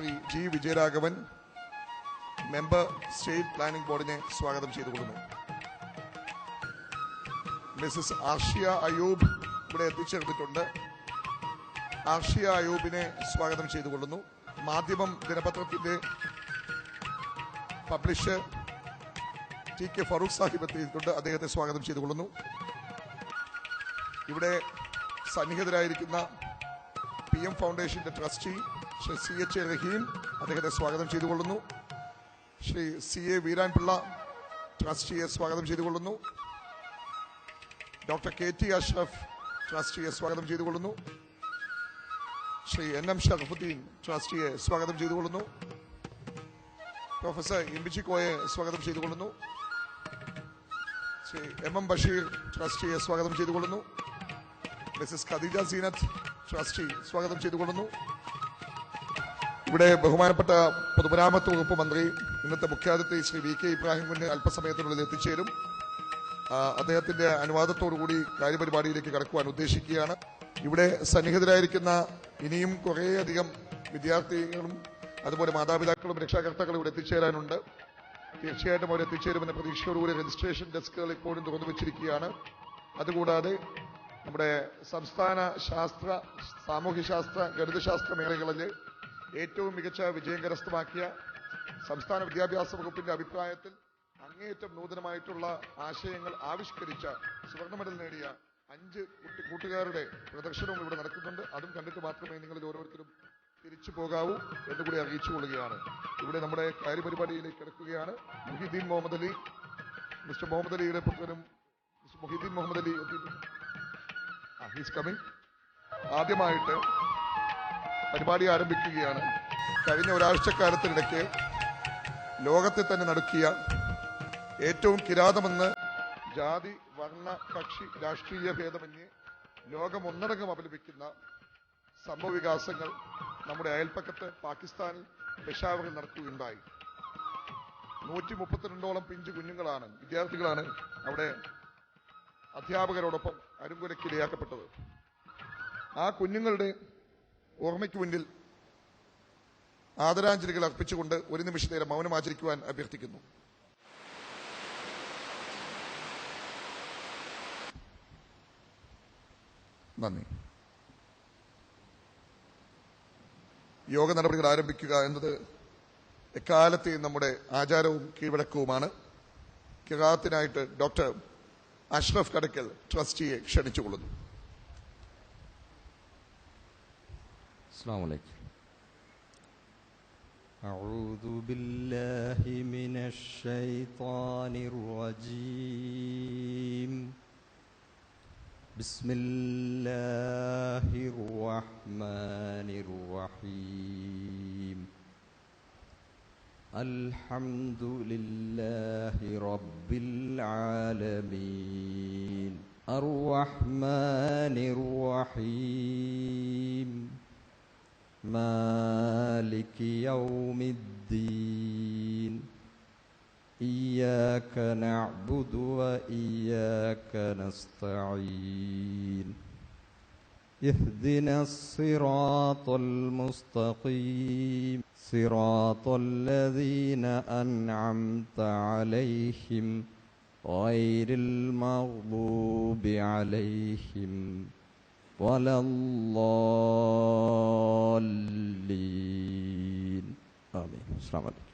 Shri G Vijayaraghavan member state planning ബോർഡിനെ സ്വാഗതം ചെയ്തുകൊള്ളുന്നു. മിസസ് ആർഷിയ അയൂബ് ഇവിടെ എത്തിച്ചേർന്നിട്ടുണ്ട്. ആർഷിയ അയൂബിനെ സ്വാഗതം ചെയ്തുകൊള്ളുന്നു. മാധ്യമം ദിനപത്രത്തിന്റെ publisher T K Farooq Sahib എത്തിയിട്ടുണ്ട്. അദ്ദേഹത്തെ സ്വാഗതം ചെയ്തുകൊള്ളുന്നു. ഇവിടെ സന്നിഹിതരായിരിക്കുന്ന PM ഫൗണ്ടേഷന്റെ ട്രസ്റ്റി ശ്രീ CH റഹീം, അദ്ദേഹത്തെ സ്വാഗതം ചെയ്തുകൊള്ളുന്നു. ശ്രീ CA വീരാൻപിള്ള ട്രസ്റ്റിയെ സ്വാഗതം ചെയ്തുകൊള്ളുന്നു. ഡോക്ടർ KT അഷ്റഫ് ട്രസ്റ്റിയെ സ്വാഗതം ചെയ്തുകൊള്ളുന്നു. ശ്രീ NM ഷറഫുദ്ദീൻ ട്രസ്റ്റിയെ സ്വാഗതം ചെയ്തുകൊള്ളുന്നു. പ്രൊഫസർ ഇംബിജി കോയെ സ്വാഗതം ചെയ്തുകൊള്ളുന്നു. ശ്രീ MM ബഷീർ ട്രസ്റ്റിയെ സ്വാഗതം ചെയ്തുകൊള്ളുന്നു. മിസസ് ഖദീജ സീനത്ത് ട്രസ്റ്റി സ്വാഗതം ചെയ്തുകൊള്ളുന്നു. ഇവിടെ ബഹുമാനപ്പെട്ട പൊതുമരാമത്ത് വകുപ്പ് മന്ത്രി, ഇന്നത്തെ മുഖ്യാതിഥി ശ്രീ VK ഇബ്രാഹിം കുഞ്ഞ് അല്പസമയത്തിനുള്ളിൽ എത്തിച്ചേരും. അദ്ദേഹത്തിന്റെ അനുവാദത്തോടുകൂടി കാര്യപരിപാടിയിലേക്ക് കടക്കുവാൻ ഉദ്ദേശിക്കുകയാണ്. ഇവിടെ സന്നിഹിതരായിരിക്കുന്ന ഇനിയും കുറേയധികം വിദ്യാർത്ഥികളും അതുപോലെ മാതാപിതാക്കളും രക്ഷാകർത്താക്കളും ഇവിടെ എത്തിച്ചേരാനുണ്ട്. തീർച്ചയായിട്ടും അവർ എത്തിച്ചേരുമെന്ന പ്രതീക്ഷയോടുകൂടി രജിസ്ട്രേഷൻ ഡെസ്കുകൾ ഇപ്പോഴും തുറന്നു വെച്ചിരിക്കുകയാണ്. അതുകൂടാതെ നമ്മുടെ സംസ്ഥാന ശാസ്ത്ര, സാമൂഹ്യശാസ്ത്ര, ഗണിതശാസ്ത്ര മേഖലകളിൽ ഏറ്റവും മികച്ച വിജയം കരസ്ഥമാക്കിയ സംസ്ഥാന വിദ്യാഭ്യാസ വകുപ്പിന്റെ അഭിപ്രായത്തിൽ അങ്ങേയറ്റം നൂതനമായിട്ടുള്ള ആശയങ്ങൾ ആവിഷ്കരിച്ച സുവർണ്ണ മെഡൽ നേടിയ 5 കൂട്ടുകാരുടെ പ്രദർശനവും ഇവിടെ നടക്കുന്നുണ്ട്. അതും കണ്ടിട്ട് മാത്രമേ നിങ്ങളിൽ ഓരോരുത്തരും തിരിച്ചു പോകാവൂ എന്നുകൂടി അറിയിച്ചുകൊള്ളുകയാണ്. ഇവിടെ നമ്മുടെ കാര്യപരിപാടിയിലേക്ക് കിടക്കുകയാണ്. മുഹീദ്ദീൻ മുഹമ്മദ് അലി, മിസ്റ്റർ മുഹമ്മദ് അലിയുടെ പുത്രനും mister Muhiyuddin Muhammad Ali he's coming. ആദ്യമായിട്ട് പരിപാടി ആരംഭിക്കുകയാണ്. കഴിഞ്ഞ ഒരാഴ്ചക്കാലത്തിനിടയ്ക്ക് ലോകത്തെ തന്നെ നടുക്കിയ ഏറ്റവും കിരാതമെന്ന് ജാതി, വർണ്ണ, കക്ഷി, രാഷ്ട്രീയ ഭേദമന്യേ ലോകം ഒന്നടങ്കം അപലപിക്കുന്ന സംഭവ വികാസങ്ങൾ നമ്മുടെ അയൽപ്പക്കത്ത് പാകിസ്ഥാനിൽ പെഷാവറിൽ നടക്കുകയുണ്ടായി. 132ഓളം പിഞ്ചു കുഞ്ഞുങ്ങളാണ്, വിദ്യാർത്ഥികളാണ് അവിടെ അധ്യാപകരോടൊപ്പം അരുങ്കുലയ്ക്കിരയാക്കപ്പെട്ടത്. ആ കുഞ്ഞുങ്ങളുടെ ഓർമ്മയ്ക്ക് മുന്നിൽ ആദരാഞ്ജലികൾ അർപ്പിച്ചുകൊണ്ട് ഒരു നിമിഷ നേരം മൗനം ആചരിക്കുവാൻ അഭ്യർത്ഥിക്കുന്നു. നന്ദി. യോഗ നടപടികൾ ആരംഭിക്കുക എന്നത് എക്കാലത്തെയും നമ്മുടെ ആചാരവും കീഴ്വഴക്കവുമാണ്. ഖിറാഅത്തിനായിട്ട് ഡോക്ടർ അഷ്റഫ് കടക്കൽ ട്രസ്റ്റിയെ ക്ഷണിച്ചുകൊള്ളുന്നു. അസ്സലാമു അലൈക്കും. അഊദു ബില്ലാഹി മിനശ് ശൈത്വാനിർ റജീം. ബിസ്മില്ലാഹിർ റഹ്മാനിർ റഹീം. അൽഹംദുലില്ലാഹി റബ്ബിൽ ആലമീൻ. അർറഹ്മാനിർ റഹീം. മാലികി യൗമിദ്ദീൻ. ഇയ്യാക നഅ്ബുദു വ ഇയ്യാക നസ്തഈൻ. ഇഹ്ദിനസ് സിറാത്തൽ മുസ്തഖീം. സിറാത്തൽ ലദീന അൻഅംത അലൈഹിം ഗൈറിൽ മഗ്ദൂബി അലൈഹിം വലല്ലാലീൻ. ആമീൻ. അസ്സലാമു അലൈക്കും.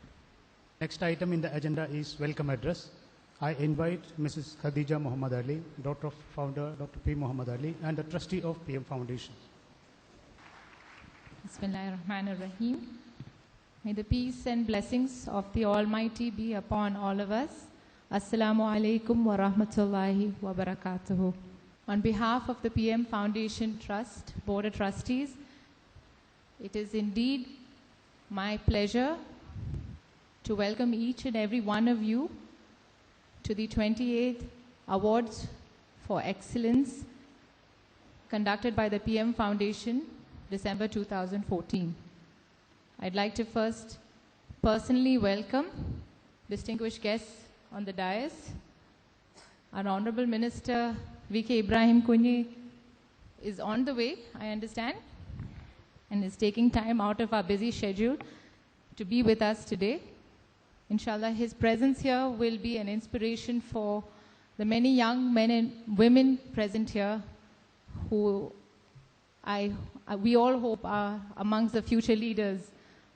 Next item in the agenda is welcome address. I invite Mrs. Khadija Muhammad Ali, daughter of founder Dr. P. Muhammad Ali and the trustee of PM Foundation. Bismillahirrahmanirrahim. May the peace and blessings of the Almighty be upon all of us. Assalamu alaikum wa rahmatullahi wa barakatuhu. On behalf of the PM Foundation Trust Board of Trustees, it is indeed my pleasure to welcome each and every one of you to the 28th Awards for Excellence conducted by the PM Foundation, December 2014. I'd like to first personally welcome distinguished guests on the dais. Our Honorable Minister VK Ibrahim Kunyi is on the way, I understand, and is taking time out of our busy schedule to be with us today. Inshallah, his presence here will be an inspiration for the many young men and women present here who we all hope are amongst the future leaders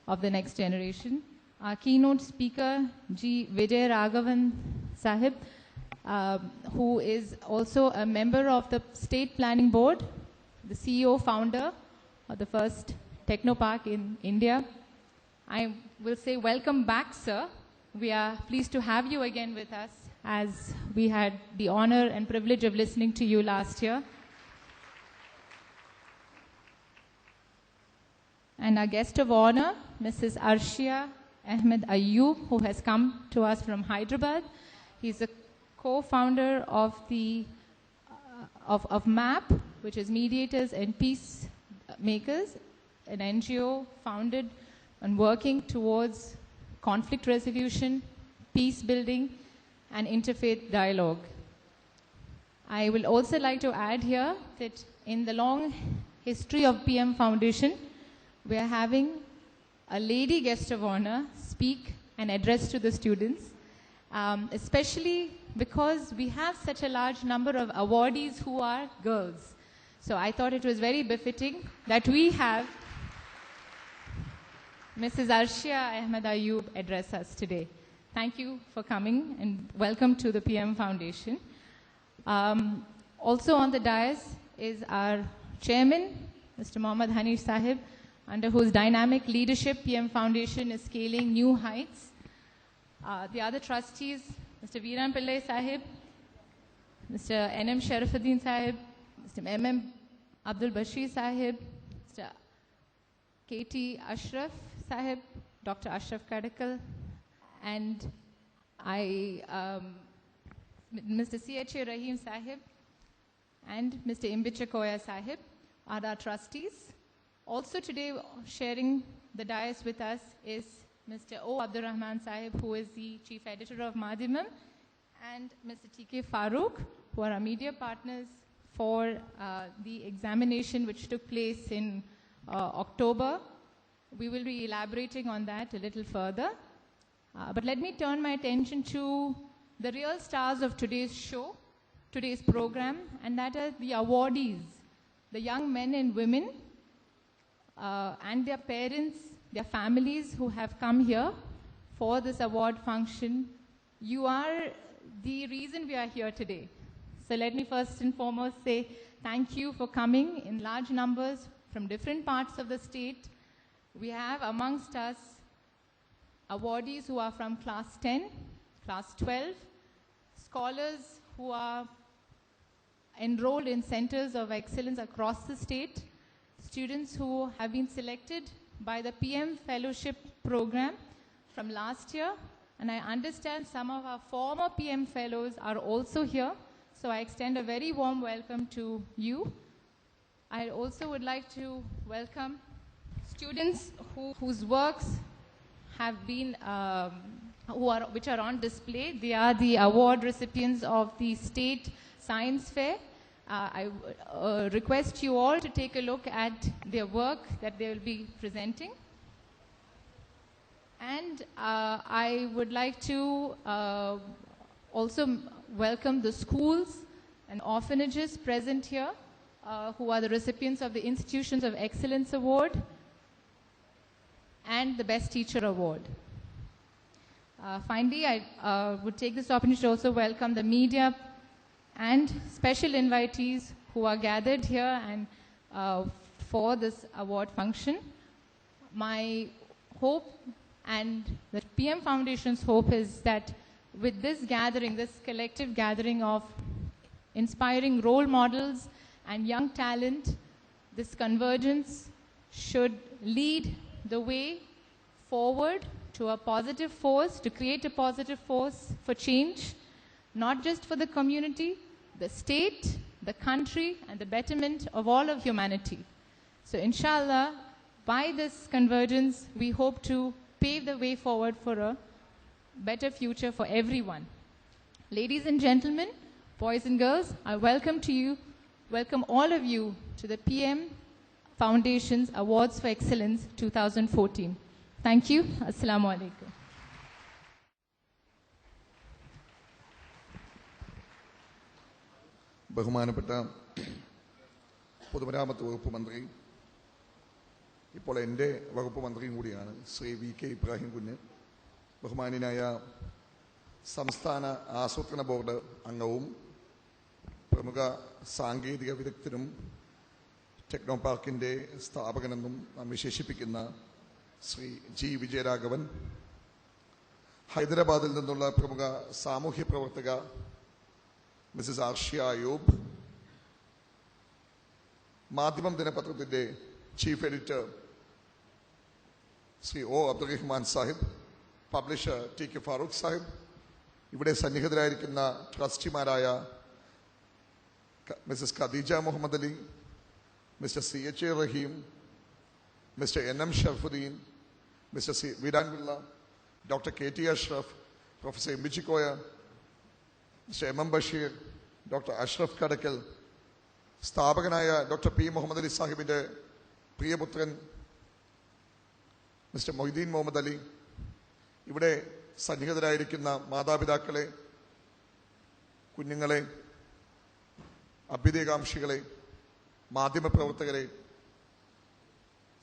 of the next generation. Our keynote speaker, G. Vijay Raghavan Sahib, who is also a member of the State Planning Board, the CEO, founder of the first Technopark in India. I will say welcome back, sir. We are pleased to have you again with us, as we had the honor and privilege of listening to you last year. And our guest of honor, Mrs. Arshia Ahmed Ayub, who has come to us from Hyderabad. He's a co-founder of the of MAP, which is Mediators and Peacemakers, an NGO founded and working towards conflict resolution, peace building, and interfaith dialogue. I will also like to add here that in the long history of PM Foundation, we are having a lady guest of honor speak and address to the students, especially because we have such a large number of awardees who are girls. So I thought it was very befitting that we have Mrs. Arshia Ahmed Ayub address us today. Thank you for coming and welcome to the PM Foundation. Also on the dais is our chairman, Mr. Mohammad Hanif Sahib, under whose dynamic leadership PM Foundation is scaling new heights. The other trustees, Mr. Veeran Pillai Sahib, Mr. N.M. Sharafuddin Sahib, Mr. M.M. Abdul Bashir Sahib, Mr. K.T. Ashraf Sahib, Dr. Ashraf Kadakal, and Mr. C.H.A. Rahim Sahib, and Mr. Imbicha Koya Sahib are our trustees. Also today sharing the dais with us is Mr. O. Abdurrahman Sahib, who is the chief editor of Madhimam, and Mr. T.K. Farooq, who are our media partners for the examination which took place in October. We will be elaborating on that a little further. But let me turn my attention to the real stars of today's show, today's program, and that are the awardees, the young men and women and their parents, their families who have come here for this award function. You are the reason we are here today. So let me first and foremost say thank you for coming in large numbers from different parts of the state. We have amongst us awardees who are from class 10, class 12, scholars who are enrolled in centers of excellence across the state, students who have been selected by the PM Fellowship Program from last year, and I understand some of our former PM Fellows are also here, so I extend a very warm welcome to you. I also would like to welcome students whose works have been, which are on display. They are the award recipients of the State Science Fair. I request you all to take a look at their work that they will be presenting. And I would like to also welcome the schools and orphanages present here, who are the recipients of the Institutions of Excellence Award and the Best Teacher Award. Finally, I would take this opportunity to also welcome the media and special invitees who are gathered here and for this award function. My hope and the PM Foundation's hope is that with this gathering, this collective gathering of inspiring role models and young talent, this convergence should lead the way forward to a positive force, to create a positive force for change, not just for the community, the state, the country, and the betterment of all of humanity. So inshallah, by this convergence, we hope to pave the way forward for a better future for everyone. Ladies and gentlemen, boys and girls, I welcome all of you to the PM Foundation's Awards for Excellence 2014. Thank you. Assalamu alaikum. ബഹുമാനപ്പെട്ട പൊതുമരാമത്ത് വകുപ്പ് മന്ത്രി, ഇപ്പോൾ എൻ്റെ വകുപ്പ് മന്ത്രിയും കൂടിയാണ് Shri VK Ibrahim കുഞ്ഞ്, ബഹുമാന്യനായ സംസ്ഥാന ആസൂത്രണ ബോർഡ് അംഗവും പ്രമുഖ സാങ്കേതിക വിദഗ്ധനും ടെക്നോ പാർക്കിൻ്റെ സ്ഥാപകനെന്നും നാം വിശേഷിപ്പിക്കുന്ന ശ്രീ G വിജയരാഘവൻ, ഹൈദരാബാദിൽ നിന്നുള്ള പ്രമുഖ സാമൂഹ്യ പ്രവർത്തക മിസസ് ആർഷ്യ അയൂബ്, മാധ്യമം ദിനപത്രത്തിൻ്റെ chief editor Shri O Abdurahman Sahib, publisher TK Farooq Sahib, ഇവിടെ സന്നിഹിതരായിരിക്കുന്ന ട്രസ്റ്റിമാരായ Mrs Khadija Muhammad Ali, mister CH Rahim, mister NM Sharafuddin, mister Veeran Pillai, doctor KT Ashraf, professor MBG Koya, mister MM Basheer, doctor Ashraf Kadakkal, സ്ഥാപകനായ ഡോക്ടർ P മുഹമ്മദ് അലി സാഹിബിൻ്റെ പ്രിയപുത്രൻ മിസ്റ്റർ മൊയ്തീൻ മുഹമ്മദ് അലി, ഇവിടെ സന്നിഹിതരായിരിക്കുന്ന മാതാപിതാക്കളെ, കുഞ്ഞുങ്ങളെ, അഭ്യുദയകാംക്ഷികളെ, മാധ്യമപ്രവർത്തകരെ,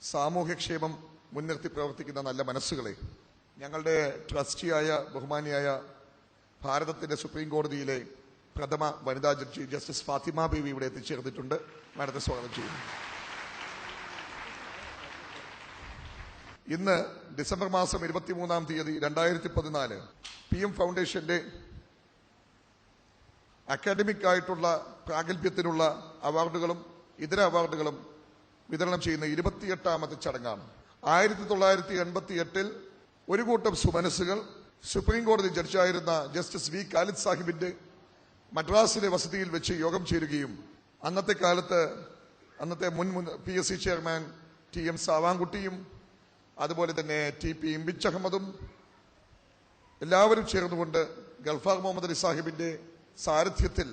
സാമൂഹ്യക്ഷേമം മുൻനിർത്തി പ്രവർത്തിക്കുന്ന നല്ല മനസ്സുകളെ, ഞങ്ങളുടെ ട്രസ്റ്റിയായ ബഹുമാനിയായ ഭാരതത്തിൻ്റെ സുപ്രീം കോടതിയിലെ പ്രഥമ വനിതാ ജഡ്ജി ജസ്റ്റിസ് ഫാത്തിമ ബീവി ഇവിടെ എത്തിച്ചേർന്നിട്ടുണ്ട്. മാഡത്തെ സ്വാഗതം ചെയ്യുന്നു. ഇന്ന് ഡിസംബർ മാസം 23-ാം തീയതി 2014 PM ഫൗണ്ടേഷന്റെ അക്കാഡമിക് ആയിട്ടുള്ള പ്രാഗൽഭ്യത്തിനുള്ള അവാർഡുകളും ഇതര അവാർഡുകളും വിതരണം ചെയ്യുന്ന 28ാമത്തെ ചടങ്ങാണ്. 1988 ഒരു കൂട്ടം സുമനസ്സുകൾ സുപ്രീം കോടതി ജഡ്ജായിരുന്ന ജസ്റ്റിസ് V ഖാലിദ് സാഹിബിന്റെ മദ്രാസിലെ വസതിയിൽ വെച്ച് യോഗം ചേരുകയും അന്നത്തെ കാലത്ത് അന്നത്തെ മുൻ PSC ചെയർമാൻ TM സാവാൻകുട്ടിയും അതുപോലെ തന്നെ TP ഇംബിച്ച് അഹമ്മദും എല്ലാവരും ചേർന്നുകൊണ്ട് ഗൾഫാർ മുഹമ്മദ് അലി സാഹിബിന്റെ സാരഥ്യത്തിൽ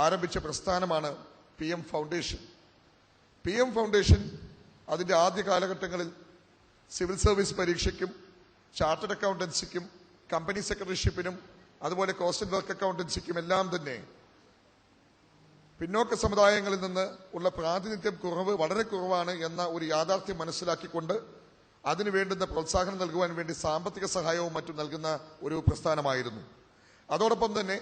ആരംഭിച്ച പ്രസ്ഥാനമാണ് PM ഫൗണ്ടേഷൻ. PM ഫൗണ്ടേഷൻ അതിൻ്റെ ആദ്യ കാലഘട്ടങ്ങളിൽ സിവിൽ സർവീസ് പരീക്ഷയ്ക്കും ചാർട്ടേഡ് അക്കൗണ്ടൻസിക്കും കമ്പനി സെക്രട്ടറിഷിപ്പിനും അതുപോലെ കോസ്റ്റ് ആൻഡ് വർക്ക് അക്കൗണ്ടൻസിക്കും എല്ലാം തന്നെ പിന്നോക്ക സമുദായങ്ങളിൽ നിന്ന് ഉള്ള പ്രാതിനിധ്യം വളരെ കുറവാണ് എന്ന ഒരു യാഥാർത്ഥ്യം മനസ്സിലാക്കിക്കൊണ്ട് അതിനു വേണ്ടുന്ന പ്രോത്സാഹനം നൽകുവാൻ വേണ്ടി സാമ്പത്തിക സഹായവും മറ്റും നൽകുന്ന ഒരു പ്രസ്ഥാനമായിരുന്നു. അതോടൊപ്പം തന്നെ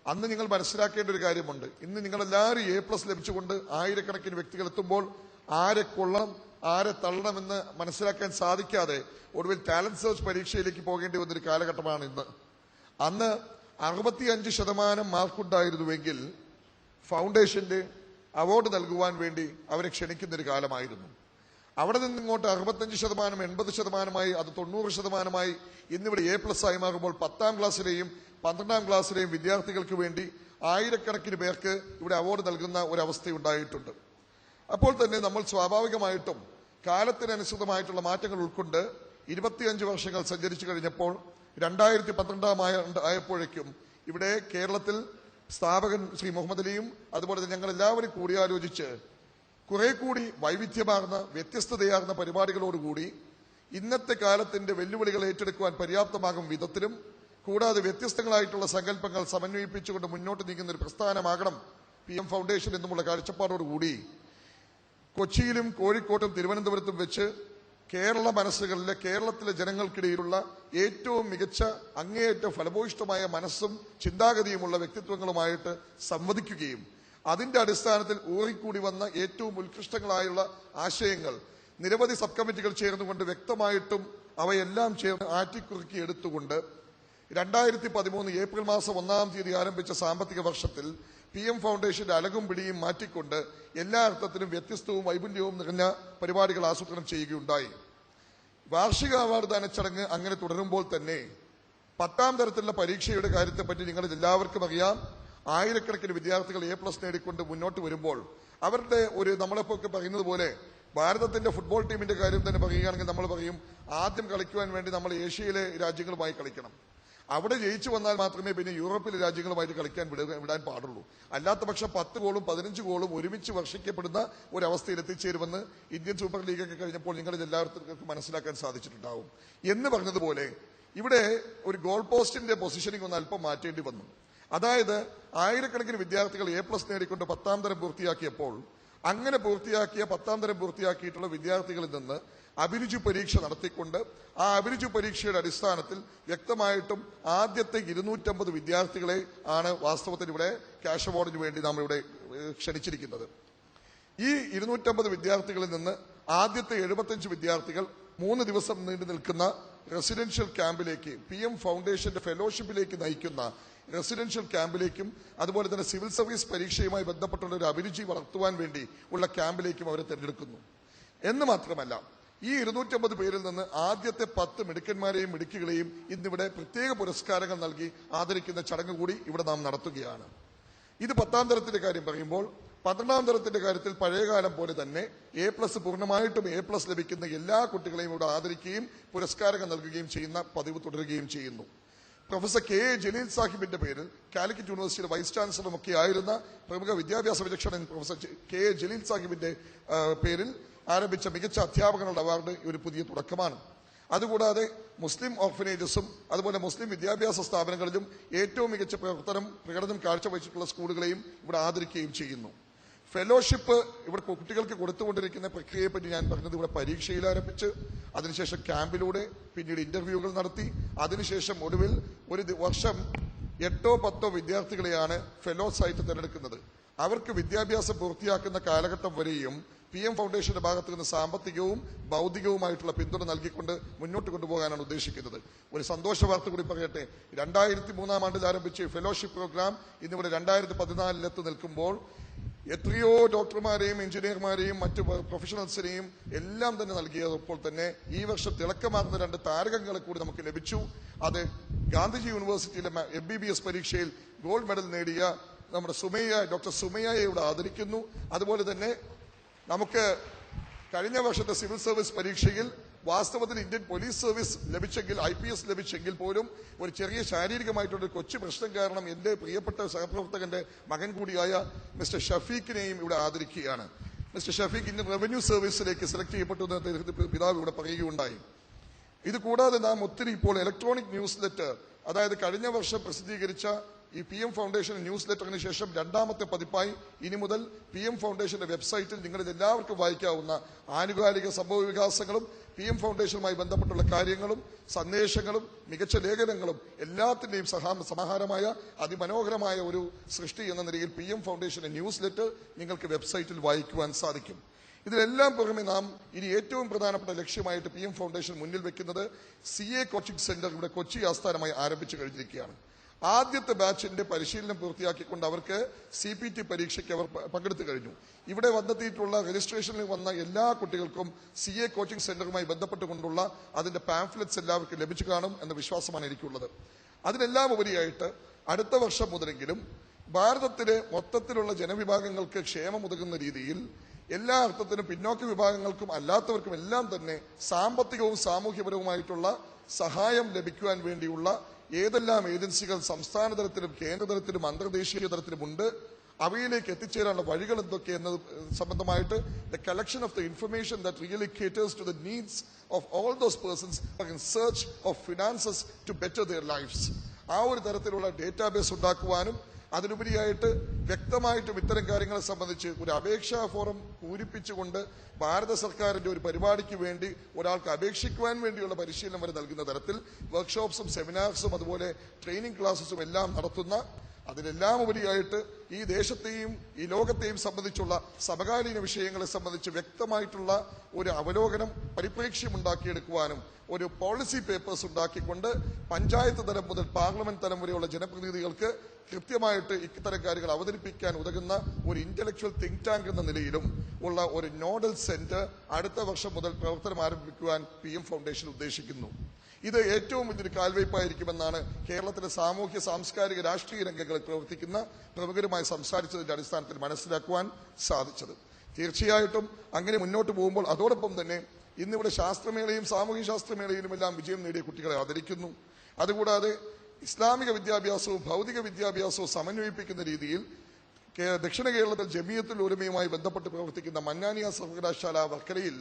അന്ന് നിങ്ങൾ മനസ്സിലാക്കേണ്ട ഒരു കാര്യമുണ്ട്. ഇന്ന് നിങ്ങളെല്ലാവരും A+ ലഭിച്ചുകൊണ്ട് ആയിരക്കണക്കിന് വ്യക്തികൾ എത്തുമ്പോൾ ആരെ കൊള്ളണം ആരെ തള്ളണമെന്ന് മനസ്സിലാക്കാൻ സാധിക്കാതെ ഒടുവിൽ ടാലന്റ് സെർച്ച് പരീക്ഷയിലേക്ക് പോകേണ്ടി വന്നൊരു കാലഘട്ടമാണ് ഇന്ന്. അന്ന് 65% മാർക്കുണ്ടായിരുന്നുവെങ്കിൽ ഫൗണ്ടേഷന്റെ അവാർഡ് നൽകുവാൻ വേണ്ടി അവരെ ക്ഷണിക്കുന്നൊരു കാലമായിരുന്നു. അവിടെ നിന്നിങ്ങോട്ട് 65%, 80%, അത് 90%, ഇന്നിവിടെ A+ ആയി മാറുമ്പോൾ 10ാം ക്ലാസ്സിലെയും 12ാം ക്ലാസ്സിലെയും വിദ്യാർത്ഥികൾക്ക് വേണ്ടി ആയിരക്കണക്കിന് പേർക്ക് ഇവിടെ അവാർഡ് നൽകുന്ന ഒരവസ്ഥയുണ്ടായിട്ടുണ്ട്. അപ്പോൾ തന്നെ നമ്മൾ സ്വാഭാവികമായിട്ടും കാലത്തിനനുസൃതമായിട്ടുള്ള മാറ്റങ്ങൾ ഉൾക്കൊണ്ട് 25 വർഷങ്ങൾ സഞ്ചരിച്ചു കഴിഞ്ഞപ്പോൾ 2012 ആയപ്പോഴേക്കും ഇവിടെ കേരളത്തിൽ സ്ഥാപകൻ ശ്രീ മുഹമ്മദ് അലിയും അതുപോലെ തന്നെ ഞങ്ങൾ എല്ലാവരും കൂടിയാലോചിച്ച് കുറെ കൂടി വൈവിധ്യമാർന്ന വ്യത്യസ്തതയാർന്ന പരിപാടികളോടുകൂടി ഇന്നത്തെ കാലത്തിന്റെ വെല്ലുവിളികൾ ഏറ്റെടുക്കുവാൻ പര്യാപ്തമാകും വിധത്തിലും കൂടാതെ വ്യത്യസ്തങ്ങളായിട്ടുള്ള സങ്കല്പങ്ങൾ സമന്വയിപ്പിച്ചുകൊണ്ട് മുന്നോട്ട് നീങ്ങുന്ന ഒരു പ്രസ്ഥാനമാകണം PM ഫൗണ്ടേഷൻ എന്നുമുള്ള കാഴ്ചപ്പാടോടുകൂടി കൊച്ചിയിലും കോഴിക്കോട്ടും തിരുവനന്തപുരത്തും വെച്ച് കേരള മനസ്സുകളിലെ കേരളത്തിലെ ജനങ്ങൾക്കിടയിലുള്ള ഏറ്റവും മികച്ച അങ്ങേയറ്റ ഫലഭൂയിഷ്ഠമായ മനസ്സും ചിന്താഗതിയുമുള്ള വ്യക്തിത്വങ്ങളുമായിട്ട് സംവദിക്കുകയും അതിന്റെ അടിസ്ഥാനത്തിൽ ഊറിക്കൂടി വന്ന ഏറ്റവും ഉത്കൃഷ്ടങ്ങളായുള്ള ആശയങ്ങൾ നിരവധി സബ് കമ്മിറ്റികൾ ചേർന്നുകൊണ്ട് വ്യക്തമായിട്ടും അവയെല്ലാം ചേർന്ന് ആറ്റിക്കുറുക്കി എടുത്തുകൊണ്ട് 2013 ഏപ്രിൽ മാസം 1-ാം തീയതി ആരംഭിച്ച സാമ്പത്തിക വർഷത്തിൽ PM ഫൗണ്ടേഷന്റെ അലകും പിടിയും മാറ്റിക്കൊണ്ട് എല്ലാ അർത്ഥത്തിലും വ്യത്യസ്തവും വൈപുല്യവും നിറഞ്ഞ പരിപാടികൾ ആസൂത്രണം ചെയ്യുകയുണ്ടായി. വാർഷിക അവാർഡ് ദാന ചടങ്ങ് അങ്ങനെ തുടരുമ്പോൾ തന്നെ 10ാം തരത്തിലുള്ള പരീക്ഷയുടെ കാര്യത്തെപ്പറ്റി നിങ്ങളിൽ എല്ലാവർക്കും അറിയാം. ആയിരക്കണക്കിന് വിദ്യാർത്ഥികൾ A+ നേടിക്കൊണ്ട് മുന്നോട്ട് വരുമ്പോൾ അവരുടെ ഒരു നമ്മളെപ്പോഴൊക്കെ പറയുന്നത് പോലെ ഭാരതത്തിന്റെ ഫുട്ബോൾ ടീമിന്റെ കാര്യം തന്നെ പറയുകയാണെങ്കിൽ നമ്മൾ പറയും ആദ്യം കളിക്കുവാൻ വേണ്ടി നമ്മൾ ഏഷ്യയിലെ രാജ്യങ്ങളുമായി കളിക്കണം. അവിടെ ജയിച്ചു വന്നാൽ മാത്രമേ പിന്നെ യൂറോപ്പിലെ രാജ്യങ്ങളുമായിട്ട് കളിക്കാൻ വിടാൻ പാടുള്ളൂ. അല്ലാത്ത പക്ഷം 10 ഗോളും 15 ഗോളും ഒരുമിച്ച് വർഷിക്കപ്പെടുന്ന ഒരവസ്ഥയിൽ എത്തിച്ചേരുമെന്ന് ഇന്ത്യൻ സൂപ്പർ ലീഗൊക്കെ കഴിഞ്ഞപ്പോൾ നിങ്ങളിൽ എല്ലാവർക്കും മനസ്സിലാക്കാൻ സാധിച്ചിട്ടുണ്ടാവും. എന്ന് പറഞ്ഞതുപോലെ ഇവിടെ ഒരു ഗോൾ പോസ്റ്റിന്റെ പൊസിഷനിങ് ഒന്ന് അല്പം മാറ്റേണ്ടി വന്നു. അതായത് ആയിരക്കണക്കിന് വിദ്യാർത്ഥികൾ A+ നേടിക്കൊണ്ട് 10ാം തരം പൂർത്തിയാക്കിയപ്പോൾ അങ്ങനെ പൂർത്തിയാക്കിയ 10ാം തരം പൂർത്തിയാക്കിയിട്ടുള്ള വിദ്യാർത്ഥികളിൽ നിന്ന് അഭിരുചി പരീക്ഷ നടത്തിക്കൊണ്ട് ആ അഭിരുചി പരീക്ഷയുടെ അടിസ്ഥാനത്തിൽ വ്യക്തമായിട്ടും ആദ്യത്തെ 250 വിദ്യാർത്ഥികളെ ആണ് വാസ്തവത്തിൽ ഇവിടെ ക്യാഷ് അവാർഡിന് വേണ്ടി നാം ഇവിടെ ക്ഷണിച്ചിരിക്കുന്നത്. ഈ 250 വിദ്യാർത്ഥികളിൽ നിന്ന് ആദ്യത്തെ 75 വിദ്യാർത്ഥികൾ 3 ദിവസം നീണ്ടു നിൽക്കുന്ന റെസിഡൻഷ്യൽ ക്യാമ്പിലേക്ക്, PM ഫൗണ്ടേഷന്റെ ഫെലോഷിപ്പിലേക്ക് നയിക്കുന്ന റെസിഡൻഷ്യൽ ക്യാമ്പിലേക്കും അതുപോലെ തന്നെ സിവിൽ സർവീസ് പരീക്ഷയുമായി ബന്ധപ്പെട്ടുള്ള ഒരു അഭിരുചി വളർത്തുവാൻ വേണ്ടി ഉള്ള ക്യാമ്പിലേക്കും അവരെ തിരഞ്ഞെടുക്കുന്നു. എന്ന് മാത്രമല്ല, ഈ 250 പേരിൽ നിന്ന് ആദ്യത്തെ 10 മിടുക്കന്മാരെയും മിടുക്കികളെയും ഇന്നിവിടെ പ്രത്യേക പുരസ്കാരങ്ങൾ നൽകി ആദരിക്കുന്ന ചടങ്ങ് കൂടി ഇവിടെ നാം നടത്തുകയാണ്. ഇത് 10ാം തരത്തിന്റെ കാര്യം പറയുമ്പോൾ 12ാം തരത്തിന്റെ കാര്യത്തിൽ പഴയകാലം പോലെ തന്നെ A+ പൂർണ്ണമായിട്ടും A+ ലഭിക്കുന്ന എല്ലാ കുട്ടികളെയും ഇവിടെ ആദരിക്കുകയും പുരസ്കാരങ്ങൾ നൽകുകയും ചെയ്യുന്ന പതിവ് തുടരുകയും ചെയ്യുന്നു. Professor K. ജലീൽ സാഹിബിന്റെ പേരിൽ കാലിക്കറ്റ് യൂണിവേഴ്സിറ്റിയുടെ വൈസ് ചാൻസലറും ഒക്കെ ആയിരുന്ന പ്രമുഖ വിദ്യാഭ്യാസ വിചക്ഷണൻ പ്രൊഫസർ K. ജലീൽ സാഹിബിന്റെ പേരിൽ ആരംഭിച്ച മികച്ച അധ്യാപകരുടെ അവാർഡ് ഒരു പുതിയ തുടക്കമാണ്. അതുകൂടാതെ മുസ്ലിം ഓർഫനേജസും അതുപോലെ മുസ്ലിം വിദ്യാഭ്യാസ സ്ഥാപനങ്ങളിലും ഏറ്റവും മികച്ച പ്രകടനം കാഴ്ചവെച്ചിട്ടുള്ള സ്കൂളുകളെയും ഇവിടെ ആദരിക്കുകയും ചെയ്യുന്നു. ഫെലോഷിപ്പ് ഇവിടെ കുട്ടികൾക്ക് കൊടുത്തുകൊണ്ടിരിക്കുന്ന പ്രക്രിയയെപ്പറ്റി ഞാൻ പറഞ്ഞത് ഇവിടെ പരീക്ഷയിൽ ആരംഭിച്ച് അതിനുശേഷം ക്യാമ്പിലൂടെ പിന്നീട് ഇന്റർവ്യൂകൾ നടത്തി അതിനുശേഷം ഒടുവിൽ ഒരു വർഷം 8-10 വിദ്യാർത്ഥികളെയാണ് ഫെലോസ് ആയിട്ട് തിരഞ്ഞെടുക്കുന്നത്. അവർക്ക് വിദ്യാഭ്യാസം പൂർത്തിയാക്കുന്ന കാലഘട്ടം വരെയും PM ഫൗണ്ടേഷന്റെ ഭാഗത്ത് നിന്ന് സാമ്പത്തികവും ഭൗതികവുമായിട്ടുള്ള പിന്തുണ നൽകിക്കൊണ്ട് മുന്നോട്ട് കൊണ്ടുപോകാനാണ് ഉദ്ദേശിക്കുന്നത്. ഒരു സന്തോഷ വാർത്ത കൂടി പറയട്ടെ. 2003 ആണ്ടിൽ ആരംഭിച്ച ഫെലോഷിപ്പ് പ്രോഗ്രാം ഇന്നിവിടെ 2014 നിൽക്കുമ്പോൾ എത്രയോ ഡോക്ടർമാരെയും എഞ്ചിനീയർമാരെയും മറ്റു പ്രൊഫഷണൽസിനെയും എല്ലാം തന്നെ നൽകിയപ്പോൾ തന്നെ ഈ വർഷം തിളക്കമാർന്ന 2 താരകങ്ങളെ കൂടി നമുക്ക് ലഭിച്ചു. അത് ഗാന്ധിജി യൂണിവേഴ്സിറ്റിയിലെ MBBS പരീക്ഷയിൽ ഗോൾഡ് മെഡൽ നേടിയ നമ്മുടെ ഡോക്ടർ സുമയ്യയെ ഇവിടെ ആദരിക്കുന്നു. അതുപോലെ തന്നെ നമുക്ക് കഴിഞ്ഞ വർഷത്തെ സിവിൽ സർവീസ് പരീക്ഷയിൽ വാസ്തവത്തിൽ ഇന്ത്യൻ പോലീസ് സർവീസ് ലഭിച്ചെങ്കിൽ IPS ലഭിച്ചെങ്കിൽ പോലും ഒരു ചെറിയ ശാരീരികമായിട്ടുള്ള കൊച്ചു പ്രശ്നം കാരണം എന്റെ പ്രിയപ്പെട്ട സഹപ്രവർത്തകന്റെ മകൻ കൂടിയായ മിസ്റ്റർ ഷഫീഖിനെയും ഇവിടെ ആദരിക്കുകയാണ്. മിസ്റ്റർ ഷഫീഖ് ഇന്ത്യൻ റവന്യൂ സർവീസിലേക്ക് സെലക്ട് ചെയ്യപ്പെട്ടു എന്ന് പിതാവ് ഇവിടെ പറയുകയുണ്ടായി. ഇത് കൂടാതെ നാം ഒത്തിരി ഇപ്പോൾ ഇലക്ട്രോണിക് ന്യൂസ് ലെറ്റർ, അതായത് കഴിഞ്ഞ വർഷം പ്രസിദ്ധീകരിച്ച ഈ PM ഫൗണ്ടേഷൻ ന്യൂസ് ലെറ്ററിന് ശേഷം 2ാമത്തെ പതിപ്പായി ഇനി മുതൽ PM ഫൗണ്ടേഷന്റെ വെബ്സൈറ്റിൽ നിങ്ങളിൽ എല്ലാവർക്കും വായിക്കാവുന്ന ആനുകാലിക സംഭവ വികാസങ്ങളും PM ഫൗണ്ടേഷനുമായി ബന്ധപ്പെട്ടുള്ള കാര്യങ്ങളും സന്ദേശങ്ങളും മികച്ച ലേഖനങ്ങളും എല്ലാത്തിന്റെയും സമാഹാരമായ അതിമനോഹരമായ ഒരു സൃഷ്ടി എന്ന നിലയിൽ PM ഫൗണ്ടേഷന്റെ ന്യൂസ് ലെറ്റർ നിങ്ങൾക്ക് വെബ്സൈറ്റിൽ വായിക്കുവാൻ സാധിക്കും. ഇതിലെല്ലാം പുറമെ നാം ഇനി ഏറ്റവും പ്രധാനപ്പെട്ട ലക്ഷ്യമായിട്ട് PM ഫൗണ്ടേഷൻ മുന്നിൽ വെക്കുന്നത് CA കോച്ചിംഗ് സെന്റർ ഇവിടെ കൊച്ചി ആസ്ഥാനമായി ആരംഭിച്ചു കഴിഞ്ഞിരിക്കുകയാണ്. ആദ്യത്തെ ബാച്ചിന്റെ പരിശീലനം പൂർത്തിയാക്കിക്കൊണ്ട് അവർക്ക് CPT പരീക്ഷയ്ക്ക് അവർ പങ്കെടുത്തു കഴിഞ്ഞു. ഇവിടെ വന്നെത്തിയിട്ടുള്ള രജിസ്ട്രേഷനിൽ വന്ന എല്ലാ കുട്ടികൾക്കും CA കോച്ചിംഗ് സെന്ററുമായി ബന്ധപ്പെട്ടുകൊണ്ടുള്ള അതിന്റെ പാംഫ്ലെറ്റ്സ് എല്ലാവർക്കും ലഭിച്ചു കാണും എന്ന വിശ്വാസമാണ് എനിക്കുള്ളത്. അതിനെല്ലാം ഉപരിയായിട്ട് അടുത്ത വർഷം മുതലെങ്കിലും ഭാരതത്തിലെ മൊത്തത്തിലുള്ള ജനവിഭാഗങ്ങൾക്ക് ക്ഷേമമുതകുന്ന രീതിയിൽ എല്ലാ അർത്ഥത്തിനും പിന്നോക്ക വിഭാഗങ്ങൾക്കും അല്ലാത്തവർക്കും എല്ലാം തന്നെ സാമ്പത്തികവും സാമൂഹ്യപരവുമായിട്ടുള്ള സഹായം ലഭിക്കുവാൻ വേണ്ടിയുള്ള ഏതെല്ലാം ഏജൻസികൾ സംസ്ഥാന തലത്തിലും കേന്ദ്ര തലത്തിലും അന്തർദേശീയ തലത്തിലുമുണ്ട്, അവയിലേക്ക് എത്തിച്ചേരാനുള്ള വഴികൾ എന്തൊക്കെ എന്നത് സംബന്ധമായിട്ട് the collection of the information that really caters to the needs of all those persons in search of finances to better their lifes, ആ ഒരു തരത്തിലുള്ള ഡേറ്റാബേസ് ഉണ്ടാക്കുവാനും അതിനുപരിയായിട്ട് വ്യക്തമായിട്ടും ഇത്തരം കാര്യങ്ങളെ സംബന്ധിച്ച് ഒരു അപേക്ഷാ ഫോറം പൂരിപ്പിച്ചുകൊണ്ട് ഭാരത സർക്കാരിന്റെ ഒരു പരിപാടിക്ക് വേണ്ടി ഒരാൾക്ക് അപേക്ഷിക്കുവാൻ വേണ്ടിയുള്ള പരിശീലനം വരെ നൽകുന്ന തരത്തിൽ വർക്ക്ഷോപ്സും സെമിനാർസും അതുപോലെ ട്രെയിനിങ് ക്ലാസ്സസും എല്ലാം നടത്തുന്ന, അതിനെല്ലാം ഉപരിയായിട്ട് ഈ ദേശത്തെയും ഈ ലോകത്തെയും സംബന്ധിച്ചുള്ള സമകാലീന വിഷയങ്ങളെ സംബന്ധിച്ച് വ്യക്തമായിട്ടുള്ള ഒരു അവലോകനം പരിപ്രേക്ഷ്യം ഉണ്ടാക്കിയെടുക്കുവാനും ഒരു പോളിസി പേപ്പേഴ്സ് ഉണ്ടാക്കിക്കൊണ്ട് പഞ്ചായത്ത് തലം മുതൽ പാർലമെന്റ് തലം വരെയുള്ള ജനപ്രതിനിധികൾക്ക് കൃത്യമായിട്ട് ഇത്തരം കാര്യങ്ങൾ അവതരിപ്പിക്കാൻ ഉതകുന്ന ഒരു ഇന്റലക്ച്വൽ തിങ്ക് ടാങ്ക് എന്ന നിലയിലും ഉള്ള ഒരു നോഡൽ സെന്റർ അടുത്ത വർഷം മുതൽ പ്രവർത്തനം ആരംഭിക്കുവാൻ PM ഫൗണ്ടേഷൻ ഉദ്ദേശിക്കുന്നു. ഇത് ഏറ്റവും വലിയൊരു കാൽവയ്പായിരിക്കുമെന്നാണ് കേരളത്തിലെ സാമൂഹ്യ സാംസ്കാരിക രാഷ്ട്രീയ രംഗങ്ങളിൽ പ്രവർത്തിക്കുന്ന പ്രമുഖരുമായി സംസാരിച്ചതിന്റെ അടിസ്ഥാനത്തിൽ മനസ്സിലാക്കുവാൻ സാധിച്ചത്. തീർച്ചയായിട്ടും അങ്ങനെ മുന്നോട്ട് പോകുമ്പോൾ അതോടൊപ്പം തന്നെ ഇന്നിവിടെ ശാസ്ത്രമേളയും സാമൂഹ്യ ശാസ്ത്രമേളയിലുമെല്ലാം വിജയം നേടിയ കുട്ടികളെ ആദരിക്കുന്നു. അതുകൂടാതെ ഇസ്ലാമിക വിദ്യാഭ്യാസവും ഭൗതിക വിദ്യാഭ്യാസവും സമന്വയിപ്പിക്കുന്ന രീതിയിൽ ദക്ഷിണ കേരളത്തിൽ ജമിയത്തുൽ ഉലമയുമായി ബന്ധപ്പെട്ട് പ്രവർത്തിക്കുന്ന മന്നാനിയ സർവകലാശാല വർക്കലയിൽ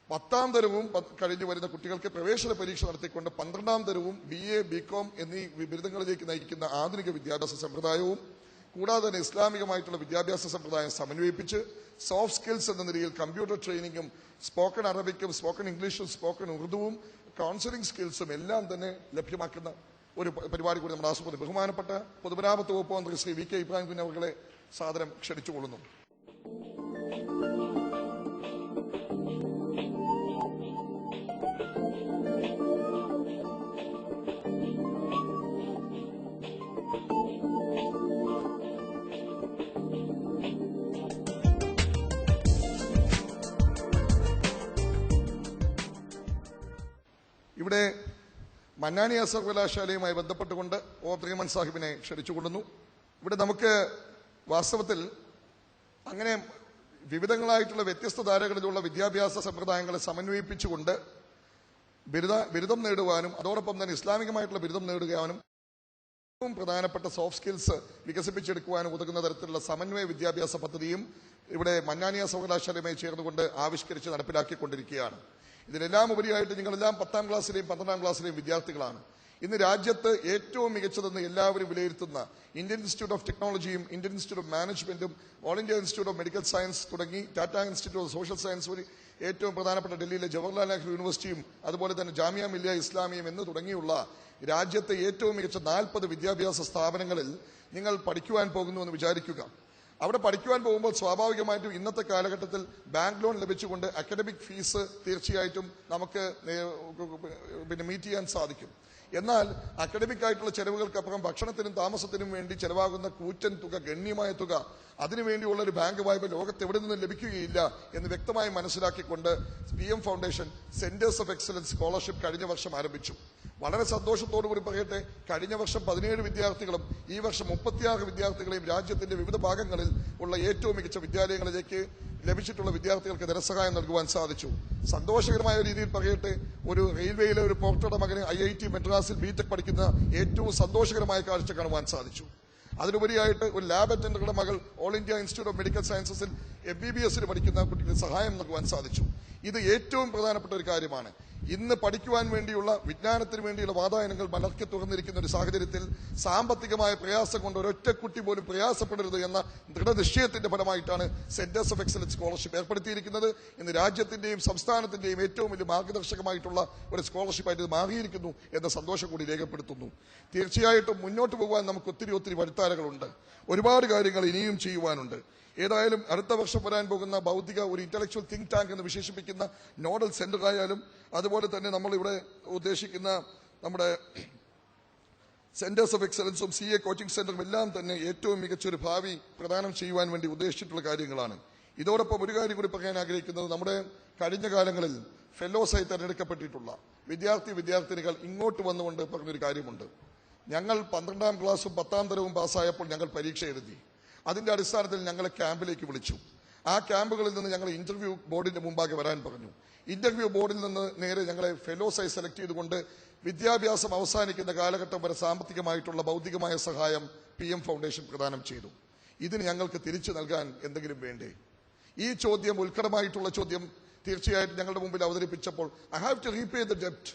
10ാം തരവും കഴിഞ്ഞു വരുന്ന കുട്ടികൾക്ക് പ്രവേശന പരീക്ഷ നടത്തിക്കൊണ്ട് 12ാം തരവും BA BCom എന്നീ ബിരുദങ്ങളിലേക്ക് നയിക്കുന്ന ആധുനിക വിദ്യാഭ്യാസ സമ്പ്രദായവും കൂടാതെ തന്നെ ഇസ്ലാമികമായിട്ടുള്ള വിദ്യാഭ്യാസ സമ്പ്രദായം സമന്വയിപ്പിച്ച് സോഫ്റ്റ് സ്കിൽസ് എന്ന നിലയിൽ കമ്പ്യൂട്ടർ ട്രെയിനിങ്ങും സ്പോക്കൺ അറബിക്കും സ്പോക്കൺ ഇംഗ്ലീഷും സ്പോക്കൺ ഉറുദുവും കൗൺസിലിംഗ് സ്കിൽസും എല്ലാം തന്നെ ലഭ്യമാക്കുന്ന ഒരു പരിപാടി കൂടി നമ്മുടെ ആസ്വദിച്ചു. ബഹുമാനപ്പെട്ട പൊതുമരാമത്ത് വകുപ്പ് മന്ത്രി ശ്രീ VK ഇബ്രാഹിം കുഞ്ഞ് അവരുടെ സാദരം ക്ഷണിച്ചുകൊള്ളുന്നു. ഇവിടെ മന്നാനിയ സർവകലാശാലയുമായി ബന്ധപ്പെട്ടുകൊണ്ട് ഓബ്ദ്രീമൻ സാഹിബിനെ ക്ഷണിച്ചുകൊള്ളുന്നു. ഇവിടെ നമുക്ക് വാസ്തവത്തിൽ അങ്ങനെ വിവിധങ്ങളായിട്ടുള്ള വ്യത്യസ്ത ധാരകളിലുള്ള വിദ്യാഭ്യാസ സമ്പ്രദായങ്ങളെ സമന്വയിപ്പിച്ചുകൊണ്ട് ബിരുദം നേടുവാനും അതോടൊപ്പം തന്നെ ഇസ്ലാമികമായിട്ടുള്ള ബിരുദം നേടുവാനും ഏറ്റവും പ്രധാനപ്പെട്ട സോഫ്റ്റ് സ്കിൽസ് വികസിപ്പിച്ചെടുക്കുവാനും ഉതകുന്ന തരത്തിലുള്ള സമന്വയ വിദ്യാഭ്യാസ പദ്ധതിയും ഇവിടെ മന്നാനിയ സർവകലാശാലയുമായി ചേർന്നുകൊണ്ട് ആവിഷ്കരിച്ച് നടപ്പിലാക്കിക്കൊണ്ടിരിക്കുകയാണ്. ഇതിനെല്ലാം ഉപരിയായിട്ട് നിങ്ങളെല്ലാം 10ാം ക്ലാസ്സിലെയും 12ാം ക്ലാസ്സിലെയും വിദ്യാർത്ഥികളാണ്. ഇന്ന് രാജ്യത്ത് ഏറ്റവും മികച്ചതെന്ന് എല്ലാവരും വിലയിരുത്തുന്ന ഇന്ത്യൻ ഇൻസ്റ്റിറ്റ്യൂട്ട് ഓഫ് ടെക്നോളജിയും ഇന്ത്യൻ ഇൻസ്റ്റിറ്റ്യൂട്ട് ഓഫ് മാനേജ്മെന്റും All India institute of medical science തുടങ്ങി Tata institute of social science വഴി ഏറ്റവും പ്രധാനപ്പെട്ട ഡൽഹിയിലെ ജവഹർലാൽ നെഹ്റു യൂണിവേഴ്സിറ്റിയും അതുപോലെ തന്നെ ജാമിയ മില്ലിയ ഇസ്ലാമിയും എന്ന് തുടങ്ങിയുള്ള രാജ്യത്തെ ഏറ്റവും മികച്ച 40 വിദ്യാഭ്യാസ സ്ഥാപനങ്ങളിൽ നിങ്ങൾ പഠിക്കുവാൻ പോകുന്നു എന്ന് വിചാരിക്കുക. അവിടെ പഠിക്കുവാൻ പോകുമ്പോൾ സ്വാഭാവികമായിട്ടും ഇന്നത്തെ കാലഘട്ടത്തിൽ ബാങ്ക് ലോൺ ലഭിച്ചുകൊണ്ട് അക്കാഡമിക് ഫീസ് തീർച്ചയായിട്ടും നമുക്ക് മീറ്റ് ചെയ്യാൻ സാധിക്കും. എന്നാൽ അക്കാഡമിക് ആയിട്ടുള്ള ചെലവുകൾക്കപ്പുറം ഭക്ഷണത്തിനും താമസത്തിനും വേണ്ടി ചെലവാകുന്ന കൂറ്റൻ തുക, ഗണ്യമായ തുക, അതിനുവേണ്ടിയുള്ള ഒരു ബാങ്ക് വായ്പ ലോകത്ത് എവിടെ നിന്നും ലഭിക്കുകയില്ല എന്ന് വ്യക്തമായി മനസ്സിലാക്കിക്കൊണ്ട് PM foundation centres of excellence scholarship കഴിഞ്ഞ വർഷം ആരംഭിച്ചു. വളരെ സന്തോഷത്തോടുകൂടി പറയട്ടെ, കഴിഞ്ഞ വർഷം 17 വിദ്യാർത്ഥികളും ഈ വർഷം 36 വിദ്യാർത്ഥികളെയും രാജ്യത്തിന്റെ വിവിധ ഭാഗങ്ങളിൽ ഉള്ള ഏറ്റവും മികച്ച വിദ്യാലയങ്ങളിലേക്ക് ലഭിച്ചിട്ടുള്ള വിദ്യാർത്ഥികൾക്ക് ധനസഹായം നൽകുവാൻ സാധിച്ചു. സന്തോഷകരമായ രീതിയിൽ പറയട്ടെ, ഒരു റെയിൽവേയിലെ ഒരു പോർട്ടറുടെ മകന് IIT മദ്രാസിൽ BTech പഠിക്കുന്ന ഏറ്റവും സന്തോഷകരമായ കാഴ്ച കാണുവാൻ സാധിച്ചു. അതിനുപരിയായിട്ട് ഒരു ലാബ് അറ്റൻഡറുടെ മകൾ All India institute of medical സയൻസസിൽ MBBS പഠിക്കുന്ന കുട്ടിക്ക് സഹായം നൽകുവാൻ സാധിച്ചു. ഇത് ഏറ്റവും പ്രധാനപ്പെട്ട ഒരു കാര്യമാണ്. ഇന്ന് പഠിക്കുവാൻ വേണ്ടിയുള്ള വിജ്ഞാനത്തിന് വേണ്ടിയുള്ള വാതായനങ്ങൾ മലർക്കെ തുറന്നിരിക്കുന്ന ഒരു സാഹചര്യത്തിൽ സാമ്പത്തികമായ പ്രയാസം കൊണ്ട് ഒരൊറ്റ കുട്ടി പോലും പ്രയാസപ്പെടരുത് എന്ന ദൃഢനിശ്ചയത്തിന്റെ ഫലമായിട്ടാണ് സെന്റേഴ്സ് ഓഫ് എക്സലൻസ് സ്കോളർഷിപ്പ് ഏർപ്പെടുത്തിയിരിക്കുന്നത്. ഇന്ന് രാജ്യത്തിന്റെയും സംസ്ഥാനത്തിന്റെയും ഏറ്റവും വലിയ മാർഗദർശകമായിട്ടുള്ള ഒരു സ്കോളർഷിപ്പായിട്ട് ഇത് മാറിയിരിക്കുന്നു എന്ന സന്തോഷം കൂടി രേഖപ്പെടുത്തുന്നു. തീർച്ചയായിട്ടും മുന്നോട്ട് പോകുവാൻ നമുക്ക് ഒത്തിരി വഴിത്താരകളുണ്ട്. ഒരുപാട് കാര്യങ്ങൾ ഇനിയും ചെയ്യുവാനുണ്ട്. ഏതായാലും അടുത്ത വർഷം വരാൻ പോകുന്ന ബൗദ്ധിക ഒരു ഇന്റലക്ച്വൽ തിങ്ക് ടാങ്ക് എന്ന് വിശേഷിപ്പിക്കുന്ന നോഡൽ സെന്റർ ആയാലും അതുപോലെ തന്നെ നമ്മളിവിടെ ഉദ്ദേശിക്കുന്ന നമ്മുടെ സെന്റേഴ്സ് ഓഫ് എക്സലൻസും CA കോച്ചിങ് സെന്ററും എല്ലാം തന്നെ ഏറ്റവും മികച്ചൊരു ഭാവി പ്രദാനം ചെയ്യുവാൻ വേണ്ടി ഉദ്ദേശിച്ചിട്ടുള്ള കാര്യങ്ങളാണ്. ഇതോടൊപ്പം ഒരു കാര്യം കൂടി പറയാൻ ആഗ്രഹിക്കുന്നത്, നമ്മുടെ കഴിഞ്ഞ കാലങ്ങളിൽ ഫെലോസായി തെരഞ്ഞെടുക്കപ്പെട്ടിട്ടുള്ള വിദ്യാർത്ഥിനികൾ ഇങ്ങോട്ട് വന്നുകൊണ്ട് പറഞ്ഞൊരു കാര്യമുണ്ട്. ഞങ്ങൾ 12ാം ക്ലാസ്സും 10ാം തരവും പാസ്സായപ്പോൾ ഞങ്ങൾ പരീക്ഷ എഴുതി. അതിന്റെ അടിസ്ഥാനത്തിൽ ഞങ്ങളെ ക്യാമ്പിലേക്ക് വിളിച്ചു. ആ ക്യാമ്പുകളിൽ നിന്ന് ഞങ്ങൾ ഇന്റർവ്യൂ ബോർഡിന്റെ മുമ്പാകെ വരാൻ പറഞ്ഞു. ഇന്റർവ്യൂ ബോർഡിൽ നിന്ന് നേരെ ഞങ്ങളെ ഫെലോസായി സെലക്ട് ചെയ്തുകൊണ്ട് വിദ്യാഭ്യാസം അവസാനിക്കുന്ന കാലഘട്ടം വരെ സാമ്പത്തികമായിട്ടുള്ള ഭൗതികമായ സഹായം PM ഫൗണ്ടേഷൻ പ്രദാനം ചെയ്തു. ഇതിന് ഞങ്ങൾക്ക് തിരിച്ചു നൽകാൻ എന്തെങ്കിലും വേണ്ടേ? ഈ ചോദ്യം ഉത്കടമായിട്ടുള്ള ചോദ്യം തീർച്ചയായിട്ടും ഞങ്ങളുടെ മുമ്പിൽ അവതരിപ്പിച്ചപ്പോൾ I have to repay the debt,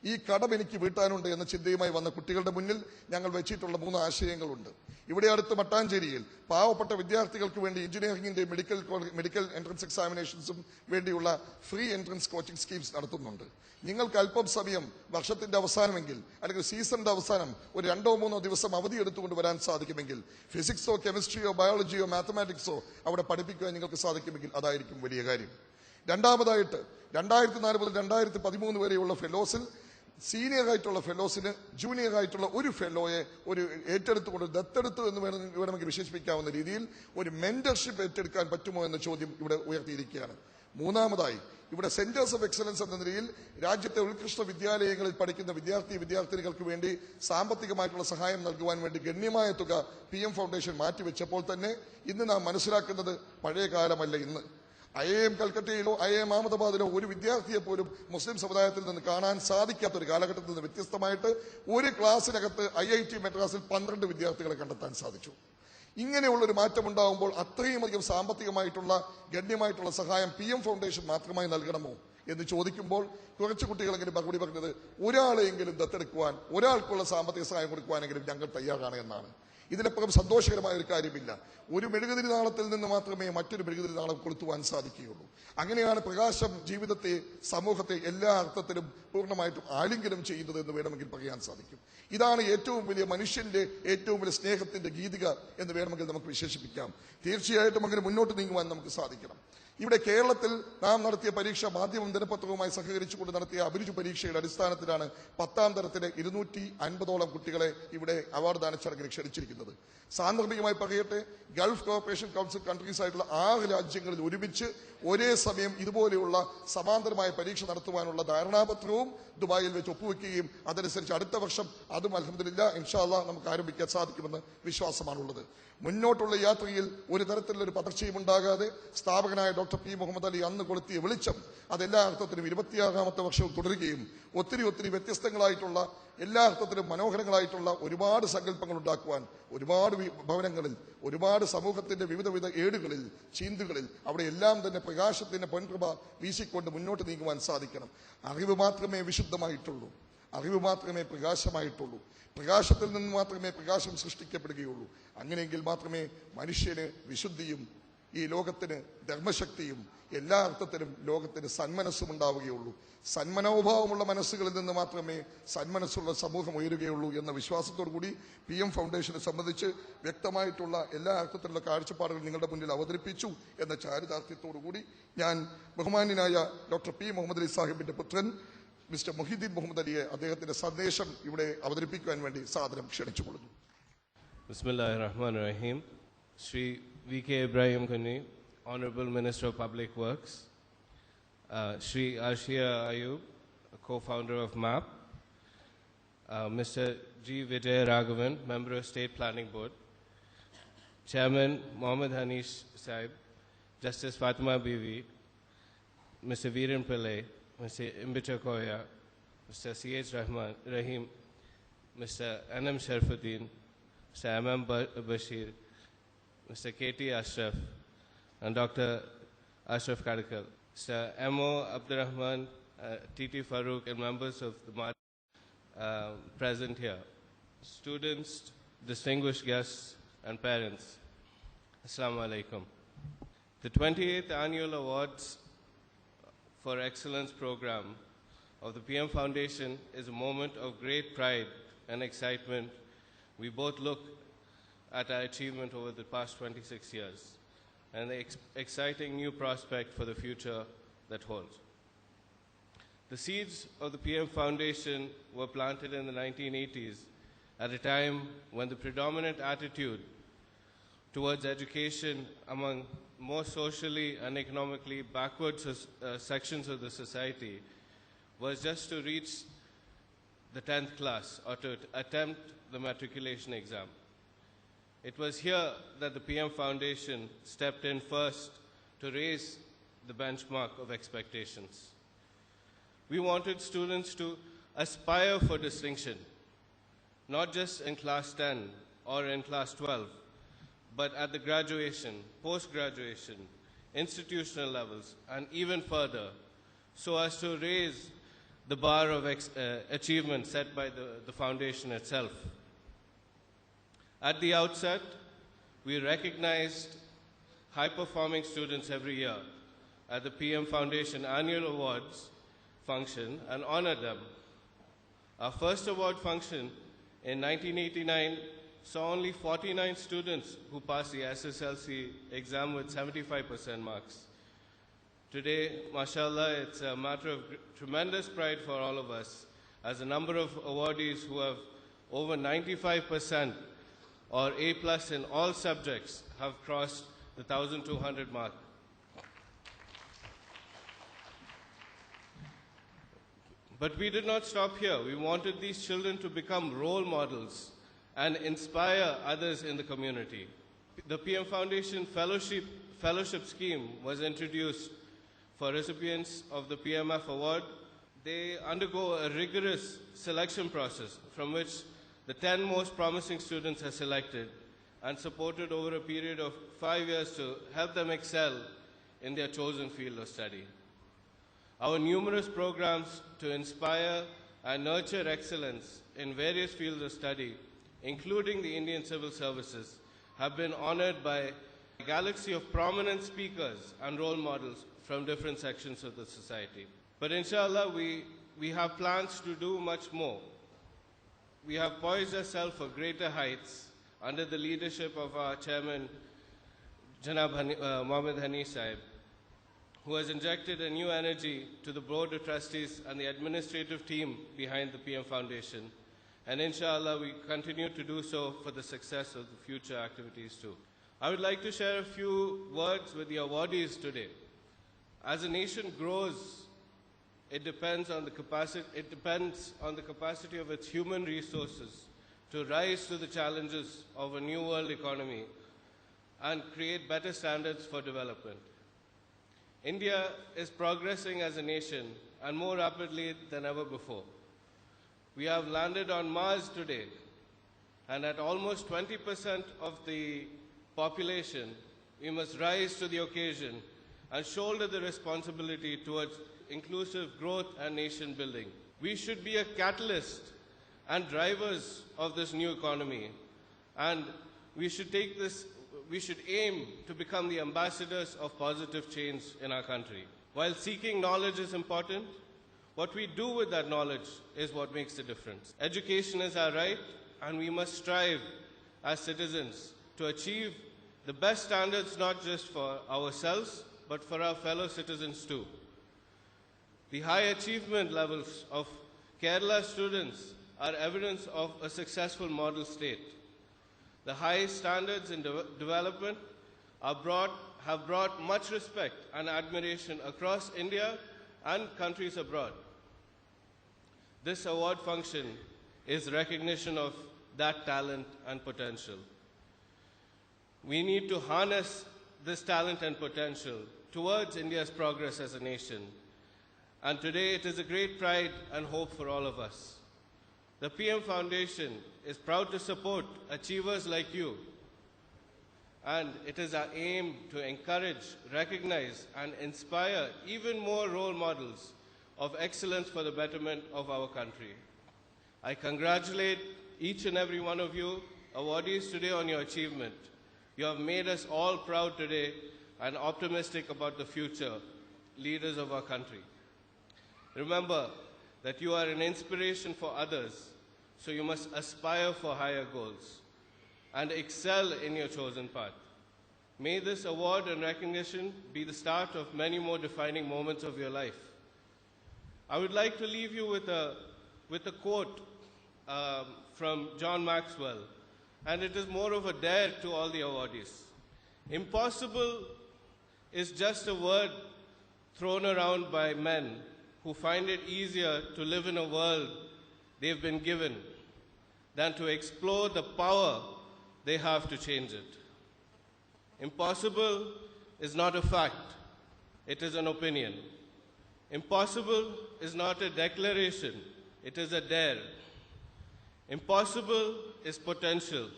ഈ കടം എനിക്ക് വീട്ടാനുണ്ട് എന്ന ചിന്തയുമായി വന്ന കുട്ടികളുടെ മുന്നിൽ ഞങ്ങൾ വെച്ചിട്ടുള്ള 3 ആശയങ്ങളുണ്ട്. ഇവിടെ അടുത്ത് മട്ടാഞ്ചേരിയിൽ പാവപ്പെട്ട വിദ്യാർത്ഥികൾക്ക് വേണ്ടി എഞ്ചിനീയറിംഗിന്റെ മെഡിക്കൽ എൻട്രൻസ് എക്സാമിനേഷൻസും വേണ്ടിയുള്ള ഫ്രീ എൻട്രൻസ് കോച്ചിങ് സ്കീംസ് നടത്തുന്നുണ്ട്. നിങ്ങൾക്ക് അല്പം സമയം വർഷത്തിന്റെ അവസാനമെങ്കിൽ അല്ലെങ്കിൽ സീസണിന്റെ അവസാനം ഒരു 2 or 3 ദിവസം അവധി എടുത്തുകൊണ്ട് വരാൻ സാധിക്കുമെങ്കിൽ ഫിസിക്സോ കെമിസ്ട്രിയോ ബയോളജിയോ മാത്തമാറ്റിക്സോ അവിടെ പഠിപ്പിക്കുവാൻ നിങ്ങൾക്ക് സാധിക്കുമെങ്കിൽ അതായിരിക്കും വലിയ കാര്യം. രണ്ടാമതായിട്ട് 2004 മുതൽ 2013 വരെയുള്ള ഫെലോസിൽ സീനിയർ ആയിട്ടുള്ള ഫെലോസിന് ജൂനിയർ ആയിട്ടുള്ള ഒരു ഫെലോയെ ഒരു ഏറ്റെടുത്തുകൊണ്ട് ദത്തെടുത്തു എന്ന് വേണമെങ്കിൽ വിശേഷിപ്പിക്കാവുന്ന രീതിയിൽ ഒരു മെന്റർഷിപ്പ് ഏറ്റെടുക്കാൻ പറ്റുമോ എന്ന ചോദ്യം ഇവിടെ ഉയർത്തിയിരിക്കുകയാണ്. മൂന്നാമതായി ഇവിടെ സെന്റേഴ്സ് ഓഫ് എക്സലൻസ് എന്ന നിലയിൽ രാജ്യത്തെ ഉത്കൃഷ്ട വിദ്യാലയങ്ങളിൽ പഠിക്കുന്ന വിദ്യാർത്ഥിനികൾക്ക് വേണ്ടി സാമ്പത്തികമായിട്ടുള്ള സഹായം നൽകുവാൻ വേണ്ടി ഗണ്യമായ തുക PM ഫൗണ്ടേഷൻ മാറ്റിവെച്ചപ്പോൾ തന്നെ ഇന്ന് നാം മനസ്സിലാക്കുന്നത് പഴയ കാലമല്ല ഇന്ന്. IIM കൽക്കട്ടയിലോ IIM അഹമ്മദാബാദിലോ ഒരു വിദ്യാർത്ഥിയെ പോലും മുസ്ലിം സമുദായത്തിൽ നിന്ന് കാണാൻ സാധിക്കാത്ത ഒരു കാലഘട്ടത്തിൽ നിന്ന് വ്യത്യസ്തമായിട്ട് ഒരു ക്ലാസ്സിനകത്ത് IIT മദ്രാസിൽ 12 വിദ്യാർത്ഥികളെ കണ്ടെത്താൻ സാധിച്ചു. ഇങ്ങനെയുള്ളൊരു മാറ്റം ഉണ്ടാകുമ്പോൾ അത്രയും അധികം സാമ്പത്തികമായിട്ടുള്ള ഗണ്യമായിട്ടുള്ള സഹായം PM ഫൗണ്ടേഷൻ മാത്രമായി നൽകണമോ എന്ന് ചോദിക്കുമ്പോൾ കുറച്ച് കുട്ടികളെങ്കിലും മറുപടി പറഞ്ഞത് ഒരാളെയെങ്കിലും ദത്തെടുക്കുവാൻ, ഒരാൾക്കുള്ള സാമ്പത്തിക സഹായം കൊടുക്കുവാനെങ്കിലും ഞങ്ങൾ തയ്യാറാണ് എന്നാണ്. ഇതിനപ്പുറം സന്തോഷകരമായ ഒരു കാര്യമില്ല. ഒരു മെഴുകുതിരി നാളത്തിൽ നിന്ന് മാത്രമേ മറ്റൊരു മെഴുകുതിരി നാളം കൊളുത്തുവാൻ സാധിക്കുകയുള്ളൂ. അങ്ങനെയാണ് പ്രകാശം ജീവിതത്തെ, സമൂഹത്തെ എല്ലാ അർത്ഥത്തിലും പൂർണ്ണമായിട്ടും ആലിംഗനം ചെയ്യുന്നത് എന്ന് വേണമെങ്കിൽ പറയാൻ സാധിക്കും. ഇതാണ് ഏറ്റവും വലിയ മനുഷ്യന്റെ ഏറ്റവും വലിയ സ്നേഹത്തിന്റെ ഗീതിക എന്ന് വേണമെങ്കിൽ നമുക്ക് വിശേഷിപ്പിക്കാം. തീർച്ചയായിട്ടും അങ്ങനെ മുന്നോട്ട് നീങ്ങുവാൻ നമുക്ക് സാധിക്കണം. ഇവിടെ കേരളത്തിൽ നാം നടത്തിയ പരീക്ഷ മാധ്യമം ദിനപത്രവുമായി സഹകരിച്ചുകൊണ്ട് നടത്തിയ അഭിരുചി പരീക്ഷയുടെ അടിസ്ഥാനത്തിലാണ് 10ാം തരത്തിലെ 250ഓളം കുട്ടികളെ ഇവിടെ അവാർഡ് ദാന ചടങ്ങിന് ക്ഷണിച്ചിരിക്കുന്നത്. സാന്ദർഭികമായി പറയട്ടെ, ഗൾഫ് കോർപ്പറേഷൻ കൗൺസിൽ കൺട്രീസ് ആയിട്ടുള്ള 6 രാജ്യങ്ങളിൽ ഒരുമിച്ച് ഒരേ സമയം ഇതുപോലെയുള്ള സമാന്തരമായ പരീക്ഷ നടത്തുവാനുള്ള ധാരണാപത്രവും ദുബായിൽ വെച്ച് ഒപ്പുവെക്കുകയും അതനുസരിച്ച് അടുത്ത വർഷം അതും അൽഹംദുലില്ലാഹ് ഇൻഷാ അല്ലാഹ് നമുക്ക് ആരംഭിക്കാൻ സാധിക്കുമെന്ന് വിശ്വാസമാണുള്ളത്. മുന്നോട്ടുള്ള യാത്രയിൽ ഒരു തരത്തിലുള്ളൊരു പതർച്ചയും ഉണ്ടാകാതെ സ്ഥാപകനായ ഡോക്ടർ P. മുഹമ്മദ് അലി അന്ന് കൊളുത്തിയ വെളിച്ചം അതെല്ലാ അർത്ഥത്തിലും 26ാമത്തെ വർഷവും തുടരുകയും ഒത്തിരി വ്യത്യസ്തങ്ങളായിട്ടുള്ള എല്ലാ അർത്ഥത്തിലും മനോഹരങ്ങളായിട്ടുള്ള ഒരുപാട് സങ്കല്പങ്ങൾ ഉണ്ടാക്കുവാൻ, ഒരുപാട് ഭവനങ്ങളിൽ, ഒരുപാട് സമൂഹത്തിന്റെ വിവിധ ഏടുകളിൽ, ചീന്തുകളിൽ അവിടെ എല്ലാം തന്നെ പ്രകാശത്തിന്റെ പൊൻപ്രഭ വീശിക്കൊണ്ട് മുന്നോട്ട് നീങ്ങുവാൻ സാധിക്കണം. അറിവ് മാത്രമേ വിശുദ്ധമായിട്ടുള്ളൂ, അറിവ് മാത്രമേ പ്രകാശമായിട്ടുള്ളൂ. പ്രകാശത്തിൽ നിന്ന് മാത്രമേ പ്രകാശം സൃഷ്ടിക്കപ്പെടുകയുള്ളൂ. അങ്ങനെയെങ്കിൽ മാത്രമേ മനുഷ്യന് വിശുദ്ധിയും ഈ ലോകത്തിന് ധർമ്മശക്തിയും എല്ലാ അർത്ഥത്തിലും ലോകത്തിന് സന്മനസ്സും ഉണ്ടാവുകയുള്ളൂ. സന്മനോഭാവമുള്ള മനസ്സുകളിൽ നിന്ന് മാത്രമേ സന്മനസ്സുള്ള സമൂഹം ഉയരുകയുള്ളൂ എന്ന വിശ്വാസത്തോടു കൂടി PM ഫൗണ്ടേഷനെ സംബന്ധിച്ച് വ്യക്തമായിട്ടുള്ള എല്ലാ അർത്ഥത്തിലുള്ള കാഴ്ചപ്പാടുകൾ നിങ്ങളുടെ മുന്നിൽ അവതരിപ്പിച്ചു എന്ന ചാരിതാർത്ഥ്യത്തോടു കൂടി ഞാൻ ബഹുമാന്യനായ ഡോക്ടർ P. മുഹമ്മദ് അലി സാഹിബിന്റെ പുത്രൻ മിസ്റ്റർ മുഹീദ്ദീൻ മുഹമ്മദ് അലിയെ അദ്ദേഹത്തിന്റെ സന്ദേശം ഇവിടെ അവതരിപ്പിക്കുവാൻ വേണ്ടി സാദരം ക്ഷണിച്ചുകൊള്ളുന്നു. Bismillahirrahmanirrahim. Shri V.K. Ibrahim Kuni, Honorable Minister of Public Works, Shri Arshia Ayub, co-founder of MAP, Mr. G. Vijay Raghavan, Member of State Planning Board, Chairman Mohammad Hanish Saib, Justice Fatima Bibi, Mr. Viren Pillai, Mr. Imbicha Koya, Mr. C.H. Rahim, Mr. N.M. Sharfuddin, Mr. M.M. Bashir, Mr. K.T. Ashraf, and Dr. Ashraf Kadikal, Mr. M.O. Abdurrahman, T.T. Farooq, and members of the MAD present here, students, distinguished guests, and parents. Assalamu alaikum. The 28th Annual Awards for Excellence program of the PM Foundation is a moment of great pride and excitement. We both look at our achievement over the past 26 years and the exciting new prospect for the future that holds. The seeds of the PM Foundation were planted in the 1980s at a time when the predominant attitude towards education among more socially and economically backward sections of the society was just to reach the 10th class or to attempt the matriculation exam. It was here that the PM Foundation stepped in first to raise the benchmark of expectations. We wanted students to aspire for distinction, not just in class 10 or in class 12, but at the graduation, post-graduation, institutional levels, and even further, so as to raise the bar of achievement set by the foundation itself. At the outset, we recognized high-performing students every year at the PM Foundation Annual Awards function and honored them. Our first award function in 1989 saw only 49 students who passed the SSLC exam with 75% marks. Today, mashallah, it's a matter of tremendous pride for all of us as a number of awardees who have over 95% or A+ in all subjects have crossed the 1,200 mark. But we did not stop here. We wanted these children to become role models and inspire others in the community. The PM Foundation Fellowship Scheme was introduced for recipients of the PMF Award. They undergo a rigorous selection process from which the 10 most promising students are selected and supported over a period of 5 years to help them excel in their chosen field of study. Our numerous programs to inspire and nurture excellence in various fields of study, including the Indian Civil Services, have been honored by a galaxy of prominent speakers and role models from different sections of the society. But inshallah, we have plans to do much more. We have poised ourselves for greater heights under the leadership of our chairman, Janab Mohammed Hani Saib, who has injected a new energy to the board of trustees and the administrative team behind the PM Foundation. And inshallah, we continue to do so for the success of the future activities too. I would like to share a few words with the awardees today. As a nation grows, it depends on the capacity of its human resources to rise to the challenges of a new world economy and create better standards for development. India is progressing as a nation and more rapidly than ever before. We have landed on Mars today, and at almost 20% of the population, we must rise to the occasion and shoulder the responsibility towards inclusive growth and nation building. We should be a catalyst and drivers of this new economy, and we should aim to become the ambassadors of positive change in our country. While seeking knowledge is important, what we do with that knowledge is what makes the difference. Education is our right, and we must strive as citizens to achieve the best standards not just for ourselves, but for our fellow citizens too. The high achievement levels of Kerala students are evidence of a successful model state. The high standards in development have brought much respect and admiration across India and countries abroad. This award function is recognition of that talent and potential. We need to harness this talent and potential towards India's progress as a nation. And today it is a great pride and hope for all of us. The PM Foundation is proud to support achievers like you. And it is our aim to encourage, recognize, and inspire even more role models of excellence for the betterment of our country. I congratulate each and every one of you awardees today on your achievement. You have made us all proud today and optimistic about the future leaders of our country. Remember that you are an inspiration for others, so you must aspire for higher goals and excel in your chosen path. May this award and recognition be the start of many more defining moments of your life. I would like to leave you with a quote from John Maxwell, and it is more of a dare to all the awardees. Impossible is just a word thrown around by men who find it easier to live in a world they've been given than to explore the power they have to change it. Impossible is not a fact, it is an opinion. Impossible is not a declaration, it is a dare. Impossible is potential.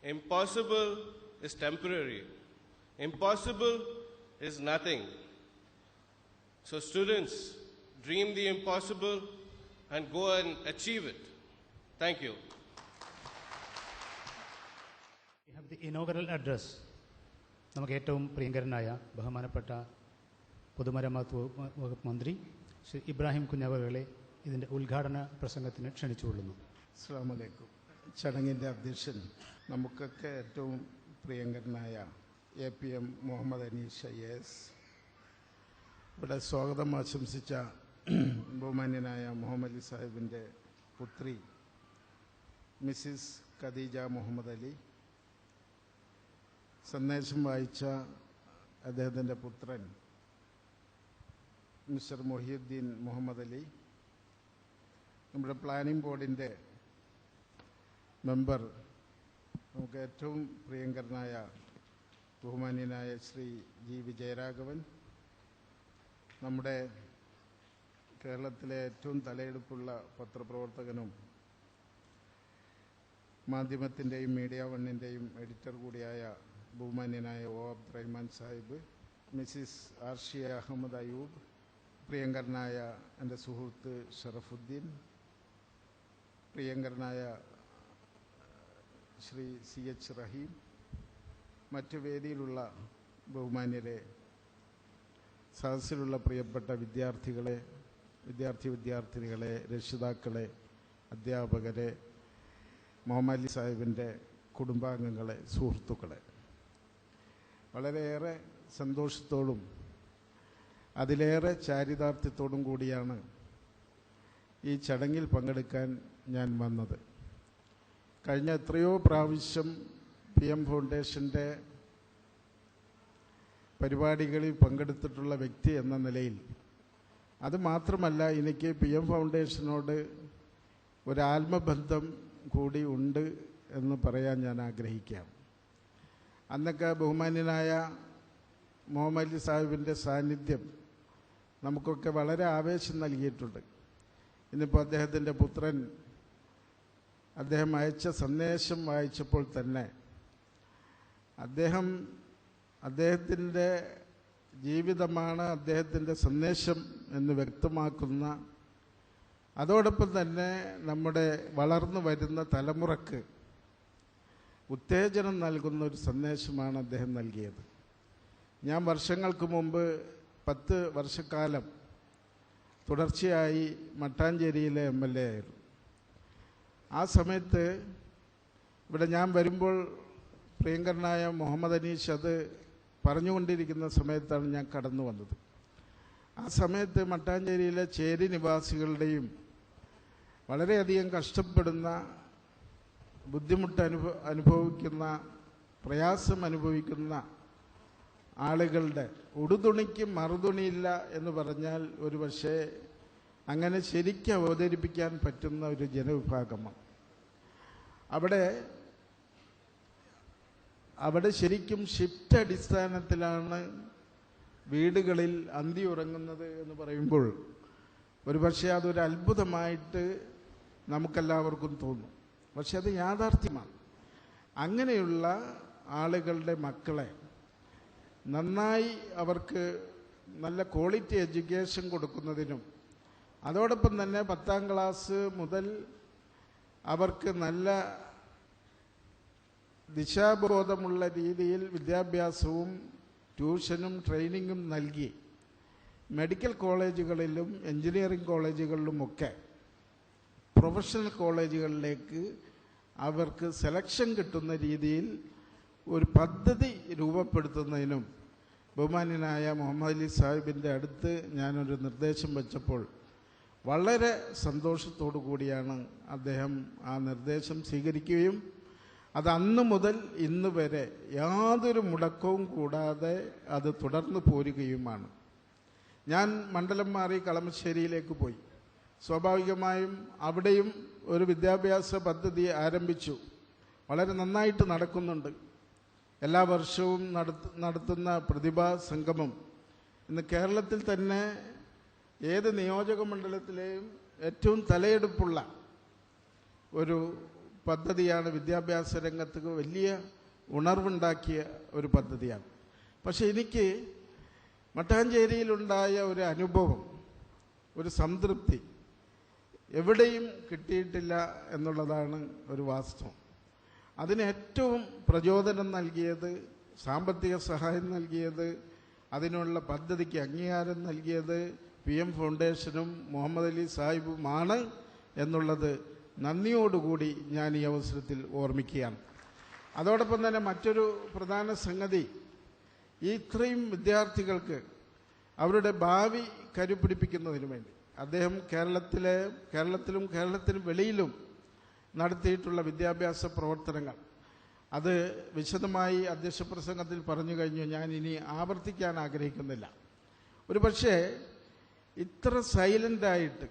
Impossible is temporary. Impossible is nothing. So students, dream the impossible and go and achieve it. Thank you. We have the inaugural address. നമുക്ക് ഏറ്റവും പ്രിയങ്കരനായ ബഹുമാനപ്പെട്ട പൊതുമരാമത്ത് വകുപ്പ് മന്ത്രി ശ്രീ ഇബ്രാഹിം കുഞ്ഞാവകളെ ഇതിൻ്റെ ഉദ്ഘാടന പ്രസംഗത്തിന് ക്ഷണിച്ചുകൊള്ളുന്നു. അസ്സലാമു അലൈക്കും. ചടങ്ങിൻ്റെ അധ്യക്ഷൻ നമുക്കൊക്കെ ഏറ്റവും പ്രിയങ്കരനായ APM മുഹമ്മദ് അനീഷ് IAS, ഇവിടെ സ്വാഗതം ആശംസിച്ച ബഹുമാന്യനായ മുഹമ്മദ് അലി സാഹിബിൻ്റെ പുത്രി മിസ്സിസ് ഖദീജ മുഹമ്മദ് അലി, സന്ദേശം വായിച്ച അദ്ദേഹത്തിൻ്റെ പുത്രൻ മിസ്റ്റർ മൊഹിയുദ്ദീൻ മുഹമ്മദ് അലി, നമ്മുടെ പ്ലാനിംഗ് ബോർഡിൻ്റെ മെമ്പർ നമുക്ക് ഏറ്റവും പ്രിയങ്കരനായ ബഹുമാന്യനായ ശ്രീ ജി വിജയരാഘവൻ, നമ്മുടെ കേരളത്തിലെ ഏറ്റവും തലയെടുപ്പുള്ള പത്രപ്രവർത്തകനും മാധ്യമത്തിൻ്റെയും മീഡിയ വണ്ണിൻ്റെയും എഡിറ്റർ കൂടിയായ ബഹുമാന്യനായ ഒ അബ്ദുറഹ്മാൻ സാഹിബ്, മിസ്സിസ് ആർഷിയ അഹമ്മദ് അയൂബ്, പ്രിയങ്കരനായ എൻ്റെ സുഹൃത്ത് ഷറഫുദ്ദീൻ, പ്രിയങ്കരനായ ശ്രീ സി എച്ച് റഹീം, മറ്റു വേദിയിലുള്ള ബഹുമാന്യരെ, സദസ്സിലുള്ള പ്രിയപ്പെട്ട വിദ്യാർത്ഥിനികളെ, രക്ഷിതാക്കളെ, അധ്യാപകരെ, മുഹമ്മദ് അലി സാഹിബിൻ്റെ കുടുംബാംഗങ്ങളെ, സുഹൃത്തുക്കളെ, വളരെയേറെ സന്തോഷത്തോടും അതിലേറെ ചാരിതാർത്ഥ്യത്തോടും കൂടിയാണ് ഈ ചടങ്ങിൽ പങ്കെടുക്കാൻ ഞാൻ വന്നത്. കഴിഞ്ഞ എത്രയോ പ്രാവശ്യം PM ഫൗണ്ടേഷൻ്റെ പരിപാടികളിൽ പങ്കെടുത്തിട്ടുള്ള വ്യക്തി എന്ന നിലയിൽ, അത് മാത്രമല്ല എനിക്ക് PM ഫൗണ്ടേഷനോട് ഒരാത്മബന്ധം കൂടി ഉണ്ട് എന്ന് പറയാൻ ഞാൻ ആഗ്രഹിക്കാം. അന്നൊക്കെ ബഹുമാന്യനായ മുഹമ്മദ് അലി സാഹിബിൻ്റെ സാന്നിധ്യം നമുക്കൊക്കെ വളരെ ആവേശം നൽകിയിട്ടുണ്ട്. ഇന്നിപ്പോൾ അദ്ദേഹത്തിൻ്റെ പുത്രൻ അദ്ദേഹം അയച്ച സന്ദേശം വായിച്ചപ്പോൾ തന്നെ അദ്ദേഹത്തിൻ്റെ ജീവിതമാണ് അദ്ദേഹത്തിൻ്റെ സന്ദേശം എന്ന് വ്യക്തമാക്കുന്ന, അതോടൊപ്പം തന്നെ നമ്മുടെ വളർന്നു വരുന്ന തലമുറക്ക് ഉത്തേജനം നൽകുന്ന ഒരു സന്ദേശമാണ് അദ്ദേഹം നൽകിയത്. ഞാൻ വർഷങ്ങൾക്ക് മുമ്പ് 10 വർഷക്കാലം തുടർച്ചയായി മട്ടാഞ്ചേരിയിലെ MLA ആയിരുന്നു. ആ സമയത്ത് ഇവിടെ ഞാൻ വരുമ്പോൾ പ്രിയങ്കരനായ മുഹമ്മദ് അനീഷ് അത് പറഞ്ഞുകൊണ്ടിരിക്കുന്ന സമയത്താണ് ഞാൻ കടന്നു വന്നത്. ആ സമയത്ത് മട്ടാഞ്ചേരിയിലെ ചേരി നിവാസികളുടെയും വളരെയധികം കഷ്ടപ്പെടുന്ന, ബുദ്ധിമുട്ട് അനുഭവിക്കുന്ന, പ്രയാസം അനുഭവിക്കുന്ന ആളുകളുടെ ഉടുതുണിക്ക് മറുതുണിയില്ല എന്ന് പറഞ്ഞാൽ ഒരു പക്ഷേ അങ്ങനെ ശരിക്കും അവതരിപ്പിക്കാൻ പറ്റുന്ന ഒരു ജനവിഭാഗമാണ്. അവിടെ ശരിക്കും ഷിഫ്റ്റ് അടിസ്ഥാനത്തിലാണ് വീടുകളിൽ അന്തി ഉറങ്ങുന്നത് എന്ന് പറയുമ്പോൾ ഒരു പക്ഷേ അതൊരു അത്ഭുതമായിട്ട് നമുക്കെല്ലാവർക്കും തോന്നും. പക്ഷെ അത് യാഥാർത്ഥ്യമാണ്. അങ്ങനെയുള്ള ആളുകളുടെ മക്കളെ നന്നായി അവർക്ക് നല്ല ക്വാളിറ്റി എഡ്യൂക്കേഷൻ കൊടുക്കുന്നതിനും, അതോടൊപ്പം തന്നെ 10ാം ക്ലാസ് മുതൽ അവർക്ക് നല്ല ദിശാബോധമുള്ള രീതിയിൽ വിദ്യാഭ്യാസവും ട്യൂഷനും ട്രെയിനിങ്ങും നൽകി മെഡിക്കൽ കോളേജുകളിലും എഞ്ചിനീയറിംഗ് കോളേജുകളിലുമൊക്കെ പ്രൊഫഷണൽ കോളേജുകളിലേക്ക് അവർക്ക് സെലക്ഷൻ കിട്ടുന്ന രീതിയിൽ ഒരു പദ്ധതി രൂപപ്പെടുത്തുന്നതിനും ബഹുമാന്യനായ മുഹമ്മദ് അലി സാഹിബിൻ്റെ അടുത്ത് ഞാനൊരു നിർദ്ദേശം വെച്ചപ്പോൾ വളരെ സന്തോഷത്തോടു കൂടിയാണ് അദ്ദേഹം ആ നിർദ്ദേശം സ്വീകരിക്കുകയും അത് അന്ന് മുതൽ ഇന്ന് വരെ യാതൊരു മുടക്കവും കൂടാതെ അത് തുടർന്നു പോരുകയുമാണ്. ഞാൻ മണ്ഡലം മാറി കളമശ്ശേരിയിലേക്ക് പോയി. സ്വാഭാവികമായും അവിടെയും ഒരു വിദ്യാഭ്യാസ പദ്ധതി ആരംഭിച്ചു. വളരെ നന്നായിട്ട് നടക്കുന്നുണ്ട്. എല്ലാ വർഷവും നടത്തുന്ന പ്രതിഭാ സംഗമം ഇന്ന് കേരളത്തിൽ തന്നെ ഏത് നിയോജക മണ്ഡലത്തിലെയും ഏറ്റവും തലയെടുപ്പുള്ള ഒരു പദ്ധതിയാണ്. വിദ്യാഭ്യാസ രംഗത്ത് വലിയ ഉണർവുണ്ടാക്കിയ ഒരു പദ്ധതിയാണ്. പക്ഷെ എനിക്ക് മട്ടാഞ്ചേരിയിലുണ്ടായ ഒരു അനുഭവം, ഒരു സംതൃപ്തി എവിടെയും കിട്ടിയിട്ടില്ല എന്നുള്ളതാണ് ഒരു വാസ്തവം. അതിന് ഏറ്റവും പ്രചോദനം നൽകിയത്, സാമ്പത്തിക സഹായം നൽകിയത്, അതിനുള്ള പദ്ധതിക്ക് അംഗീകാരം നൽകിയത് PM ഫൗണ്ടേഷനും മുഹമ്മദ് അലി സാഹിബുമാണ് എന്നുള്ളത് നന്ദിയോടുകൂടി ഞാൻ ഈ അവസരത്തിൽ ഓർമ്മിക്കുകയാണ്. അതോടൊപ്പം തന്നെ മറ്റൊരു പ്രധാന സംഗതി, ഇത്രയും വിദ്യാർത്ഥികൾക്ക് അവരുടെ ഭാവി കരുപിടിപ്പിക്കുന്നതിന് വേണ്ടി അദ്ദേഹം കേരളത്തിലും കേരളത്തിന് വെളിയിലും നടത്തിയിട്ടുള്ള വിദ്യാഭ്യാസ പ്രവർത്തനങ്ങൾ അത് വിശദമായി അധ്യക്ഷ പ്രസംഗത്തിൽ പറഞ്ഞു കഴിഞ്ഞു. ഞാൻ ഇനി ആവർത്തിക്കാൻ ആഗ്രഹിക്കുന്നില്ല. ഒരു പക്ഷേ ഇത്ര സൈലൻ്റായിട്ട്,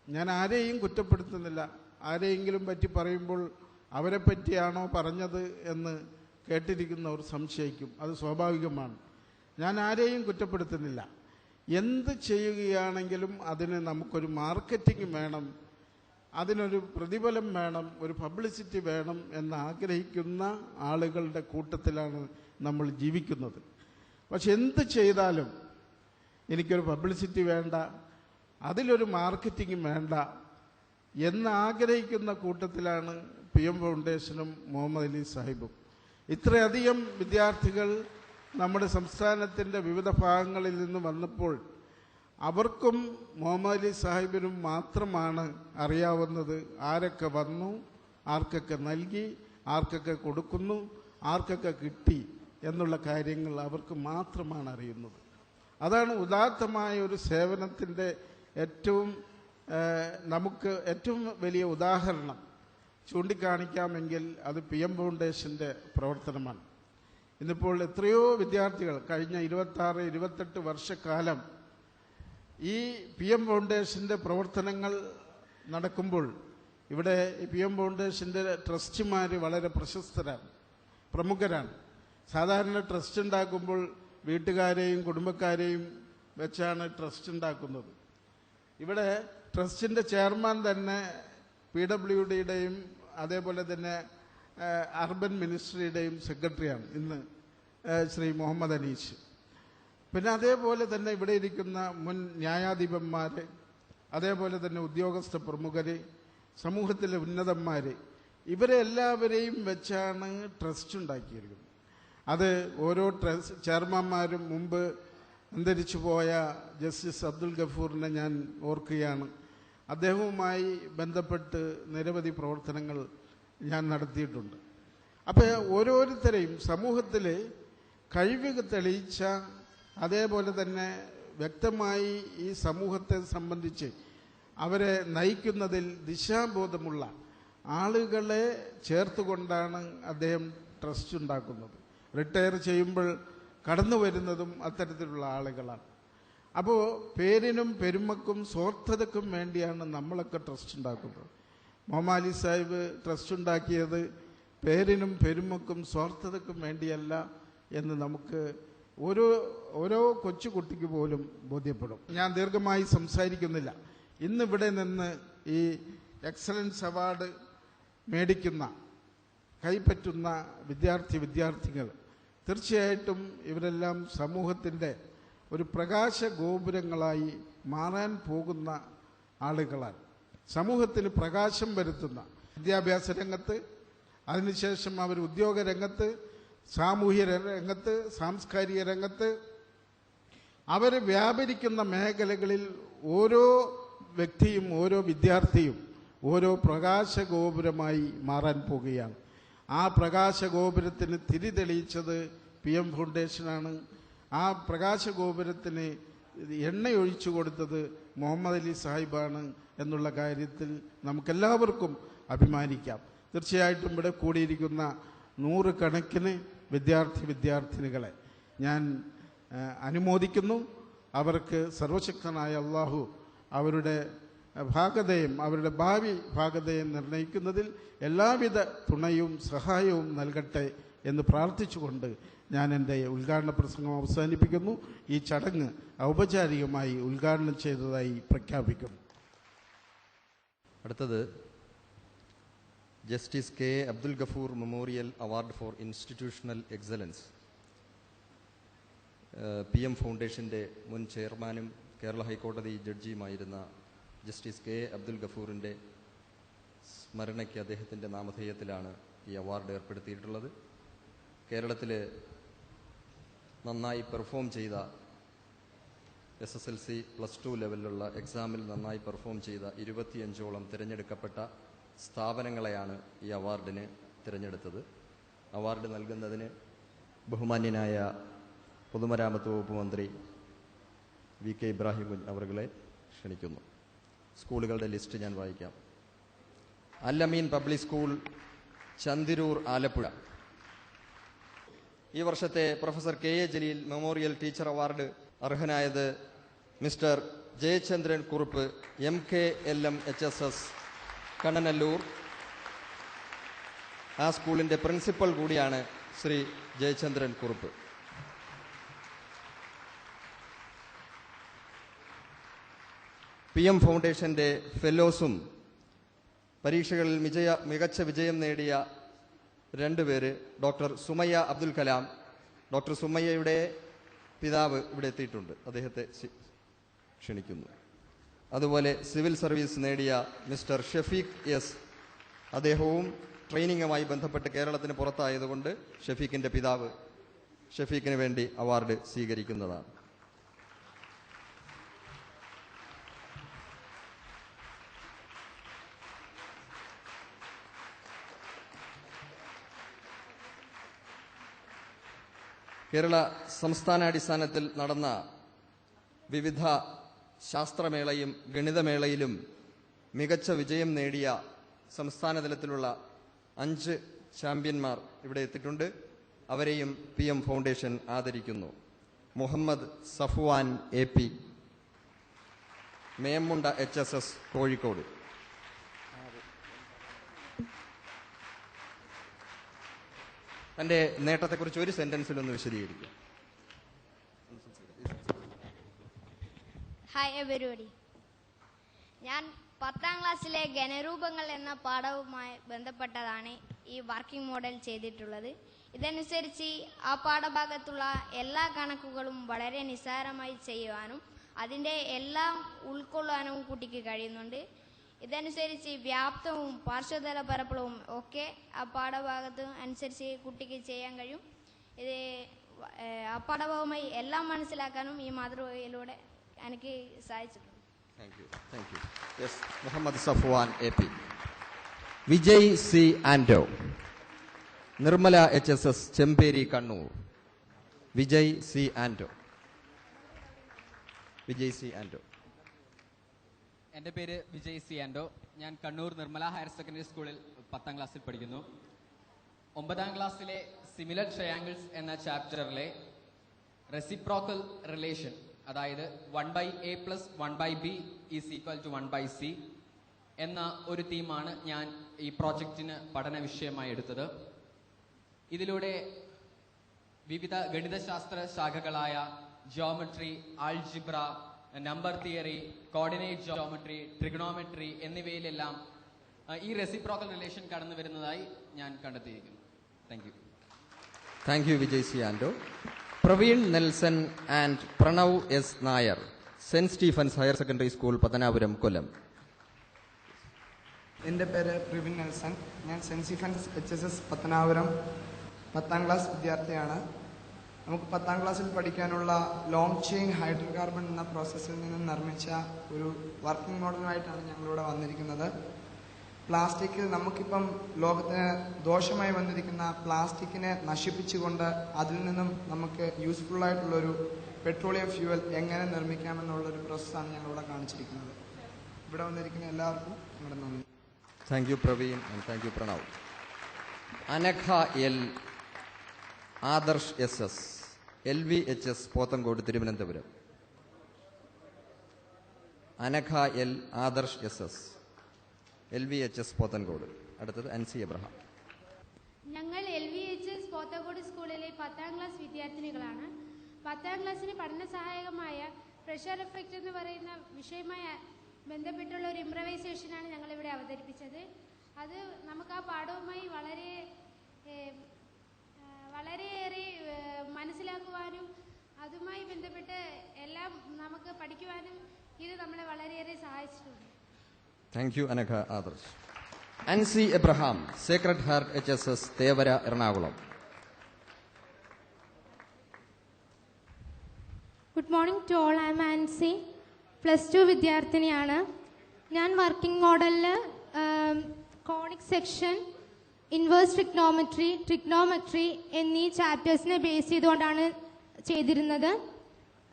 ഞാൻ ആരെയും കുറ്റപ്പെടുത്തുന്നില്ല, ആരെയെങ്കിലും പറ്റി പറയുമ്പോൾ അവരെ പറ്റിയാണോ പറഞ്ഞത് എന്ന് കേട്ടിരിക്കുന്നവർ സംശയിക്കും. അത് സ്വാഭാവികമാണ്. ഞാൻ ആരെയും കുറ്റപ്പെടുത്തുന്നില്ല. എന്ത് ചെയ്യുകയാണെങ്കിലും അതിന് നമുക്കൊരു മാർക്കറ്റിംഗ് വേണം, അതിനൊരു പ്രതിഫലം വേണം, ഒരു പബ്ലിസിറ്റി വേണം എന്നാഗ്രഹിക്കുന്ന ആളുകളുടെ കൂട്ടത്തിലാണ് നമ്മൾ ജീവിക്കുന്നത്. പക്ഷെ എന്ത് ചെയ്താലും എനിക്കൊരു പബ്ലിസിറ്റി വേണ്ട, അതിലൊരു മാർക്കറ്റിംഗ് വേണ്ട എന്നാഗ്രഹിക്കുന്ന കൂട്ടത്തിലാണ് PM ഫൗണ്ടേഷനും മുഹമ്മദ് അലി സാഹിബും. ഇത്രയധികം വിദ്യാർത്ഥികൾ നമ്മുടെ സംസ്ഥാനത്തിൻ്റെ വിവിധ ഭാഗങ്ങളിൽ നിന്ന് വന്നപ്പോൾ അവർക്കും മുഹമ്മദ് അലി സാഹിബിനും മാത്രമാണ് അറിയാവുന്നത് ആരൊക്കെ വന്നു, ആർക്കൊക്കെ നൽകി, ആർക്കൊക്കെ കൊടുക്കുന്നു, ആർക്കൊക്കെ കിട്ടി എന്നുള്ള കാര്യങ്ങൾ അവർക്ക് മാത്രമാണ് അറിയുന്നത്. അതാണ് ഉദാത്തമായ ഒരു സേവനത്തിൻ്റെ നമുക്ക് ഏറ്റവും വലിയ ഉദാഹരണം ചൂണ്ടിക്കാണിക്കാമെങ്കിൽ അത് PM ഫൗണ്ടേഷൻ്റെ പ്രവർത്തനമാണ്. ഇന്നിപ്പോൾ എത്രയോ വിദ്യാർത്ഥികൾ കഴിഞ്ഞ 26-28 വർഷക്കാലം ഈ PM ഫൗണ്ടേഷൻ്റെ പ്രവർത്തനങ്ങൾ നടക്കുമ്പോൾ ഇവിടെ PM ഫൗണ്ടേഷൻ്റെ ട്രസ്റ്റിമാർ വളരെ പ്രമുഖരാണ്. സാധാരണ ട്രസ്റ്റ് ഉണ്ടാക്കുമ്പോൾ വീട്ടുകാരെയും കുടുംബക്കാരെയും വെച്ചാണ് ട്രസ്റ്റ് ഉണ്ടാക്കുന്നത്. ഇവിടെ ട്രസ്റ്റിൻ്റെ ചെയർമാൻ തന്നെ PWDയുടെയും അതേപോലെ തന്നെ അർബൻ മിനിസ്ട്രിയുടെയും സെക്രട്ടറിയാണ് ഇന്ന് ശ്രീ മുഹമ്മദ് അനീഷ്. പിന്നെ അതേപോലെ തന്നെ ഇവിടെ ഇരിക്കുന്ന മുൻ ന്യായാധിപന്മാർ, അതേപോലെ തന്നെ ഉദ്യോഗസ്ഥ പ്രമുഖർ, സമൂഹത്തിലെ ഉന്നതന്മാർ, ഇവരെ എല്ലാവരെയും വെച്ചാണ് ട്രസ്റ്റ് ഉണ്ടാക്കിയിരിക്കുന്നത്. അത് ഓരോ ചെയർമാന്മാരും മുമ്പ് അന്തരിച്ചു പോയ ജസ്റ്റിസ് അബ്ദുൽ ഗഫൂറിനെ ഞാൻ ഓർക്കുകയാണ്. അദ്ദേഹവുമായി ബന്ധപ്പെട്ട് നിരവധി പ്രവർത്തനങ്ങൾ ഞാൻ നടത്തിയിട്ടുണ്ട്. അപ്പോൾ ഓരോരുത്തരെയും സമൂഹത്തിൽ കഴിവ് തെളിയിച്ച, അതേപോലെ തന്നെ വ്യക്തമായി ഈ സമൂഹത്തെ സംബന്ധിച്ച് അവരെ നയിക്കുന്നതിൽ ദിശാബോധമുള്ള ആളുകളെ ചേർത്തുകൊണ്ടാണ് അദ്ദേഹം ട്രസ്റ്റ് ഉണ്ടാക്കുന്നത്. റിട്ടയർ ചെയ്യുമ്പോൾ കടന്നു വരുന്നതും അത്തരത്തിലുള്ള ആളുകളാണ്. അപ്പോൾ പേരിനും പെരുമക്കും സ്വാർത്ഥതക്കും വേണ്ടിയാണ് നമ്മളൊക്കെ ട്രസ്റ്റ് ഉണ്ടാക്കുന്നത്. മുഹമ്മദ് അലി സാഹിബ് ട്രസ്റ്റ് ഉണ്ടാക്കിയത് പേരിനും പെരുമക്കും സ്വാർത്ഥതക്കും വേണ്ടിയല്ല എന്ന് നമുക്ക് ഓരോ കൊച്ചുകുട്ടിക്ക് പോലും ബോധ്യപ്പെടും. ഞാൻ ദീർഘമായി സംസാരിക്കുന്നില്ല. ഇന്നിവിടെ നിന്ന് ഈ എക്സലൻസ് അവാർഡ് മേടിക്കുന്ന, കൈപ്പറ്റുന്ന വിദ്യാർത്ഥികൾ തീർച്ചയായിട്ടും ഇവരെല്ലാം സമൂഹത്തിൻ്റെ ഒരു പ്രകാശ ഗോപുരങ്ങളായി മാറാൻ പോകുന്ന ആളുകളാണ്. സമൂഹത്തിന് പ്രകാശം വരുത്തുന്ന വിദ്യാഭ്യാസ രംഗത്ത്, അതിനുശേഷം അവർ ഉദ്യോഗ രംഗത്ത്, സാമൂഹ്യ രംഗത്ത്, സാംസ്കാരിക രംഗത്ത്, അവർ വ്യാപരിക്കുന്ന മേഖലകളിൽ ഓരോ വ്യക്തിയും ഓരോ വിദ്യാർത്ഥിയും ഓരോ പ്രകാശ ഗോപുരമായി മാറാൻ പോകുകയാണ്. ആ പ്രകാശ ഗോപുരത്തിന് തിരി തെളിയിച്ചത് PM ഫൗണ്ടേഷനാണ്. ആ പ്രകാശ ഗോപുരത്തിന് എണ്ണയൊഴിച്ചു കൊടുത്തത് മുഹമ്മദ് അലി സാഹിബാണ് എന്നുള്ള കാര്യത്തിൽ നമുക്കെല്ലാവർക്കും അഭിമാനിക്കാം. തീർച്ചയായിട്ടും ഇവിടെ കൂടിയിരിക്കുന്ന 100 കണക്കിന് വിദ്യാർത്ഥിനികളെ ഞാൻ അനുമോദിക്കുന്നു. അവർക്ക് സർവശക്തനായ അള്ളാഹു അവരുടെ അവരുടെ ഭാവി ഭാഗതയും നിർണ്ണയിക്കുന്നതിൽ എല്ലാവിധ തുണയും സഹായവും നൽകട്ടെ എന്ന് പ്രാർത്ഥിച്ചുകൊണ്ട് ഞാൻ എൻ്റെ ഉദ്ഘാടന പ്രസംഗം അവസാനിപ്പിക്കുന്നു. ഈ ചടങ്ങ് ഔപചാരികമായി ഉദ്ഘാടനം ചെയ്തതായി പ്രഖ്യാപിക്കുന്നു. അടുത്തത് justice K. Abdul Gafoor memorial award for institutional excellence. PM ഫൗണ്ടേഷൻ്റെ മുൻ ചെയർമാനും കേരള ഹൈക്കോടതി ജഡ്ജിയുമായിരുന്ന ജസ്റ്റിസ് K. അബ്ദുൽ ഗഫൂറിൻ്റെ സ്മരണയ്ക്ക് അദ്ദേഹത്തിൻ്റെ നാമധേയത്തിലാണ് ഈ അവാർഡ് ഏർപ്പെടുത്തിയിട്ടുള്ളത്. കേരളത്തിൽ നന്നായി പെർഫോം ചെയ്ത, SSLC +2 ലെവലിലുള്ള എക്സാമിൽ നന്നായി പെർഫോം ചെയ്ത 25ഓളം തിരഞ്ഞെടുക്കപ്പെട്ട സ്ഥാപനങ്ങളെയാണ് ഈ അവാർഡിന് തിരഞ്ഞെടുത്തത്. അവാർഡ് നൽകുന്നതിന് ബഹുമാന്യനായ പൊതുമരാമത്ത് വകുപ്പ് മന്ത്രി VK ഇബ്രാഹിം അവരെ ക്ഷണിക്കുന്നു. സ്കൂളുകളുടെ ലിസ്റ്റ് ഞാൻ വായിക്കാം. Al-Amin public school, Chanthiroor, Alappuzha. ഈ വർഷത്തെ professor KA Jaleel memorial teacher award അർഹനായത് mister Jayachandran Kurup, MKLM HSS, Kannanallur. ആ സ്കൂളിൻ്റെ പ്രിൻസിപ്പൽ കൂടിയാണ് ശ്രീ ജയചന്ദ്രൻ കുറുപ്പ്. PM ഫൗണ്ടേഷൻ്റെ ഫെലോസും പരീക്ഷകളിൽ മികച്ച വിജയം നേടിയ 2 പേര് ഡോക്ടർ സുമയ്യ അബ്ദുൽ കലാം. ഡോക്ടർ സുമയ്യയുടെ പിതാവ് ഇവിടെ എത്തിയിട്ടുണ്ട്, അദ്ദേഹത്തെ ക്ഷണിക്കുന്നു. അതുപോലെ സിവിൽ സർവീസ് നേടിയ മിസ്റ്റർ ഷഫീഖ് എസ്, അദ്ദേഹവും ട്രെയിനിങ്ങുമായി ബന്ധപ്പെട്ട് കേരളത്തിന് പുറത്തായതുകൊണ്ട് ഷഫീഖിൻ്റെ പിതാവ് ഷഫീഖിന് വേണ്ടി അവാർഡ് സ്വീകരിക്കുന്നതാണ്. കേരള സംസ്ഥാനാടിസ്ഥാനത്തിൽ നടന്ന വിവിധ ശാസ്ത്രമേളയും ഗണിതമേളയിലും മികച്ച വിജയം നേടിയ സംസ്ഥാന തലത്തിലുള്ള 5 ചാമ്പ്യന്മാർ ഇവിടെ എത്തിയിട്ടുണ്ട്. അവരെയും PM ഫൗണ്ടേഷൻ ആദരിക്കുന്നു. Muhammad Safwan AP, Memunda HSS Kozhikode. തൻ്റെ നേട്ടത്തെക്കുറിച്ച് ഒരു സെന്റൻസിലൊന്ന് വിശദീകരിക്കും. Hi everybody. ഞാൻ 10ാം ക്ലാസ്സിലെ ഗണരൂപങ്ങൾ എന്ന പാഠവുമായി ബന്ധപ്പെട്ടതാണ് ഈ വർക്കിംഗ് മോഡൽ ചെയ്തിട്ടുള്ളത്. ഇതനുസരിച്ച് ആ പാഠഭാഗത്തുള്ള എല്ലാ കണക്കുകളും വളരെ നിസ്സാരമായി ചെയ്യുവാനും അതിൻ്റെ എല്ലാം ഉൾക്കൊള്ളാനും കുട്ടിക്ക് കഴിയുന്നുണ്ട്. ഇതനുസരിച്ച് വ്യാപ്തവും പാർശ്വതല പരപ്പളവും ഒക്കെ ആ പാഠഭാഗത്ത് അനുസരിച്ച് കുട്ടിക്ക് ചെയ്യാൻ കഴിയും. ഇത് ആ പാഠഭാഗമായി എല്ലാം മനസ്സിലാക്കാനും ഈ മാതൃകയിലൂടെ എനിക്ക് സാധിച്ചിട്ടുണ്ട്. മുഹമ്മദ് സഫ്വാൻ AP. വിജയ് C. ആൻഡോ, നിർമ്മല HSS ചെമ്പേരി കണ്ണൂർ. വിജയ് C. ആൻഡോ. വിജയ് C. ആൻഡോ. എൻ്റെ പേര് വിജയ് C. ആൻഡോ. ഞാൻ കണ്ണൂർ നിർമ്മല ഹയർ സെക്കൻഡറി സ്കൂളിൽ 10ാം ക്ലാസ്സിൽ പഠിക്കുന്നു. 9ാം ക്ലാസ്സിലെ സിമിലർ ട്രയാങ്കിൾസ് എന്ന ചാപ്റ്ററിലെ റെസിപ്രോക്കൽ റിലേഷൻ, അതായത് 1/A + 1/B = 1/C എന്ന ഒരു തീമാണ് ഞാൻ ഈ പ്രോജക്റ്റിന് പഠന വിഷയമായി എടുത്തത്. ഇതിലൂടെ വിവിധ ഗണിതശാസ്ത്ര ശാഖകളായ geometry, algebra, number theory, coordinate geometry, trigonometry എന്നിവയിലെല്ലാം ഈ റെസിപ്രോക്കൽ റിലേഷൻ കടന്നു വരുന്നതായി ഞാൻ കണ്ടെത്തിയിരിക്കുന്നു. Thank you Vijay C. And. Praveen Nelson and Pranav S. Nair, Saint Stephen's higher secondary school, Pathanapuram, Kollam. എൻ്റെ പേര് പ്രവീൺ നെൽസൺ. ഞാൻ സെന്റ് സ്റ്റീഫൻസ് HSS പത്തനാപുരം 10ാം ക്ലാസ് വിദ്യാർത്ഥിയാണ്. നമുക്ക് 10ാം ക്ലാസ്സിൽ പഠിക്കാനുള്ള ലോങ് ചെയിൻ ഹൈഡ്രോ കാർബൺ എന്ന പ്രോസസ്സിൽ നിന്ന് നിർമ്മിച്ച ഒരു വർക്കിംഗ് മോഡലുമായിട്ടാണ് ഞങ്ങളിവിടെ വന്നിരിക്കുന്നത്. പ്ലാസ്റ്റിക്, നമുക്കിപ്പം ലോകത്തിന് ദോഷമായി വന്നിരിക്കുന്ന പ്ലാസ്റ്റിക്കിനെ നശിപ്പിച്ചുകൊണ്ട് അതിൽ നിന്നും നമുക്ക് യൂസ്ഫുള്ളായിട്ടുള്ളൊരു പെട്രോളിയം ഫ്യൂവൽ എങ്ങനെ നിർമ്മിക്കാമെന്നുള്ളൊരു പ്രോസസ്സാണ് ഞങ്ങളിവിടെ കാണിച്ചിരിക്കുന്നത്. ഇവിടെ വന്നിരിക്കുന്ന എല്ലാവർക്കും ഞങ്ങളുടെ നന്ദി. Thank you Praveen and thank you Pranav. Anagha L, Adarsh SS, LVHS Pothencode, Thiruvananthapuram. Anagha L, Adarsh SS, LVHS Pothencode. അടുത്തത് അൻസി എബ്രഹാം. ഞങ്ങൾ LVHS പോത്തൻകോട് സ്കൂളിലെ 10ാം ക്ലാസ് വിദ്യാർത്ഥിനികളാണ്. 10ാം ക്ലാസ്സിന് പഠന സഹായകമായ പ്രഷർ എഫക്റ്റ് എന്ന് പറയുന്ന വിഷയവുമായി ബന്ധപ്പെട്ടുള്ള ഒരു ഇംപ്രവൈസേഷനാണ് ഞങ്ങളിവിടെ അവതരിപ്പിച്ചത്. അത് നമുക്ക് ആ പാഠവുമായി വളരെയേറെ മനസ്സിലാക്കുവാനും അതുമായി ബന്ധപ്പെട്ട് എല്ലാം നമുക്ക് പഠിക്കുവാനും ഇത് നമ്മളെ വളരെയേറെ സഹായിച്ചിട്ടുണ്ട്. Thank you Anagha Adarsh. Ancy Abraham, Sacred Heart HSS, Thevara, Ernakulam. Good morning to all. I am Ancy, +2 വിദ്യാർത്ഥിനിയാണ്. ഞാൻ വർക്കിംഗ് മോഡലിൽ കോണിക് സെക്ഷൻ, ഇൻവേഴ്സ് ട്രിഗ്നോമെട്രി എന്നീ ചാപ്റ്റേഴ്സിനെ ബേസ് ചെയ്തുകൊണ്ടാണ് ചെയ്തിരുന്നത്.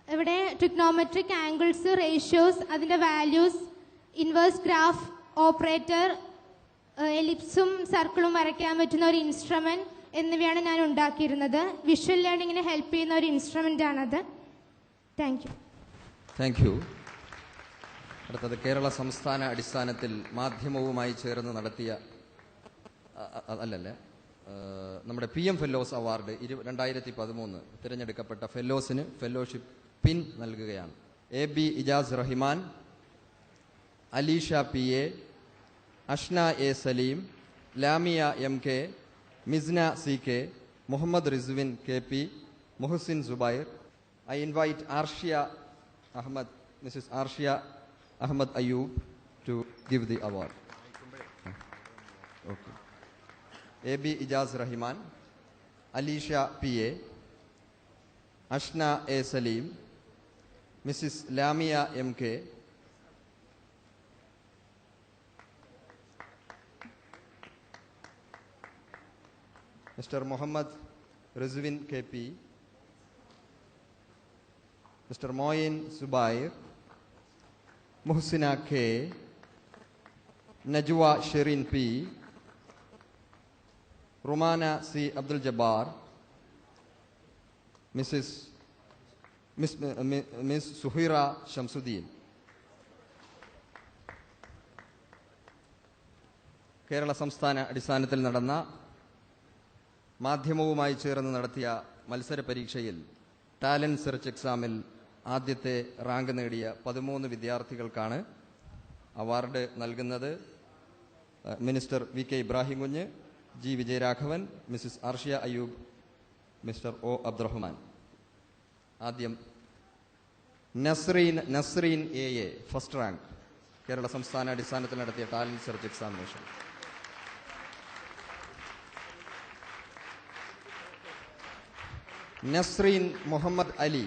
ഇവിടെ ട്രിഗ്നോമെട്രിക് ആംഗിൾസ്, റേഷ്യോസ്, അതിൻ്റെ വാല്യൂസ്, ഇൻവേഴ്സ് ഗ്രാഫ്, ഓപ്പറേറ്റർ, എലിപ്സും സർക്കിളും വരയ്ക്കാൻ പറ്റുന്ന ഒരു ഇൻസ്ട്രുമെൻറ്റ് എന്നിവയാണ് ഞാൻ ഉണ്ടാക്കിയിരുന്നത്. വിഷ്വൽ ലേണിങ്ങിനെ ഹെൽപ്പ് ചെയ്യുന്ന ഒരു ഇൻസ്ട്രുമെൻ്റ് ആണത്. Thank you. Thank you. അടുത്തത് കേരള സംസ്ഥാന അടിസ്ഥാനത്തിൽ മാധ്യമവുമായി ചേർന്ന് നടത്തിയ നമ്മുടെ PM ഫെല്ലോസ് അവാർഡ് 2013 തിരഞ്ഞെടുക്കപ്പെട്ട ഫെല്ലോസിന് ഫെല്ലോഷിപ്പ് പിൻ നൽകുകയാണ്. AB Ijaz Rahiman, Alisha PA, Ashna A Saleem, ലാമിയ MK, Misna CK, Muhammad Rizwin KP, Muhsin Zubair. I invite Mrs. Arshia Ahmad Ayub to give the award. Okay. AB Ijaz Rahman, Alisha PA, Ashna A Salim, Mrs. Lamia MK, Mr. Muhammad Rizwin KP, Mr. Moin Subair, Muhsina K, Najwa Shirin P, Romana C. Abdul Jabbar, Miss Suhira Shamsuddin. Kerala സംസ്ഥാന അടിസ്ഥാനത്തിൽ നടന്ന മാധ്യമവുമായി ചേർന്ന് നടത്തിയ മത്സര പരീക്ഷയിൽ talent search എക്സാമിൽ ആദ്യത്തെ rank നേടിയ 13 വിദ്യാർത്ഥികൾക്കാണ് അവാർഡ് നൽകുന്നത്. Minister VK Ibrahim Kunju, G. Vijayaraghavan, Mrs Arshiya Ayyub, mister O. Abdurahman. ആദ്യം Nasreen AA, first rank, Kerala സംസ്ഥാന അടിസ്ഥാനത്തിൽ നടത്തിയ talent search examination. Nasreen Muhammad Ali,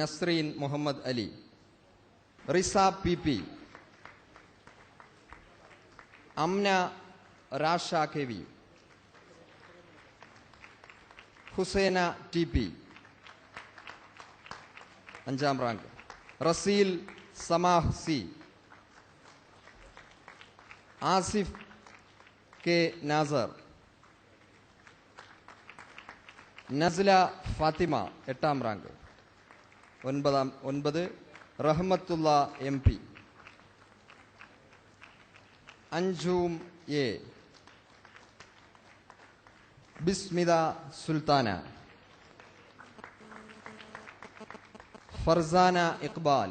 Nasreen Muhammad Ali. Riza PP, Amna Rasha KV, Husaina TP, 5ാം rank. Raseel Samah C, Asif K. Nasar, Nasla Fathima 8ാം rank. 9 Rahmathulla MP, Anjum A, Bismitha Sultana, Farsana Iqbal,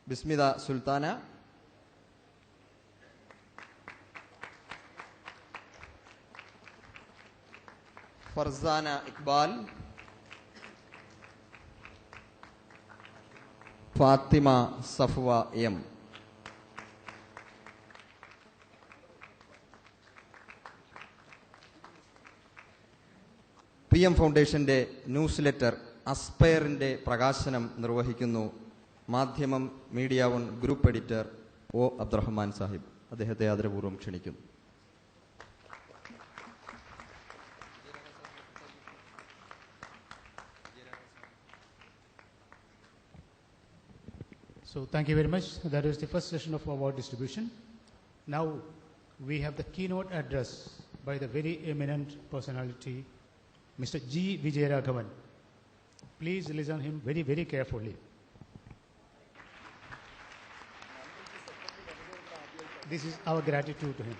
Bismitha Sultana, Farsana Iqbal, Fathima സഫ്വ M. PM ഫൗണ്ടേഷന്റെ ന്യൂസ് ലെറ്റർ അസ്പയറിന്റെ പ്രകാശനം നിർവഹിക്കുന്നു Madhyamam media one group editor O. Abdurahman Sahib. അദ്ദേഹത്തെ ആദരപൂർവ്വം ക്ഷണിക്കുന്നു. So thank you very much. That is the first session of award distribution. Now we have the keynote address by the very eminent personality, Mr. G. Vijayaraghavan. Please listen to him very, very carefully. This is our gratitude to him.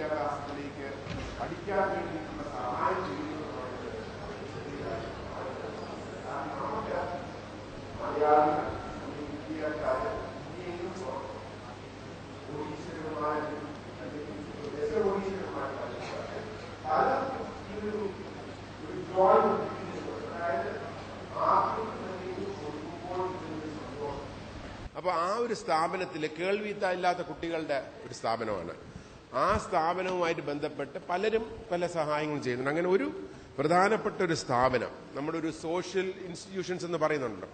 വിദ്യാഭ്യാസത്തിലേക്ക് പഠിക്കാൻ വേണ്ടിയിട്ടുള്ള സഹായം ചെയ്യുന്നത് മലയാളികൾ ഇന്ത്യക്കാര് ഒഡീഷനുമായ പല ഒരു drawing അതായത് അപ്പൊ ആ ഒരു സ്ഥാപനത്തിൽ കേൾവിയില്ലാത്ത കുട്ടികളുടെ ഒരു സ്ഥാപനമാണ്. ആ സ്ഥാപനവുമായിട്ട് ബന്ധപ്പെട്ട് പലരും പല സഹായങ്ങളും ചെയ്യുന്നുണ്ട്. അങ്ങനെ ഒരു പ്രധാനപ്പെട്ട ഒരു സ്ഥാപനം, നമ്മുടെ ഒരു സോഷ്യൽ ഇൻസ്റ്റിറ്റ്യൂഷൻസ് എന്ന് പറയുന്നുണ്ട്,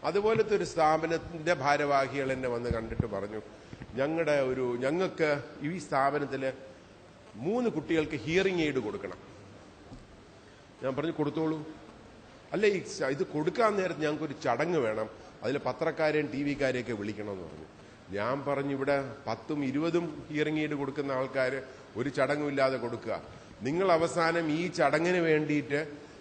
അതുപോലത്തെ ഒരു സ്ഥാപനത്തിന്റെ ഭാരവാഹികൾ എന്നെ വന്ന് കണ്ടിട്ട് പറഞ്ഞു, ഞങ്ങൾക്ക് ഈ സ്ഥാപനത്തിൽ 3 കുട്ടികൾക്ക് ഹിയറിംഗ് എയ്ഡ് കൊടുക്കണം. ഞാൻ പറഞ്ഞു കൊടുത്തോളൂ. അല്ല, ഇത് കൊടുക്കാൻ നേരത്ത് ഞങ്ങൾക്കൊരു ചടങ്ങ് വേണം, അതിൽ പത്രക്കാരെയും ടി വിക്കാരെയൊക്കെ വിളിക്കണമെന്ന് പറഞ്ഞു. ഞാൻ പറഞ്ഞു, ഇവിടെ 10ഉം 20ഉം ഹിയറിംഗ് എയ്ഡ് കൊടുക്കുന്ന ആൾക്കാർ ഒരു ചടങ്ങുമില്ലാതെ കൊടുക്കുക. നിങ്ങൾ അവസാനം ഈ ചടങ്ങിന് വേണ്ടിയിട്ട്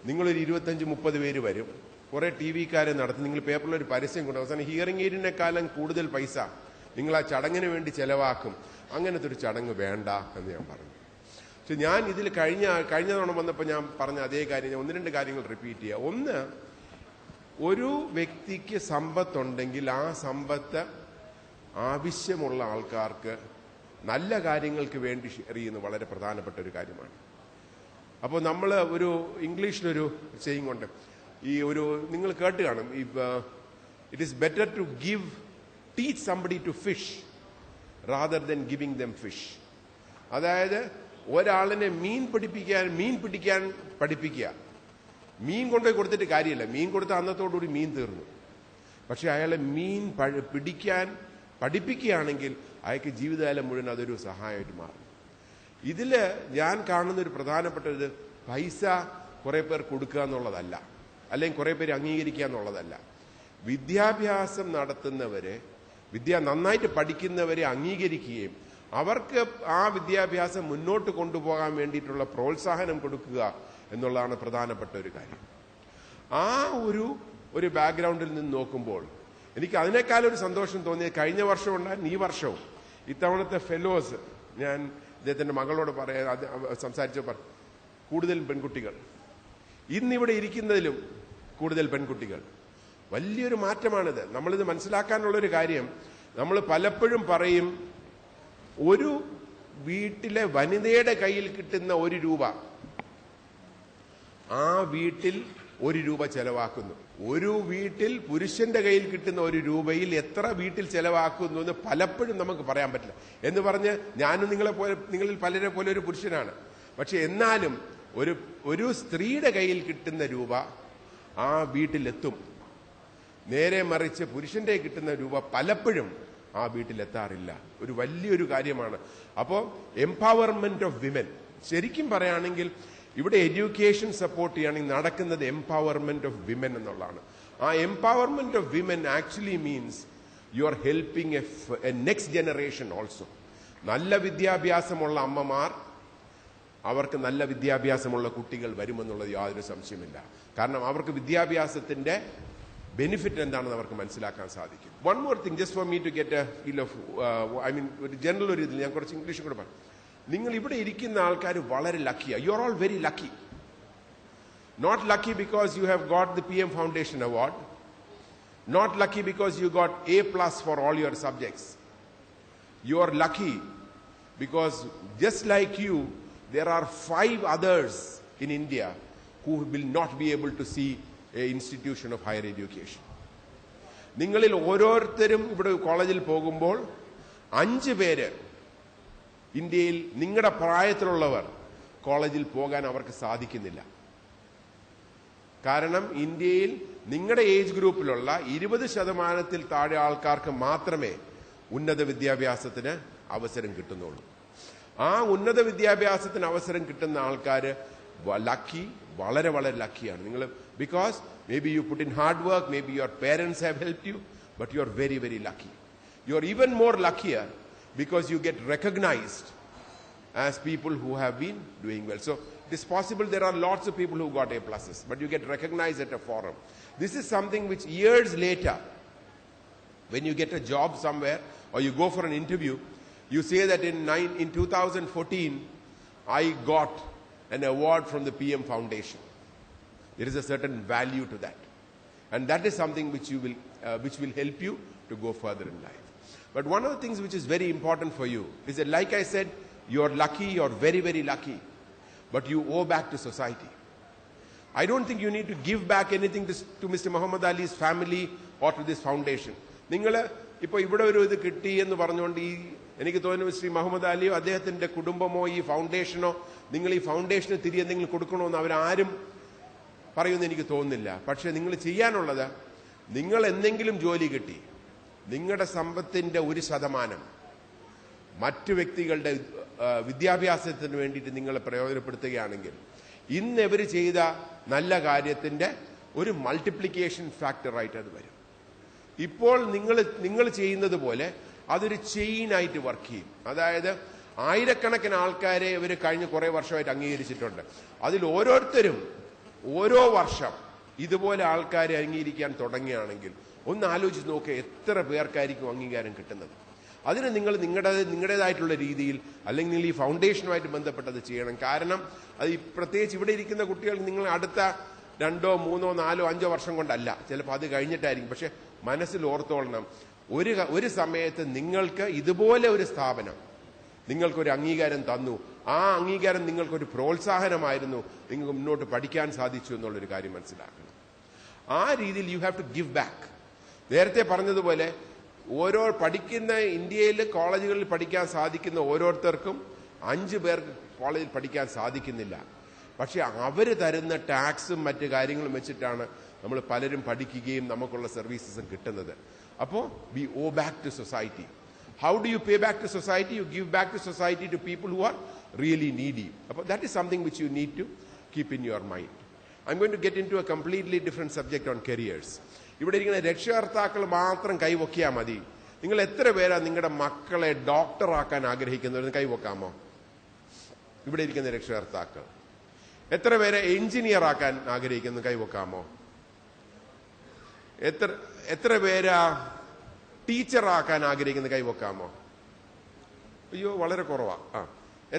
നിങ്ങളൊരു 25-30 പേര് വരും, കുറെ ടി വിക്കാരെ നടത്തി, നിങ്ങൾ പേപ്പറിലൊരു പരസ്യം കൊണ്ട് അവസാനം ഹിയറിംഗ് എയ്ഡിനേക്കാളും കൂടുതൽ പൈസ നിങ്ങൾ ആ ചടങ്ങിന് വേണ്ടി ചെലവാക്കും. അങ്ങനത്തെ ഒരു ചടങ്ങ് വേണ്ട എന്ന് ഞാൻ പറഞ്ഞു. പക്ഷെ ഞാൻ ഇതിൽ കഴിഞ്ഞ തവണ വന്നപ്പോൾ ഞാൻ പറഞ്ഞ അതേ കാര്യം ഞാൻ 1-2 കാര്യങ്ങൾ റിപ്പീറ്റ് ചെയ്യുക. ഒന്ന്, ഒരു വ്യക്തിക്ക് സമ്പത്തുണ്ടെങ്കിൽ ആ സമ്പത്ത് ആവശ്യമുള്ള ആൾക്കാർക്ക് നല്ല കാര്യങ്ങൾക്ക് വേണ്ടി ഷെയർ ചെയ്യുന്നത് വളരെ പ്രധാനപ്പെട്ട ഒരു കാര്യമാണ്. അപ്പോൾ നമ്മൾ ഒരു ഇംഗ്ലീഷിലൊരു സെയിങ് ഉണ്ട്, നിങ്ങൾ കേട്ട് കാണും, it is better to teach somebody to fish rather than giving them fish. അതായത് ഒരാളിനെ മീൻ പിടിക്കാൻ പഠിപ്പിക്കുക. മീൻ കൊണ്ടുപോയി കൊടുത്തിട്ട് കാര്യമില്ല, മീൻ കൊടുത്ത അന്നത്തോടുകൂടി മീൻ തീർന്നു. പക്ഷെ അയാളെ മീൻ പിടിക്കാൻ പഠിപ്പിക്കുകയാണെങ്കിൽ അയാൾക്ക് ജീവിതകാലം മുഴുവൻ അതൊരു സഹായമായിട്ട് മാറും. ഇതില് ഞാൻ കാണുന്ന ഒരു പ്രധാനപ്പെട്ട ഒരു പൈസ കുറെ പേർ കൊടുക്കുക എന്നുള്ളതല്ല, അല്ലെങ്കിൽ കുറെ പേര് അംഗീകരിക്കുക എന്നുള്ളതല്ല. വിദ്യാഭ്യാസം നടത്തുന്നവരെ, നന്നായിട്ട് പഠിക്കുന്നവരെ അംഗീകരിക്കുകയും അവർക്ക് ആ വിദ്യാഭ്യാസം മുന്നോട്ട് കൊണ്ടുപോകാൻ വേണ്ടിയിട്ടുള്ള പ്രോത്സാഹനം കൊടുക്കുക എന്നുള്ളതാണ് പ്രധാനപ്പെട്ട ഒരു കാര്യം. ആ ഒരു ബാക്ക്ഗ്രൗണ്ടിൽ നിന്ന് നോക്കുമ്പോൾ എനിക്ക് അതിനേക്കാളൊരു സന്തോഷം തോന്നിയത് കഴിഞ്ഞ വർഷം ഉണ്ടായിരുന്നു, ഈ വർഷവും ഇത്തവണത്തെ ഫെലോസ്, ഞാൻ ഇദ്ദേഹത്തിന്റെ മകളോട് സംസാരിച്ച കൂടുതൽ പെൺകുട്ടികൾ, ഇന്നിവിടെ ഇരിക്കുന്നതിലും കൂടുതൽ പെൺകുട്ടികൾ. വലിയൊരു മാറ്റമാണിത്. നമ്മളിത് മനസ്സിലാക്കാനുള്ളൊരു കാര്യം, നമ്മൾ പലപ്പോഴും പറയും, ഒരു വീട്ടിലെ വനിതയുടെ കയ്യിൽ കിട്ടുന്ന 1 രൂപ ആ വീട്ടിൽ 1 രൂപ ചെലവാക്കുന്നു. ഒരു വീട്ടിൽ പുരുഷന്റെ കയ്യിൽ കിട്ടുന്ന 1 രൂപയിൽ എത്ര വീട്ടിൽ ചെലവാക്കുന്നു എന്ന് പലപ്പോഴും നമുക്ക് പറയാൻ പറ്റില്ല. എന്ന് പറഞ്ഞ് ഞാനും നിങ്ങളിൽ പലരെ പോലെ ഒരു പുരുഷനാണ്. പക്ഷെ എന്നാലും ഒരു സ്ത്രീയുടെ കയ്യിൽ കിട്ടുന്ന രൂപ ആ വീട്ടിലെത്തും. നേരെ മറിച്ച് പുരുഷന്റെ കിട്ടുന്ന രൂപ പലപ്പോഴും ആ വീട്ടിലെത്താറില്ല. ഒരു വലിയൊരു കാര്യമാണ്. അപ്പോൾ എംപവർമെന്റ് ഓഫ് വിമൻ, ശരിക്കും പറയുകയാണെങ്കിൽ ഇവിടെ എഡ്യൂക്കേഷൻ സപ്പോർട്ട് ചെയ്യുകയാണെങ്കിൽ നടക്കുന്നത് എംപവർമെന്റ് ഓഫ് വിമൻ എന്നുള്ളതാണ്. ആ empowerment of women actually means you are helping A next generation also. നല്ല വിദ്യാഭ്യാസമുള്ള അമ്മമാർ, അവർക്ക് നല്ല വിദ്യാഭ്യാസമുള്ള കുട്ടികൾ വരുമെന്നുള്ളത് യാതൊരു സംശയമില്ല. കാരണം അവർക്ക് വിദ്യാഭ്യാസത്തിന്റെ ബെനിഫിറ്റ് എന്താണെന്ന് അവർക്ക് മനസ്സിലാക്കാൻ സാധിക്കും. One more thing, just for me to get a feel of, ഒരു ജനറൽ ഒരു ഇതിൽ ഞാൻ കുറച്ച് ഇംഗ്ലീഷും കൂടെ പറഞ്ഞു. നിങ്ങൾ ഇവിടെ ഇരിക്കുന്ന ആൾക്കാർ വളരെ ലക്കിയാണ്. You are all very lucky. Not lucky because you have got the PM foundation award, not lucky because you got A+ for all your subjects. You are lucky because just like you there are 5 others in India who will not be able to see a institution of higher education. നിങ്ങളിൽ ഓരോരുത്തരും ഇവിടെ കോളേജിൽ പോകുമ്പോൾ 5 പേര് ഇന്ത്യയിൽ നിങ്ങളുടെ പ്രായത്തിലുള്ളവർ കോളേജിൽ പോകാൻ അവർക്ക് സാധിക്കുന്നില്ല. കാരണം ഇന്ത്യയിൽ നിങ്ങളുടെ ഏജ് ഗ്രൂപ്പിലുള്ള 20% താഴെ ആൾക്കാർക്ക് മാത്രമേ ഉന്നത വിദ്യാഭ്യാസത്തിന് അവസരം കിട്ടുന്നുള്ളൂ. ആ ഉന്നത വിദ്യാഭ്യാസത്തിന് അവസരം കിട്ടുന്ന ആൾക്കാർ ലക്കി, വളരെ വളരെ ലക്കിയാണ് നിങ്ങൾ. Because may be you put in hard work, may be your parents have helped you, but you are very very lucky. You are even more luckier because you get recognized as people who have been doing well. So it is possible there are lots of people who got A+, but you get recognized at a forum. This is something which years later, when you get a job somewhere or you go for an interview, you say that in 2014 I got an award from the PM Foundation. There is a certain value to that. And that is something which will help you to go further in life. But one of the things which is very important for you is that, like I said, you're lucky, you're very, very lucky, but you owe back to society. I don't think you need to give back anything to Mr. Muhammad Ali's family or to this foundation. നിങ്ങൾ ഇപ്പോൾ ഇവിടെ ഒരു ഇത് കിട്ടി എന്ന് പറഞ്ഞുകൊണ്ട് എനിക്ക് തോന്നുന്നു ശ്രീ മുഹമ്മദ് അലിയോ അദ്ദേഹത്തിന്റെ കുടുംബമോ ഈ ഫൗണ്ടേഷനോ നിങ്ങൾ ഈ ഫൗണ്ടേഷന് തിരികെ എന്തെങ്കിലും കൊടുക്കണമെന്ന് അവരാരും പറയുമെന്ന് എനിക്ക് തോന്നുന്നില്ല. പക്ഷെ നിങ്ങൾ ചെയ്യാനുള്ളത്, നിങ്ങൾ എന്തെങ്കിലും ജോലി കിട്ടി നിങ്ങളുടെ സമ്പത്തിന്റെ 1% മറ്റു വ്യക്തികളുടെ വിദ്യാഭ്യാസത്തിന് വേണ്ടിയിട്ട് നിങ്ങൾ പ്രയോജനപ്പെടുത്തുകയാണെങ്കിൽ ഇന്ന് ഇവർ ചെയ്ത നല്ല കാര്യത്തിന്റെ ഒരു മൾട്ടിപ്ലിക്കേഷൻ ഫാക്ടറായിട്ട് അത് വരും. ഇപ്പോൾ നിങ്ങൾ ചെയ്യുന്നത് പോലെ അതൊരു ചെയിനായിട്ട് വർക്ക് ചെയ്യും. അതായത് ആയിരക്കണക്കിന് ആൾക്കാരെ ഇവർ കഴിഞ്ഞ കുറെ വർഷമായിട്ട് അംഗീകരിച്ചിട്ടുണ്ട്. അതിൽ ഓരോരുത്തരും ഓരോ വർഷം ഇതുപോലെ ആൾക്കാരെ അംഗീകരിക്കാൻ തുടങ്ങുകയാണെങ്കിൽ ഒന്ന് ആലോചിച്ച് നോക്കുക, എത്ര പേർക്കായിരിക്കും അംഗീകാരം കിട്ടുന്നത്. അതിന് നിങ്ങൾ നിങ്ങളുടേതായിട്ടുള്ള രീതിയിൽ അല്ലെങ്കിൽ ഈ ഫൗണ്ടേഷനുമായിട്ട് ബന്ധപ്പെട്ടത് ചെയ്യണം. കാരണം അത് പ്രത്യേകിച്ച് ഇവിടെ ഇരിക്കുന്ന കുട്ടികൾ നിങ്ങൾ അടുത്ത 2, 3, 4, 5 വർഷം കൊണ്ടല്ല, ചിലപ്പോൾ അത് കഴിഞ്ഞിട്ടായിരിക്കും. പക്ഷെ മനസ്സിൽ ഓർത്തോളണം, ഒരു സമയത്ത് നിങ്ങൾക്ക് ഇതുപോലെ ഒരു സ്ഥാപനം നിങ്ങൾക്കൊരു അംഗീകാരം തന്നു. ആ അംഗീകാരം നിങ്ങൾക്കൊരു പ്രോത്സാഹനമായിരുന്നു, നിങ്ങൾക്ക് മുന്നോട്ട് പഠിക്കാൻ സാധിച്ചു എന്നുള്ളൊരു കാര്യം മനസ്സിലാക്കണം. ആ രീതിയിൽ you have to give back. നേരത്തെ പറഞ്ഞതുപോലെ ഓരോ പഠിക്കുന്ന ഇന്ത്യയിൽ കോളേജുകളിൽ പഠിക്കാൻ സാധിക്കുന്ന ഓരോരുത്തർക്കും 5 പേർക്ക് കോളേജിൽ പഠിക്കാൻ സാധിക്കുന്നില്ല. പക്ഷെ അവർ തരുന്ന ടാക്സും മറ്റു കാര്യങ്ങളും വെച്ചിട്ടാണ് നമ്മൾ പലരും പഠിക്കുകയും നമുക്കുള്ള സർവീസസും കിട്ടുന്നത്. അപ്പോൾ we owe back to society. How do you pay back to society? You give back to society to people who are really needy. That is something which you need to keep in your mind. I'm going to get into a completely different subject on careers. ഇവിടെ ഇരിക്കുന്ന രക്ഷകർത്താക്കൾ മാത്രം കൈവക്കിയാൽ മതി. നിങ്ങൾ എത്ര പേരാ നിങ്ങളുടെ മക്കളെ ഡോക്ടറാക്കാൻ ആഗ്രഹിക്കുന്നവർ കൈവക്കാമോ? ഇവിടെ ഇരിക്കുന്ന രക്ഷകർത്താക്കൾ എത്ര പേരെ എഞ്ചിനീയർ ആക്കാൻ ആഗ്രഹിക്കുന്നു കൈവക്കാമോ? എത്ര പേരാ ടീച്ചറാക്കാൻ ആഗ്രഹിക്കുന്ന കൈവക്കാമോ? അയ്യോ, വളരെ കുറവാ.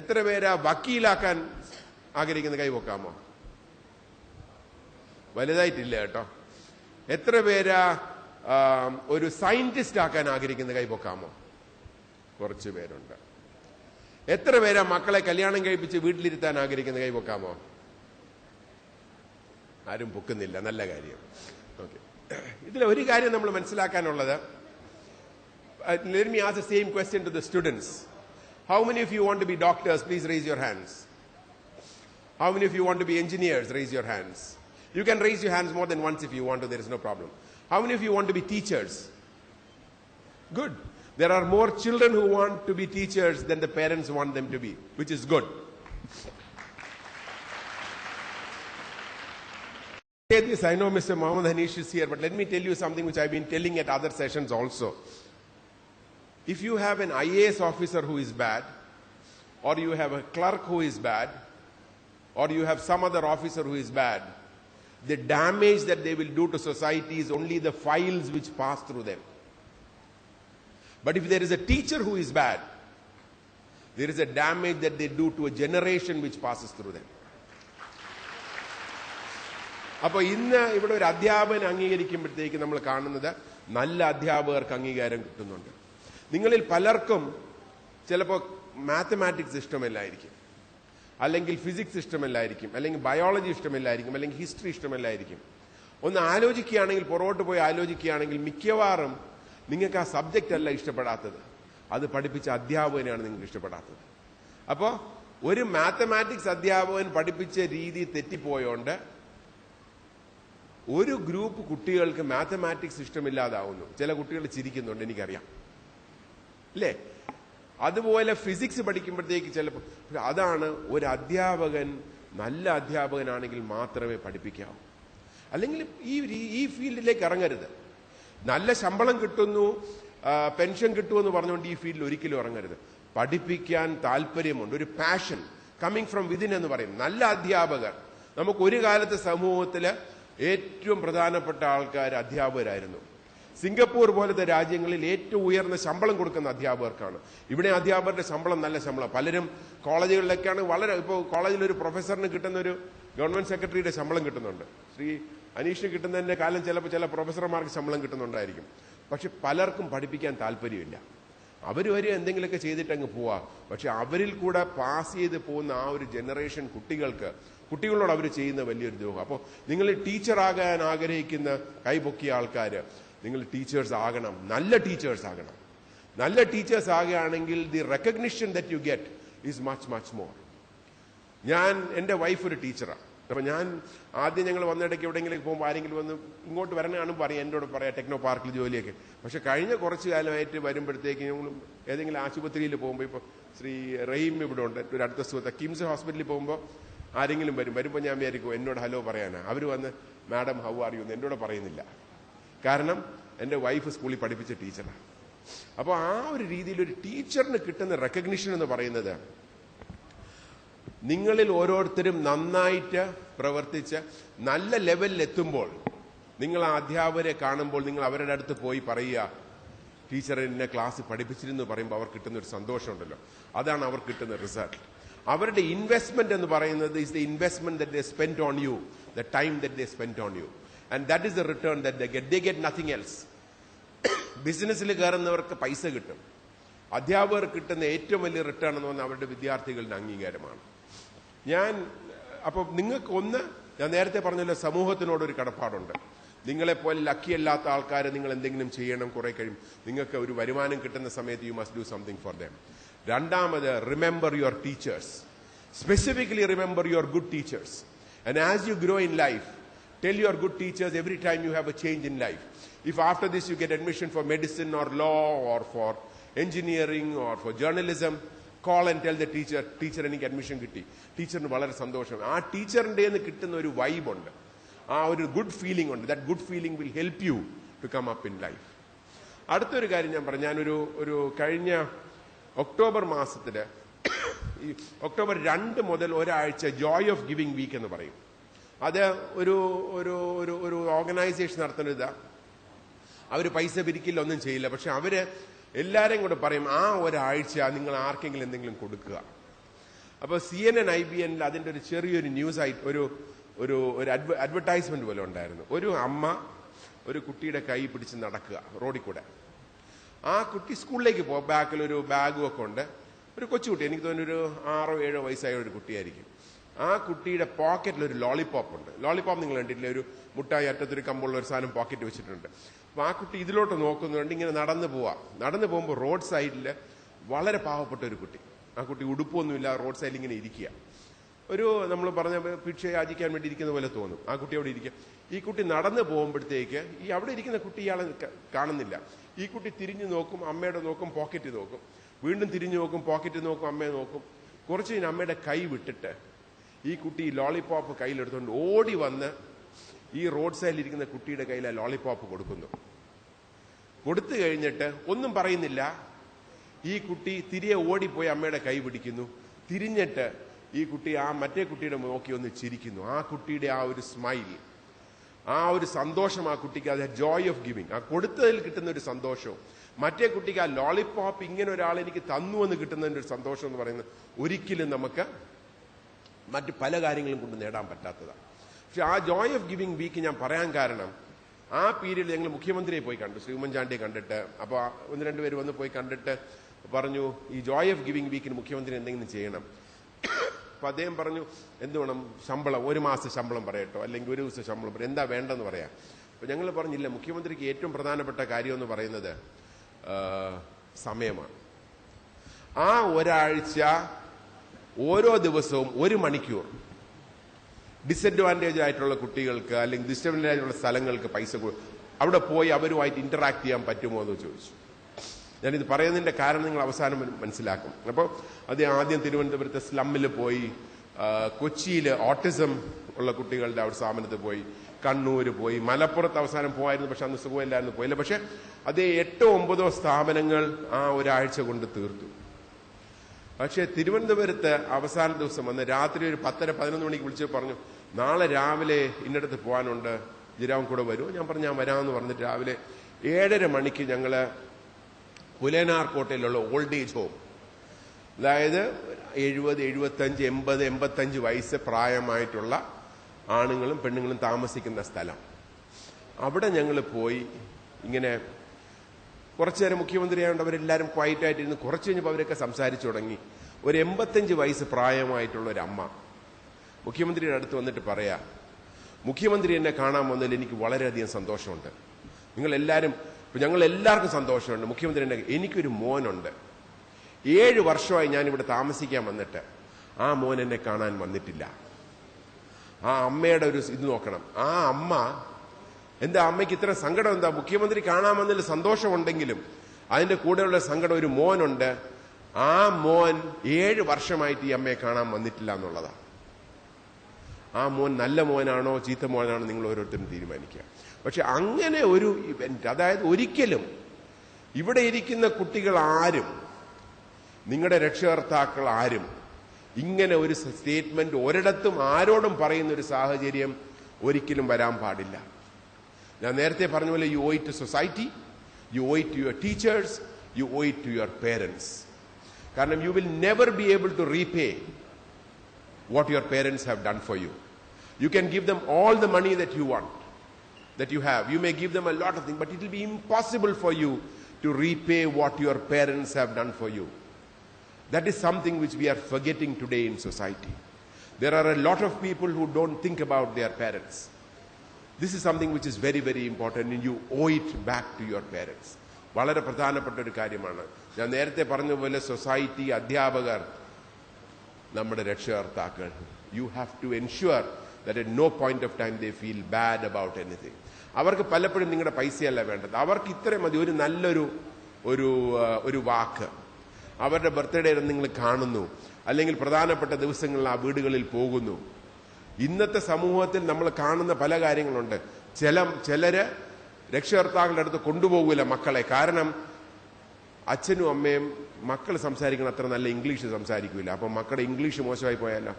എത്ര പേരാ വക്കീലാക്കാൻ ആഗ്രഹിക്കുന്ന കൈവക്കാമോ? വലുതായിട്ടില്ല കേട്ടോ. എത്ര പേരാ ഒരു സയന്റിസ്റ്റ് ആക്കാൻ ആഗ്രഹിക്കുന്ന കൈവക്കാമോ? കുറച്ച് പേരുണ്ട്. എത്ര പേരാ മക്കളെ കല്യാണം കഴിപ്പിച്ച് വീട്ടിലിരുത്താൻ ആഗ്രഹിക്കുന്ന കൈവക്കാമോ? ആരും പൊക്കുന്നില്ല. നല്ല കാര്യം. ഓക്കെ, ഇതിൽ ഒരു കാര്യം നമ്മൾ മനസ്സിലാക്കാനുള്ളത്, let me ask the same question to the students. How many of you want to be doctors? Please raise your hands. How many of you want to be engineers? Raise your hands. You can raise your hands more than once if you want to, there is no problem. How many of you want to be teachers? Good. There are more children who want to be teachers than the parents want them to be, which is good. This, I know Mr. Muhammad Hanish is here, but let me tell you something which I've been telling at other sessions also. If you have an IAS officer who is bad, or you have a clerk who is bad, or you have some other officer who is bad, the damage that they will do to society is only the files which pass through them. But if there is a teacher who is bad, there is a damage that they do to a generation which passes through them. അപ്പോൾ ഇന്ന് ഇവിടെ ഒരു അധ്യാപകൻ അംഗീകരിക്കുമ്പോഴത്തേക്ക് നമ്മൾ കാണുന്നത് നല്ല അധ്യാപകർക്ക് അംഗീകാരം കിട്ടുന്നുണ്ട്. നിങ്ങളിൽ പലർക്കും ചിലപ്പോൾ മാത്തമാറ്റിക്സ് ഇഷ്ടമല്ലായിരിക്കും, അല്ലെങ്കിൽ ഫിസിക്സ് ഇഷ്ടമല്ലായിരിക്കും, അല്ലെങ്കിൽ ബയോളജി ഇഷ്ടമല്ലായിരിക്കും, അല്ലെങ്കിൽ ഹിസ്റ്ററി ഇഷ്ടമല്ലായിരിക്കും. ഒന്ന് ആലോചിക്കുകയാണെങ്കിൽ, പുറകോട്ട് പോയി ആലോചിക്കുകയാണെങ്കിൽ മിക്കവാറും നിങ്ങൾക്ക് ആ സബ്ജക്റ്റ് അല്ല ഇഷ്ടപ്പെടാത്തത്, അത് പഠിപ്പിച്ച അധ്യാപകനെയാണ് നിങ്ങൾക്ക് ഇഷ്ടപ്പെടാത്തത്. അപ്പോൾ ഒരു മാത്തമാറ്റിക്സ് അധ്യാപകൻ പഠിപ്പിച്ച രീതി തെറ്റിപ്പോയോണ്ട് ഒരു ഗ്രൂപ്പ് കുട്ടികൾക്ക് മാത്തമാറ്റിക്സ് ഇഷ്ടമില്ലാതാവുന്നു. ചില കുട്ടികൾ ചിരിക്കുന്നുണ്ട്, എനിക്കറിയാം, അല്ലേ? അതുപോലെ ഫിസിക്സ് പഠിക്കുമ്പോഴത്തേക്ക് ചിലപ്പോൾ അതാണ് ഒരു അധ്യാപകൻ നല്ല അധ്യാപകനാണെങ്കിൽ മാത്രമേ പഠിപ്പിക്കാവൂ. അല്ലെങ്കിൽ ഈ ഫീൽഡിലേക്ക് ഇറങ്ങരുത്. നല്ല ശമ്പളം കിട്ടുന്നു, പെൻഷൻ കിട്ടുമെന്ന് പറഞ്ഞുകൊണ്ട് ഈ ഫീൽഡിൽ ഒരിക്കലും ഇറങ്ങരുത്. പഠിപ്പിക്കാൻ താല്പര്യമുണ്ട്, ഒരു പാഷൻ കമ്മിങ് ഫ്രം വിതിൻ എന്ന് പറയും. നല്ല അധ്യാപകർ, നമുക്ക് ഒരു കാലത്ത് സമൂഹത്തിൽ ഏറ്റവും പ്രധാനപ്പെട്ട ആൾക്കാർ അധ്യാപകരായിരുന്നു. സിംഗപ്പൂർ പോലത്തെ രാജ്യങ്ങളിൽ ഏറ്റവും ഉയർന്ന ശമ്പളം കൊടുക്കുന്ന അധ്യാപകർക്കാണ്. ഇവിടെ അധ്യാപകരുടെ ശമ്പളം നല്ല ശമ്പളം. പലരും കോളേജുകളിലൊക്കെയാണ് വളരെ, ഇപ്പോൾ കോളേജിൽ ഒരു പ്രൊഫസറിന് കിട്ടുന്ന ഒരു ഗവൺമെന്റ് സെക്രട്ടറിയുടെ ശമ്പളം കിട്ടുന്നുണ്ട്. ശ്രീ അനീഷിന് കിട്ടുന്നതിന്റെ കാലം ചിലപ്പോൾ ചില പ്രൊഫസർമാർക്ക് ശമ്പളം കിട്ടുന്നുണ്ടായിരിക്കും. പക്ഷെ പലർക്കും പഠിപ്പിക്കാൻ താല്പര്യമില്ല. അവർ വരെ എന്തെങ്കിലുമൊക്കെ ചെയ്തിട്ട് അങ്ങ് പോവാ. പക്ഷെ അവരിൽ കൂടെ പാസ് ചെയ്ത് പോകുന്ന ആ ഒരു ജനറേഷൻ കുട്ടികളോട് അവർ ചെയ്യുന്ന വലിയൊരു ദ്രോഹം. അപ്പോൾ നിങ്ങൾ ടീച്ചറാകാൻ ആഗ്രഹിക്കുന്ന കൈപൊക്കിയ ആൾക്കാർ, നിങ്ങൾ ടീച്ചേഴ്സ് ആകണം, നല്ല ടീച്ചേഴ്സ് ആകണം. നല്ല ടീച്ചേഴ്സ് ആകുകയാണെങ്കിൽ the recognition that you get is much much more. എൻ്റെ വൈഫ് ഒരു ടീച്ചറാണ്. അപ്പം ഞാൻ ആദ്യം ഞങ്ങൾ വന്നിടയ്ക്ക് എവിടെയെങ്കിലും പോകുമ്പോൾ ആരെങ്കിലും വന്ന് ഇങ്ങോട്ട് വരണാണെന്ന് പറയും, എന്നോട് പറയാം ടെക്നോ പാർക്കിൽ ജോലിയൊക്കെ. പക്ഷെ കഴിഞ്ഞ കുറച്ച് കാലമായിട്ട് വരുമ്പോഴത്തേക്ക് ഞങ്ങൾ ഏതെങ്കിലും ആശുപത്രിയിൽ പോകുമ്പോൾ, ഇപ്പോൾ ശ്രീ റഹീം ഇവിടെ ഉണ്ട്, ഒരു അടുത്ത സുഹൃത്ത്, കിംസ് ഹോസ്പിറ്റലിൽ പോകുമ്പോൾ ആരെങ്കിലും വരുമ്പോൾ ഞാൻ വിചാരിക്കും എന്നോട് ഹലോ പറയാനാ. അവർ വന്ന് മാഡം ഹൗ ആർ യു എന്ന് എന്നോട് പറയുന്നില്ല. കാരണം എൻ്റെ വൈഫ് സ്കൂളിൽ പഠിപ്പിച്ച ടീച്ചറാണ്. അപ്പോൾ ആ ഒരു രീതിയിൽ ഒരു ടീച്ചറിന് കിട്ടുന്ന റെക്കഗ്നിഷൻ എന്ന് പറയുന്നത്, നിങ്ങളിൽ ഓരോരുത്തരും നന്നായിട്ട് പ്രവർത്തിച്ച് നല്ല ലെവലിൽ എത്തുമ്പോൾ, നിങ്ങൾ ആ അധ്യാപകരെ കാണുമ്പോൾ നിങ്ങൾ അവരുടെ അടുത്ത് പോയി പറയുക, ടീച്ചർ എന്നെ ക്ലാസ് പഠിപ്പിച്ചിരുന്നു പറയുമ്പോൾ അവർ കിട്ടുന്ന ഒരു സന്തോഷമുണ്ടല്ലോ, അതാണ് അവർ കിട്ടുന്ന റിസൾട്ട്. അവരുടെ ഇൻവെസ്റ്റ്മെന്റ് എന്ന് പറയുന്നത് is the investment that they spent on you, the time that they spent on you, and that is the return that they get. They get nothing else. ബിസിനസ്സിൽ കയറുന്നവർക്ക് പൈസ കിട്ടും. അധ്യാപകർ കിട്ടുന്ന ഏറ്റവും വലിയ റിട്ടേൺ എന്ന് പറഞ്ഞാൽ അവരുടെ വിദ്യാർത്ഥികളുടെ അംഗീകാരമാണ്. അപ്പോൾ നിങ്ങൾക്ക് ഞാൻ നേരത്തെ പറഞ്ഞല്ലോ, സമൂഹത്തിനോടൊരു കടപ്പാടുണ്ട്. നിങ്ങളെപ്പോലെ ലക്കിയല്ലാത്ത ആൾക്കാരെ നിങ്ങൾ എന്തെങ്കിലും ചെയ്യണം. കുറെ കഴിയും നിങ്ങൾക്ക് ഒരു വരുമാനം കിട്ടുന്ന സമയത്ത് you must do something for them. രണ്ടാമത്, remember your teachers. Specifically remember your good teachers. And as you grow in life, tell your good teachers every time you have a change in life. If after this you get admission for medicine or law or for engineering or for journalism, call and tell the teacher എനിക്ക് admission കിട്ടി. ടീച്ചറിന് വളരെ സന്തോഷം. ആ ടീച്ചറിൻ്റെ കിട്ടുന്ന ഒരു vibe ഉണ്ട്, ആ ഒരു ഗുഡ് ഫീലിംഗ് ഉണ്ട്. That good feeling will help you to come up in life. അടുത്തൊരു കാര്യം ഞാൻ പറഞ്ഞു. ഞാനൊരു കഴിഞ്ഞ ഒക്ടോബർ മാസത്തിൽ, ഈ ഒക്ടോബർ 2 മുതൽ ഒരാഴ്ച ജോയ് ഓഫ് ഗിവിംഗ് വീക്ക് എന്ന് പറയും. അത് ഒരു ഓർഗനൈസേഷൻ നടത്തുന്നതാ. അവർ പൈസ പിരിക്കില്ല, ഒന്നും ചെയ്യില്ല. പക്ഷെ അവര് എല്ലാരെയും കൂടെ പറയും, ആ ഒരാഴ്ച നിങ്ങൾ ആർക്കെങ്കിലും എന്തെങ്കിലും കൊടുക്കുക. അപ്പോൾ CNN IBN അതിന്റെ ഒരു ചെറിയൊരു ന്യൂസ് ആയിട്ട് ഒരു അഡ്വർടൈസ്മെന്റ് പോലെ ഉണ്ടായിരുന്നു. ഒരു അമ്മ ഒരു കുട്ടിയുടെ കൈ പിടിച്ച് നടക്കുക റോഡിൽ കൂടെ. ആ കുട്ടി സ്കൂളിലേക്ക് പോകും, ബാക്കിൽ ഒരു ബാഗും ഒക്കെ ഉണ്ട്. ഒരു കൊച്ചുകുട്ടി, എനിക്ക് തോന്നുന്നു ഒരു 6-7 വയസ്സായ ഒരു കുട്ടിയായിരിക്കും. ആ കുട്ടിയുടെ പോക്കറ്റിൽ ഒരു ലോളിപോപ്പ് ഉണ്ട്. ലോളിപോപ്പ് നിങ്ങൾ കണ്ടിട്ടില്ലേ? ഒരു മുട്ടായി അറ്റത്തൊരു കമ്പുള്ള ഒരു സാധനം പോക്കറ്റ് വെച്ചിട്ടുണ്ട്. അപ്പൊ ആ കുട്ടി ഇതിലോട്ട് നോക്കുന്നുണ്ട്. ഇങ്ങനെ നടന്നു പോകുമ്പോൾ റോഡ് സൈഡിൽ വളരെ പാവപ്പെട്ട ഒരു കുട്ടി. ആ കുട്ടി ഉടുപ്പൊന്നുമില്ല, റോഡ് സൈഡിൽ ഇങ്ങനെ ഇരിക്കുക. നമ്മൾ പറഞ്ഞ ഭിക്ഷ യാചിക്കാൻ വേണ്ടി ഇരിക്കുന്ന പോലെ തോന്നും. ആ കുട്ടി അവിടെ ഇരിക്കുക. ഈ കുട്ടി നടന്നു പോകുമ്പോഴത്തേക്ക് അവിടെ ഇരിക്കുന്ന കുട്ടി ഇയാളെ കാണുന്നില്ല. ഈ കുട്ടി തിരിഞ്ഞു നോക്കും, അമ്മയുടെ നോക്കും, പോക്കറ്റ് നോക്കും, വീണ്ടും തിരിഞ്ഞു നോക്കും, പോക്കറ്റ് നോക്കും, അമ്മയെ നോക്കും. കുറച്ച് കഴിഞ്ഞ് അമ്മയുടെ കൈ വിട്ടിട്ട് ഈ കുട്ടി ലോളിപോപ്പ് കയ്യിലെടുത്തുകൊണ്ട് ഓടി വന്ന് ഈ റോഡ് സൈഡിൽ ഇരിക്കുന്ന കുട്ടിയുടെ കയ്യിൽ ആ ലോളിപോപ്പ് കൊടുക്കുന്നു. കൊടുത്തു കഴിഞ്ഞിട്ട് ഒന്നും പറയുന്നില്ല. ഈ കുട്ടി തിരികെ ഓടിപ്പോയി അമ്മയുടെ കൈ പിടിക്കുന്നു. തിരിഞ്ഞിട്ട് ഈ കുട്ടി ആ മറ്റേ കുട്ടിയുടെ നോക്കി ഒന്ന് ചിരിക്കുന്നു. ആ കുട്ടിയുടെ ആ ഒരു സ്മൈൽ, ആ ഒരു സന്തോഷം ആ കുട്ടിക്ക്, അത് ജോയ് ഓഫ് ഗിവിംഗ്. ആ കൊടുത്തതിൽ കിട്ടുന്ന ഒരു സന്തോഷവും മറ്റേ കുട്ടിക്ക് ആ ലോളിപോപ്പ് ഇങ്ങനെ ഒരാൾ എനിക്ക് തന്നു എന്ന് കിട്ടുന്നതിന്റെ ഒരു സന്തോഷം എന്ന് പറയുന്നത് ഒരിക്കലും നമുക്ക് മറ്റ് പല കാര്യങ്ങളും കൊണ്ട് നേടാൻ പറ്റാത്തതാണ്. പക്ഷെ ആ ജോയ് ഓഫ് ഗിവിംഗ് വീക്ക് ഞാൻ പറയാൻ കാരണം, ആ പീരീഡിൽ ഞങ്ങൾ മുഖ്യമന്ത്രിയെ പോയി കണ്ടു, ശ്രീ ഉമ്മൻചാണ്ടിയെ കണ്ടിട്ട്. അപ്പോൾ 1-2 പേര് വന്ന് പോയി കണ്ടിട്ട് പറഞ്ഞു, ഈ ജോയ് ഓഫ് ഗിവിംഗ് വീക്കിന് മുഖ്യമന്ത്രി എന്തെങ്കിലും ചെയ്യണം. അപ്പൊ അദ്ദേഹം പറഞ്ഞു, എന്ത് വേണം? ശമ്പളം, 1 മാസം ശമ്പളം പറയട്ടോ, അല്ലെങ്കിൽ 1 ദിവസം ശമ്പളം പറയും, എന്താ വേണ്ടെന്ന് പറയാം. അപ്പൊ ഞങ്ങൾ പറഞ്ഞില്ല, മുഖ്യമന്ത്രിക്ക് ഏറ്റവും പ്രധാനപ്പെട്ട കാര്യം എന്ന് പറയുന്നത് സമയമാണ്. ആ ഒരാഴ്ച ഓരോ ദിവസവും 1 മണിക്കൂർ ഡിസഡ്വാൻറ്റേജ് ആയിട്ടുള്ള കുട്ടികൾക്ക് അല്ലെങ്കിൽ ഡിസഡ്വാൻറ്റേജ് ആയിട്ടുള്ള സ്ഥലങ്ങൾക്ക് പൈസ അവിടെ പോയി അവരുമായിട്ട് ഇന്ററാക്ട് ചെയ്യാൻ പറ്റുമോ എന്ന് ചോദിച്ചു. ഞാനിത് പറയുന്നതിന്റെ കാരണം നിങ്ങൾ അവസാനം മനസ്സിലാക്കും. അപ്പോൾ അത് ആദ്യം തിരുവനന്തപുരത്തെ സ്ലമ്മിൽ പോയി, കൊച്ചിയിൽ ഓട്ടിസം ഉള്ള കുട്ടികളുടെ അവിടെ സ്ഥാപനത്തിൽ പോയി, കണ്ണൂർ പോയി, മലപ്പുറത്ത് അവസാനം പോയായിരുന്നു. പക്ഷെ അന്ന് സുഖമില്ലായിരുന്നു, പോയില്ല. പക്ഷെ അത് 8-9 സ്ഥാപനങ്ങൾ ആ ഒരാഴ്ച കൊണ്ട് തീർത്തു. പക്ഷെ തിരുവനന്തപുരത്ത് അവസാന ദിവസം വന്ന് രാത്രി ഒരു 10-11 മണിക്ക് വിളിച്ച് പറഞ്ഞു, നാളെ രാവിലെ ഇന്നടത്ത് പോകാനുണ്ട്, ജിരാവും കൂടെ വരുമോ? ഞാൻ പറഞ്ഞു ഞാൻ വരാമെന്ന് പറഞ്ഞിട്ട് രാവിലെ 7:30 മണിക്ക് ഞങ്ങൾ പുലയനാർ കോട്ടയിലുള്ള ഓൾഡ് ഏജ് ഹോം, അതായത് 70, 75, 80, 85 വയസ്സ് പ്രായമായിട്ടുള്ള ആണുങ്ങളും പെണ്ണുങ്ങളും താമസിക്കുന്ന സ്ഥലം. അവിടെ ഞങ്ങൾ പോയി ഇങ്ങനെ കുറച്ചു നേരം മുഖ്യമന്ത്രിയായതുകൊണ്ട് അവരെല്ലാവരും ക്വയറ്റായിട്ടിരുന്ന് കുറച്ച് കഴിഞ്ഞപ്പോൾ അവരൊക്കെ സംസാരിച്ചു തുടങ്ങി. ഒരു 85 വയസ്സ് പ്രായമായിട്ടുള്ള ഒരു അമ്മ മുഖ്യമന്ത്രിയുടെ അടുത്ത് വന്നിട്ട് പറയാ, മുഖ്യമന്ത്രി എന്നെ കാണാൻ വന്നതിൽ എനിക്ക് വളരെയധികം സന്തോഷമുണ്ട്. നിങ്ങളെല്ലാവരും, ഞങ്ങൾ എല്ലാവർക്കും സന്തോഷമുണ്ട്. മുഖ്യമന്ത്രി എന്നെ, എനിക്കൊരു മോനുണ്ട്, 7 വർഷമായി ഞാനിവിടെ താമസിക്കാൻ വന്നിട്ട് ആ മോൻ എന്നെ കാണാൻ വന്നിട്ടില്ല. ആ അമ്മയുടെ ഒരു ഇത് നോക്കണം. ആ അമ്മ, എന്താ അമ്മയ്ക്ക് ഇത്ര സങ്കടം? എന്താ? മുഖ്യമന്ത്രി കാണാൻ വന്നതിൽ സന്തോഷമുണ്ടെങ്കിലും അതിന്റെ കൂടെയുള്ള സങ്കടം, ഒരു മോനുണ്ട്, ആ മോൻ 7 വർഷമായിട്ട് ഈ അമ്മയെ കാണാൻ വന്നിട്ടില്ല എന്നുള്ളതാണ്. ആ മോൻ നല്ല മോനാണോ ചീത്ത മോനാണോ നിങ്ങൾ ഓരോരുത്തരും തീരുമാനിക്കുക. പക്ഷെ അങ്ങനെ ഒരു ഇവന്റ്, അതായത് ഒരിക്കലും ഇവിടെ ഇരിക്കുന്ന കുട്ടികൾ ആരും, നിങ്ങളുടെ രക്ഷകർത്താക്കൾ ആരും ഇങ്ങനെ ഒരു സ്റ്റേറ്റ്മെന്റ് ഒരിടത്തും ആരോടും പറയുന്ന ഒരു സാഹചര്യം ഒരിക്കലും വരാൻ പാടില്ല. ഞാൻ നേരത്തെ പറഞ്ഞ പോലെ, you owe it to society, you owe it to your teachers, you owe it to your parents. കാരണം you will never be able to repay what your parents have done for you. You can give them all the money that you want, that you have. You may give them a lot of things, but it will be impossible for you to repay what your parents have done for you. That is something which we are forgetting today in society. There are a lot of people who don't think about their parents. This is something which is very, very important, and you owe it back to your parents. വളരെ പ്രധാനപ്പെട്ട ഒരു കാര്യമാണ്. ഞാൻ നേരത്തെ പറഞ്ഞ പോലെ society, അധ്യാപകർ, നമ്മുടെ രക്ഷകർത്താക്കൾ, you have to ensure that at no point of time they feel bad about anything. അവർക്ക് പലപ്പോഴും നിങ്ങളുടെ പൈസയല്ല വേണ്ടത്, അവർക്ക് ഇത്രയും മതി, ഒരു നല്ലൊരു ഒരു വാക്ക്. അവരുടെ ബർത്ത്ഡേ നിങ്ങൾ കാണുന്നു, അല്ലെങ്കിൽ പ്രധാനപ്പെട്ട ദിവസങ്ങളിൽ ആ വീടുകളിൽ പോകുന്നു. ഇന്നത്തെ സമൂഹത്തിൽ നമ്മൾ കാണുന്ന പല കാര്യങ്ങളുണ്ട്. ചിലര് രക്ഷകർത്താക്കളുടെ അടുത്ത് കൊണ്ടുപോകില്ല മക്കളെ, കാരണം അച്ഛനും അമ്മയും മക്കൾ സംസാരിക്കണം അത്ര നല്ല ഇംഗ്ലീഷ് സംസാരിക്കില്ല. അപ്പൊ മക്കളുടെ ഇംഗ്ലീഷ് മോശമായി പോയാലോ?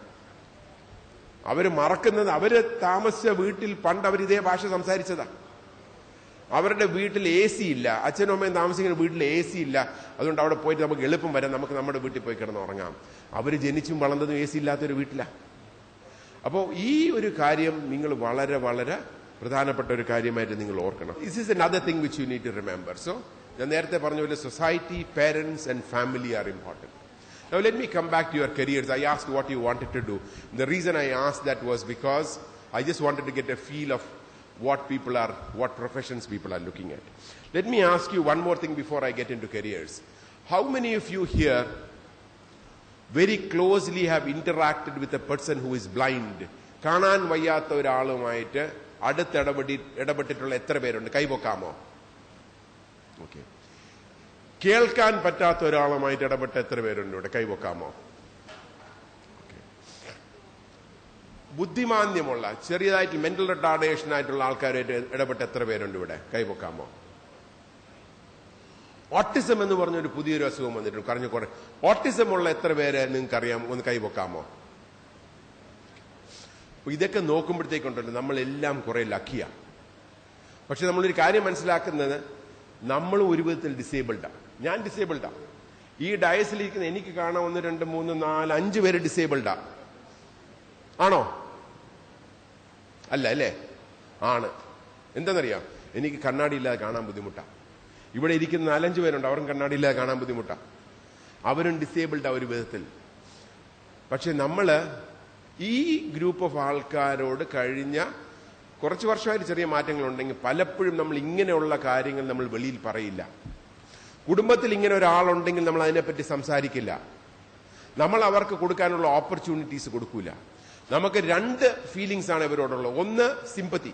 അവര് മറക്കുന്നത്, അവര് താമസിച്ച വീട്ടിൽ പണ്ട് അവർ ഇതേ ഭാഷ സംസാരിച്ചതാ. അവരുടെ വീട്ടിൽ AC ഇല്ല, അച്ഛനും അമ്മയും താമസിക്കുന്ന വീട്ടിൽ AC ഇല്ല. അതുകൊണ്ട് അവിടെ പോയിട്ട് നമുക്ക് എളുപ്പം വരാം, നമുക്ക് നമ്മുടെ വീട്ടിൽ പോയി കിടന്ന് ഉറങ്ങാം. അവര് ജനിച്ചും വളർന്നതും AC ഇല്ലാത്തൊരു വീട്ടിലാ. അപ്പോൾ ഈ ഒരു കാര്യം നിങ്ങൾ വളരെ വളരെ പ്രധാനപ്പെട്ട ഒരു കാര്യമായിട്ട് നിങ്ങൾ ഓർക്കണം. This is another thing which you need to remember. So ഞാൻ നേരത്തെ പറഞ്ഞ പോലെ society, parents and family are important. Now let me come back to your careers. I asked what you wanted to do. The reason I asked that was because I just wanted to get a feel of what professions people are looking at. Let me ask you one more thing before I get into careers. How many of you here very closely have interacted with a person who is blind? കാണാൻ വയ്യാത്ത ഒരാളുമായിട്ട് അടുത്ത് ഇടപെട്ടിട്ടുള്ള എത്ര പേരുണ്ട്? കൈപൊക്കാമോ? Okay. കേൾക്കാൻ പറ്റാത്ത ഒരാളുമായിട്ട് ഇടപെട്ട എത്ര പേരുണ്ട് ഇവിടെ? കൈപൊക്കാമോ? ബുദ്ധിമാന്ദ്യമുള്ള, ചെറിയതായിട്ട് മെന്റൽ റിട്ടാർഡേഷൻ ആയിട്ടുള്ള ആൾക്കാരായിട്ട് ഇടപെട്ട എത്ര പേരുണ്ട് ഇവിടെ? കൈപൊക്കാമോ? ഓട്ടിസം എന്ന് പറഞ്ഞൊരു പുതിയൊരു അസുഖം വന്നിട്ടുണ്ട്, പറഞ്ഞുകൂടെ. ഓട്ടിസം ഉള്ള എത്ര പേര് നിങ്ങൾക്ക് അറിയാം? ഒന്ന് കൈപൊക്കാമോ? ഇതൊക്കെ നോക്കുമ്പോഴത്തേക്കുണ്ടല്ലോ നമ്മളെല്ലാം കുറെ ലക്കിയാണ്. പക്ഷെ നമ്മളൊരു കാര്യം മനസ്സിലാക്കുന്നത്, നമ്മൾ ഒരു വിധത്തിൽ ഡിസേബിൾഡാണ്. ഞാൻ ഡിസേബിൾഡാണ്. ഈ ഡയസിലിരിക്കുന്ന എനിക്ക് കാണാൻ 1, 2, 3, 4, 5 പേര് ഡിസേബിൾഡാ. ആണോ? അല്ല അല്ലേ? ആണ്. എന്താണെന്നറിയാം, എനിക്ക് കണ്ണാടി ഇല്ലാതെ കാണാൻ ബുദ്ധിമുട്ടാണ്. ഇവിടെ ഇരിക്കുന്ന 4-5 പേരുണ്ട്, അവർക്കും കണ്ണാടി ഇല്ലാതെ കാണാൻ ബുദ്ധിമുട്ടാണ്. അവരും ഡിസേബിൾഡാ ഒരു വിധത്തിൽ. പക്ഷെ നമ്മള് ഈ ഗ്രൂപ്പ് ഓഫ് ആൾക്കാരോട് കഴിഞ്ഞ കുറച്ച് വർഷമായിട്ട് ചെറിയ മാറ്റങ്ങളുണ്ടെങ്കിൽ പലപ്പോഴും നമ്മൾ ഇങ്ങനെയുള്ള കാര്യങ്ങൾ നമ്മൾ വെളിയിൽ പറയില്ല. കുടുംബത്തിൽ ഇങ്ങനെ ഒരാളുണ്ടെങ്കിൽ നമ്മൾ അതിനെപ്പറ്റി സംസാരിക്കില്ല. നമ്മൾ അവർക്ക് കൊടുക്കാനുള്ള ഓപ്പർച്യൂണിറ്റീസ് കൊടുക്കൂല. നമുക്ക് 2 ഫീലിങ്സ് ആണ് ഇവരോടുള്ളത്. ഒന്ന് സിമ്പത്തി,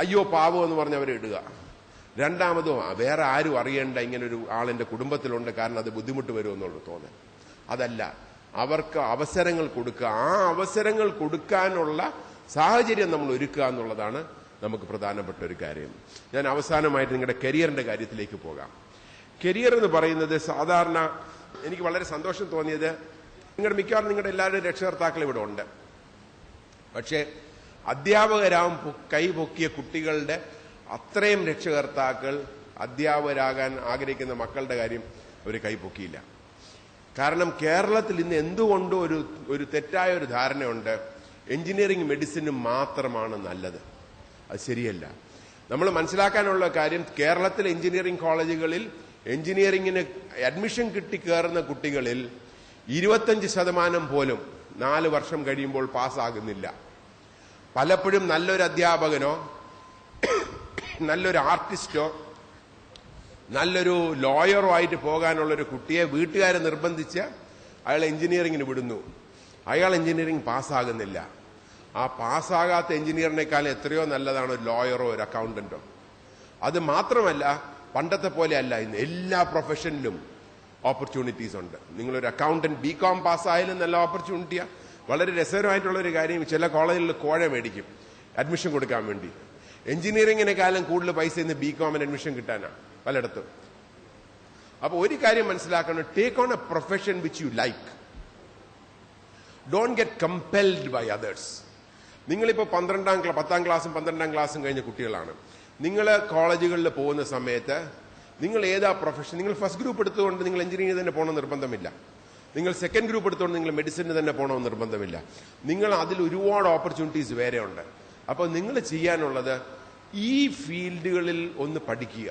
അയ്യോ പാവം എന്ന് പറഞ്ഞ് അവരെ ഇടുക. രണ്ടാമതും വേറെ ആരും അറിയേണ്ട, ഇങ്ങനെ ഒരു ആളെന്റെ കുടുംബത്തിലുണ്ട്, കാരണം അത് ബുദ്ധിമുട്ട് വരുമെന്നുള്ള തോന്നൽ. അതല്ല, അവർക്ക് അവസരങ്ങൾ കൊടുക്കുക. ആ അവസരങ്ങൾ കൊടുക്കാനുള്ള സാഹചര്യം നമ്മൾ ഒരുക്കുക എന്നുള്ളതാണ് നമുക്ക് പ്രധാനപ്പെട്ട ഒരു കാര്യം. ഞാൻ അവസാനമായിട്ട് നിങ്ങളുടെ കരിയറിന്റെ കാര്യത്തിലേക്ക് പോകാം. കരിയർ എന്ന് പറയുന്നത് സാധാരണ എനിക്ക് വളരെ സന്തോഷം തോന്നിയത്, നിങ്ങളുടെ മിക്കവാറും നിങ്ങളുടെ എല്ലാവരുടെയും രക്ഷകർത്താക്കൾ ഇവിടെ ഉണ്ട്. പക്ഷേ അധ്യാപകരാവും കൈപൊക്കിയ കുട്ടികളുടെ അത്രയും രക്ഷകർത്താക്കൾ അധ്യാപകരാകാൻ ആഗ്രഹിക്കുന്ന മക്കളുടെ കാര്യം അവർ കൈപ്പൊക്കിയില്ല. കാരണം കേരളത്തിൽ ഇന്ന് എന്തുകൊണ്ടോ ഒരു തെറ്റായ ഒരു ധാരണയുണ്ട്, എഞ്ചിനീയറിംഗ് മെഡിസിനും മാത്രമാണ് നല്ലത്. അത് ശരിയല്ല. നമ്മൾ മനസ്സിലാക്കാനുള്ള കാര്യം, കേരളത്തിലെ എഞ്ചിനീയറിംഗ് കോളേജുകളിൽ എഞ്ചിനീയറിംഗിന് അഡ്മിഷൻ കിട്ടി കയറുന്ന കുട്ടികളിൽ 25% പോലും 4 വർഷം കഴിയുമ്പോൾ പാസ്സാകുന്നില്ല. പലപ്പോഴും നല്ലൊരു അധ്യാപകനോ നല്ലൊരു ആർട്ടിസ്റ്റോ നല്ലൊരു ലോയറോ ആയിട്ട് പോകാനുള്ളൊരു കുട്ടിയെ വീട്ടുകാരെ നിർബന്ധിച്ച് അയാൾ എഞ്ചിനീയറിംഗിന് വിടുന്നു. അയാൾ എഞ്ചിനീയറിംഗ് പാസ്സാകുന്നില്ല. ആ പാസ്സാകാത്ത എഞ്ചിനീയറിനേക്കാൾ എത്രയോ നല്ലതാണ് ഒരു ലോയറോ ഒരു അക്കൗണ്ടന്റോ. അത് മാത്രമല്ല, പണ്ടത്തെ പോലെ അല്ല, ഇന്ന് എല്ലാ പ്രൊഫഷനിലും ഓപ്പർച്യൂണിറ്റീസ് ഉണ്ട്. നിങ്ങളൊരു അക്കൗണ്ടന്റ് BCom പാസ്സായാലും നല്ല ഓപ്പർച്യൂണിറ്റിയാണ്. വളരെ രസകരമായിട്ടുള്ളൊരു കാര്യം, ചില കോളേജുകളിൽ കോഴ മേടിക്കും അഡ്മിഷൻ കൊടുക്കാൻ വേണ്ടി. എഞ്ചിനീയറിംഗിനെക്കാളും കൂടുതൽ പൈസ ഇന്ന് BComന് അഡ്മിഷൻ കിട്ടാനാണ് പലയിടത്തും. അപ്പൊ ഒരു കാര്യം മനസ്സിലാക്കണം, take on a profession which you like. Don't get compelled by others. നിങ്ങളിപ്പോൾ 10ാം ക്ലാസ്സും 12ാം ക്ലാസ്സും കഴിഞ്ഞ കുട്ടികളാണ്. നിങ്ങൾ കോളേജുകളിൽ പോകുന്ന സമയത്ത് നിങ്ങൾ ഏതാ പ്രൊഫഷൻ, നിങ്ങൾ ഫസ്റ്റ് ഗ്രൂപ്പ് എടുത്തുകൊണ്ട് നിങ്ങൾ എഞ്ചിനീയറിംഗ് തന്നെ പോകണമെന്ന് നിർബന്ധമില്ല. നിങ്ങൾ സെക്കൻഡ് ഗ്രൂപ്പ് എടുത്തുകൊണ്ട് നിങ്ങൾ മെഡിസിന് തന്നെ പോകണമെന്ന് നിർബന്ധമില്ല. നിങ്ങൾ അതിൽ ഒരുപാട് ഓപ്പർച്യൂണിറ്റീസ് വേറെ ഉണ്ട്. അപ്പോൾ നിങ്ങൾ ചെയ്യാനുള്ളത് ഈ ഫീൽഡുകളിൽ ഒന്ന് പഠിക്കുക.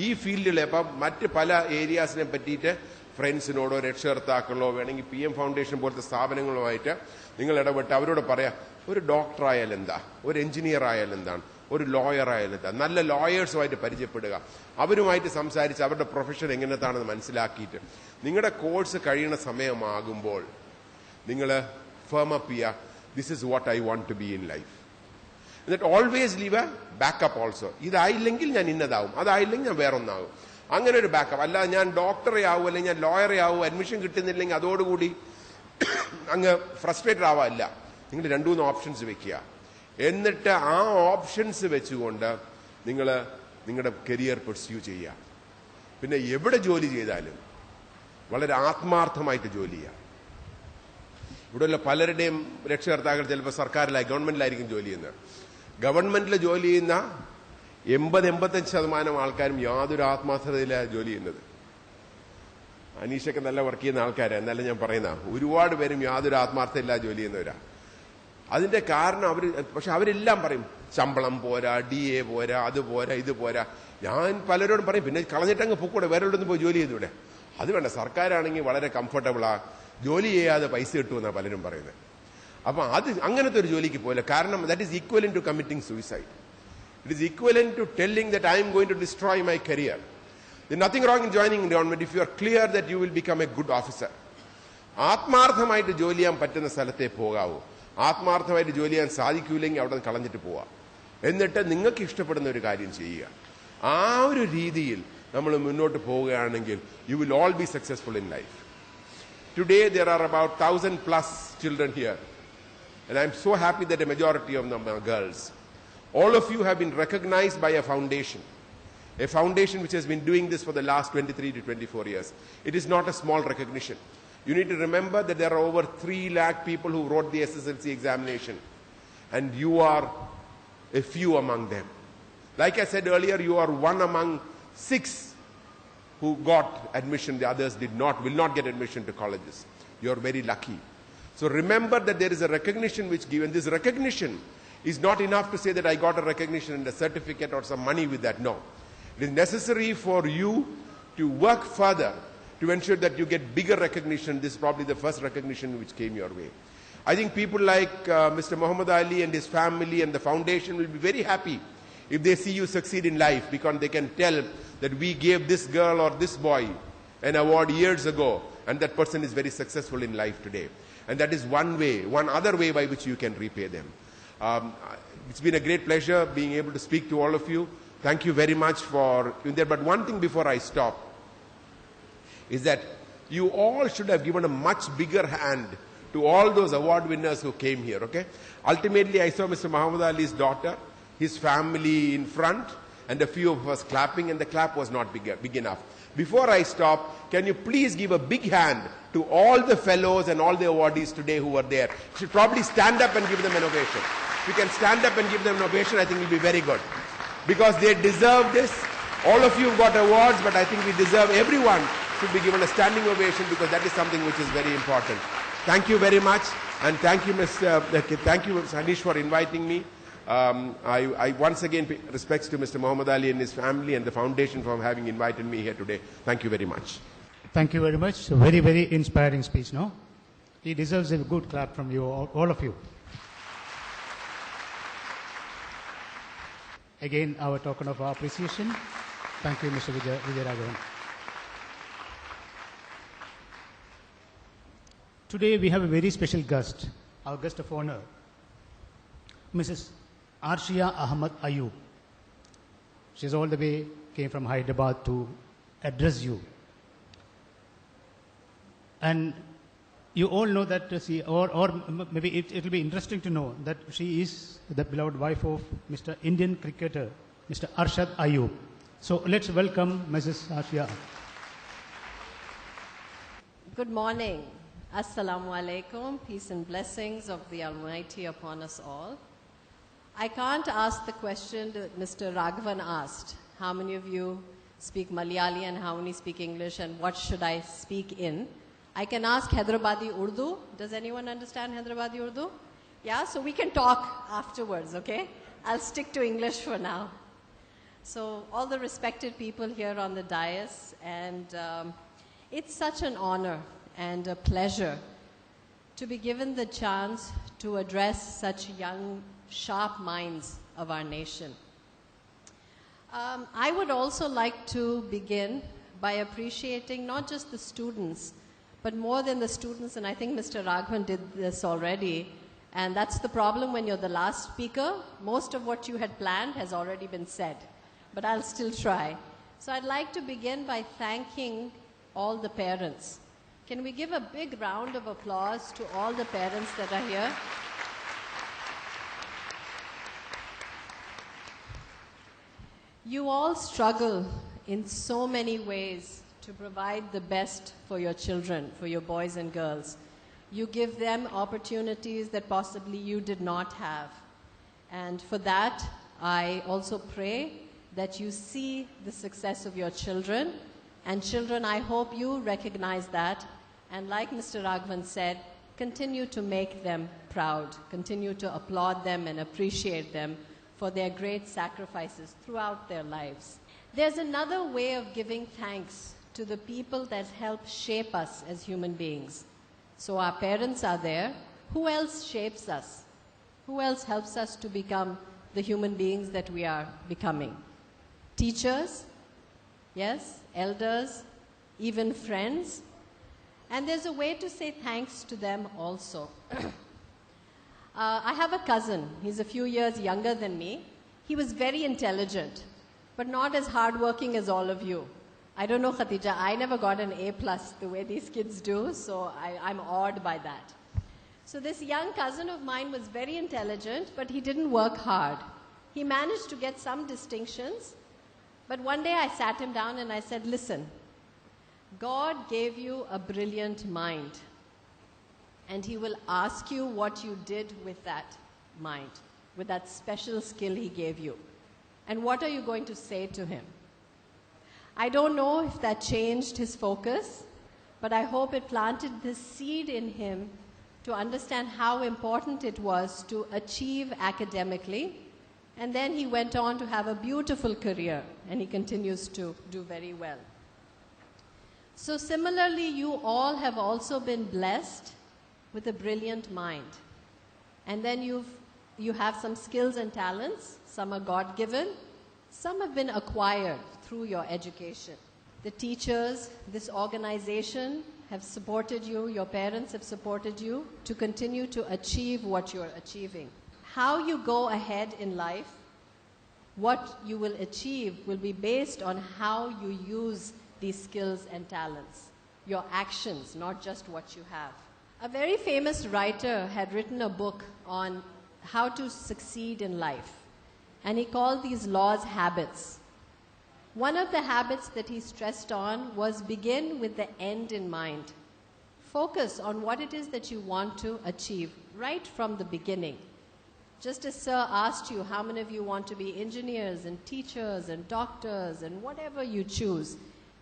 ഈ ഫീൽഡിൽ ഇപ്പം മറ്റ് പല ഏരിയാസിനെ പറ്റിയിട്ട് ഫ്രണ്ട്സിനോടോ രക്ഷകർത്താക്കളോ വേണമെങ്കിൽ PM ഫൗണ്ടേഷൻ പോലത്തെ സ്ഥാപനങ്ങളുമായിട്ട് നിങ്ങൾ ഇടപെട്ട് അവരോട് പറയാം, ഒരു ഡോക്ടർ ആയാലും എന്താ, ഒരു എഞ്ചിനീയർ ആയാലും എന്താണ്, ഒരു ലോയർ ആയാലും എന്താ. നല്ല ലോയേഴ്സുമായിട്ട് പരിചയപ്പെടുക, അവരുമായിട്ട് സംസാരിച്ച് അവരുടെ പ്രൊഫഷൻ എങ്ങനത്താണെന്ന് മനസ്സിലാക്കിയിട്ട് നിങ്ങളുടെ കോഴ്സ് കഴിയുന്ന സമയമാകുമ്പോൾ നിങ്ങൾ ഫേം അപ്പ് ചെയ്യുക, this is what I want to be in life. എന്നിട്ട് always leave a backup also. ഇതായില്ലെങ്കിൽ ഞാൻ ഇന്നതാവും, അതായില്ലെങ്കിൽ ഞാൻ വേറൊന്നാകും. അങ്ങനെ ഒരു ബാക്കപ്പ്. അല്ല ഞാൻ ഡോക്ടറെ ആവും അല്ലെങ്കിൽ ഞാൻ ലോയറെ ആവും, അഡ്മിഷൻ കിട്ടുന്നില്ലെങ്കിൽ അതോടുകൂടി അങ്ങ് ഫ്രസ്ട്രേറ്റഡ് ആവാല്ല. നിങ്ങൾ 2-3 ഓപ്ഷൻസ് വെക്കുക. എന്നിട്ട് ആ ഓപ്ഷൻസ് വെച്ചുകൊണ്ട് നിങ്ങൾ നിങ്ങളുടെ കരിയർ പെർസ്യൂ ചെയ്യുക. പിന്നെ എവിടെ ജോലി ചെയ്താലും വളരെ ആത്മാർത്ഥമായിട്ട് ജോലി ചെയ്യുക. ഇവിടെയുള്ള പലരുടെയും രക്ഷകർത്താക്കൾ ചിലപ്പോൾ സർക്കാരിലായി ഗവൺമെന്റിലായിരിക്കും ജോലി ചെയ്യുന്നത്. ഗവൺമെന്റിൽ ജോലി ചെയ്യുന്ന 80-85% ആൾക്കാരും യാതൊരു ആത്മാർത്ഥതയിലാണ് ജോലി ചെയ്യുന്നത്. അനീഷൊക്കെ നല്ല വർക്ക് ചെയ്യുന്ന ആൾക്കാരാണ്, എന്നാലും ഞാൻ പറയുന്ന ഒരുപാട് പേരും യാതൊരു ആത്മാർത്ഥതയില്ലാതെ ജോലി ചെയ്യുന്നവരാ. അതിന്റെ കാരണം പക്ഷെ അവരെല്ലാം പറയും ശമ്പളം പോരാ, DA പോരാ, അത് പോരാ, ഇത് പോരാ. ഞാൻ പലരോടും പറയും, പിന്നെ കളഞ്ഞിട്ടങ്ങ് പൊക്കൂടെ, വേറെ എവിടെ പോയി ജോലി ചെയ്തൂടെ. അത് വേണ്ട, സർക്കാരാണെങ്കിൽ വളരെ കംഫർട്ടബിളാ, ജോലി ചെയ്യാതെ പൈസ കിട്ടുമെന്നാണ് പലരും പറയുന്നത്. അപ്പൊ അത് അങ്ങനത്തെ ഒരു ജോലിക്ക് പോയില്ല. കാരണം that is equivalent to committing suicide. It is equivalent to telling that I am going to destroy my career. There's nothing wrong in joining government if you are clear that you will become a good officer. ആത്മാർത്ഥമായിട്ട് ജോലി ചെയ്യാൻ പറ്റുന്ന സ്ഥലത്തേ പോകാവൂ. ആത്മാർത്ഥമായിട്ട് ജോലി ചെയ്യാൻ സാധിക്കൂല്ലെങ്കിൽ അവിടെ കളഞ്ഞിട്ട് പോവാം. എന്നിട്ട് നിങ്ങൾക്ക് ഇഷ്ടപ്പെടുന്ന ഒരു കാര്യം ചെയ്യുക. ആ ഒരു രീതിയിൽ നമ്മൾ മുന്നോട്ട് പോവുകയാണെങ്കിൽ you will all be successful in life. Today there are about 1,000+ children here, and I'm so happy that a majority of them are girls. All of you have been recognized by a foundation which has been doing this for the last 23 to 24 years. It is not a small recognition. You need to remember that there are over 3 lakh people who wrote the SSLC examination, and you are a few among them. Like I said earlier, you are one among 6 who got admission. The others will not get admission to colleges. You are very lucky. So remember that there is a recognition which given. This recognition is not enough to say that I got a recognition and a certificate or some money with that. No. It is necessary for you to work further to ensure that you get bigger recognition. This is probably the first recognition which came your way. I think people like Mr. Muhammad Ali and his family and the foundation will be very happy if they see you succeed in life, because they can tell that we gave this girl or this boy an award years ago, and that person is very successful in life today. And that is one other way by which you can repay them. It's been a great pleasure being able to speak to all of you. Thank you very much for doing that. But one thing before I stop is that you all should have given a much bigger hand to all those award winners who came here, okay? Ultimately, I saw Mr. Muhammad Ali's daughter, his family in front, and a few of us clapping, and the clap was not big enough. Before I stop, can you please give a big hand to all the fellows and all the awardees today who were there? You should probably stand up and give them an ovation. If you can stand up and give them an ovation, I think it will be very good. because they deserve this. All of you got awards, but I think we deserve, everyone should be given a standing ovation because that is something which is very important. Thank you very much, and thank you, Mr. Hanish, for inviting me. I once again pay respects to Mr. Muhammad Ali and his family and the foundation for having invited me here today. Thank you very much. Thank you very much. A very, very inspiring speech, no? He deserves a good clap from you, all of you. Again, our token of appreciation. Thank you, Mr. Vijayaraghavan. Today we have a very special guest, our guest of honor, Mrs. Arshia Ahmad Ayub. She's all the way came from Hyderabad to address you. And you all know that she, or maybe it will be interesting to know that she is the beloved wife of Mr. Indian cricketer, Mr. Arshad Ayub. So let's welcome Mrs. Arshia. Good morning. Assalamu alaikum. Peace and blessings of the Almighty upon us all. I can't ask the question that Mr. Raghavan asked. How many of you speak Malayali and how many speak English and what should I speak in? I can ask Hyderabadi Urdu. Does anyone understand Hyderabadi Urdu? Yeah, so we can talk afterwards, okay? I'll stick to English for now. So all the respected people here on the dais, and it's such an honor and a pleasure to be given the chance to address such young, sharp minds of our nation. I would also like to begin by appreciating not just the students, but more than the students, and I think Mr. Raghavan did this already, and that's the problem when you're the last speaker. Most of what you had planned has already been said, but I'll still try. So I'd like to begin by thanking all the parents. Can we give a big round of applause to all the parents that are here? You all struggle in so many ways to provide the best for your children, for your boys and girls. You give them opportunities that possibly you did not have. And for that, I also pray that you see the success of your children. And children, I hope you recognize that. And like Mr. Raghavan said, continue to make them proud. Continue to applaud them and appreciate them for their great sacrifices throughout their lives. There's another way of giving thanks to the people that help shape us as human beings. So our parents are there. Who else shapes us? Who else helps us to become the human beings that we are becoming? Teachers, yes, elders, even friends. And there's a way to say thanks to them also. I have a cousin. He's a few years younger than me. He was very intelligent, but not as hardworking as all of you. I don't know, Khatija, I never got an A+ the way these kids do, so I'm awed by that. So this young cousin of mine was very intelligent, but he didn't work hard. He managed to get some distinctions, but one day I sat him down and I said, listen, God gave you a brilliant mind, and He will ask you what you did with that mind, with that special skill He gave you. And what are you going to say to Him? I don't know if that changed his focus, but I hope it planted this seed in him to understand how important it was to achieve academically. And then he went on to have a beautiful career, and he continues to do very well. So similarly, you all have also been blessed with a brilliant mind. And then you have some skills and talents. Some are God-given. Some have been acquired through your education. The teachers, this organization have supported you, your parents have supported you to continue to achieve what you're achieving. How you go ahead in life, what you will achieve will be based on how you use these skills and talents, your actions, not just what you have. A very famous writer had written a book on how to succeed in life, and he called these laws habits. One of the habits that he stressed on was begin with the end in mind. Focus on what it is that you want to achieve right from the beginning. Just as Sir asked you, how many of you want to be engineers and teachers and doctors and whatever you choose,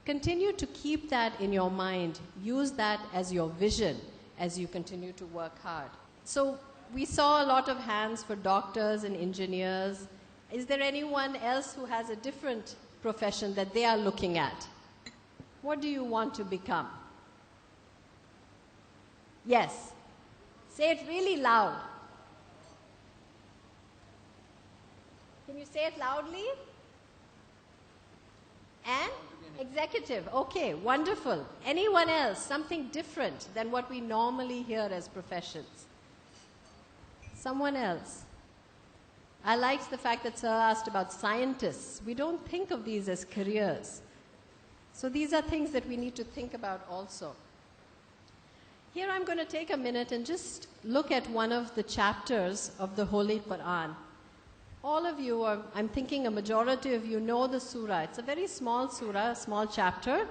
continue to keep that in your mind. Use that as your vision as you continue to work hard. So we saw a lot of hands for doctors and engineers. Is there anyone else who has a different profession that they are looking at? What do you want to become? Yes. Say it really loud. Can you say it loudly? And? Executive. Okay, wonderful. Anyone else? Something different than what we normally hear as professions? Someone else? I liked the fact that Sir asked about scientists. We don't think of these as careers. So these are things that we need to think about also. Here I'm going to take a minute and just look at one of the chapters of the Holy Quran. All of you, or I'm thinking a majority of you, know the surah. It's a very small surah, a small chapter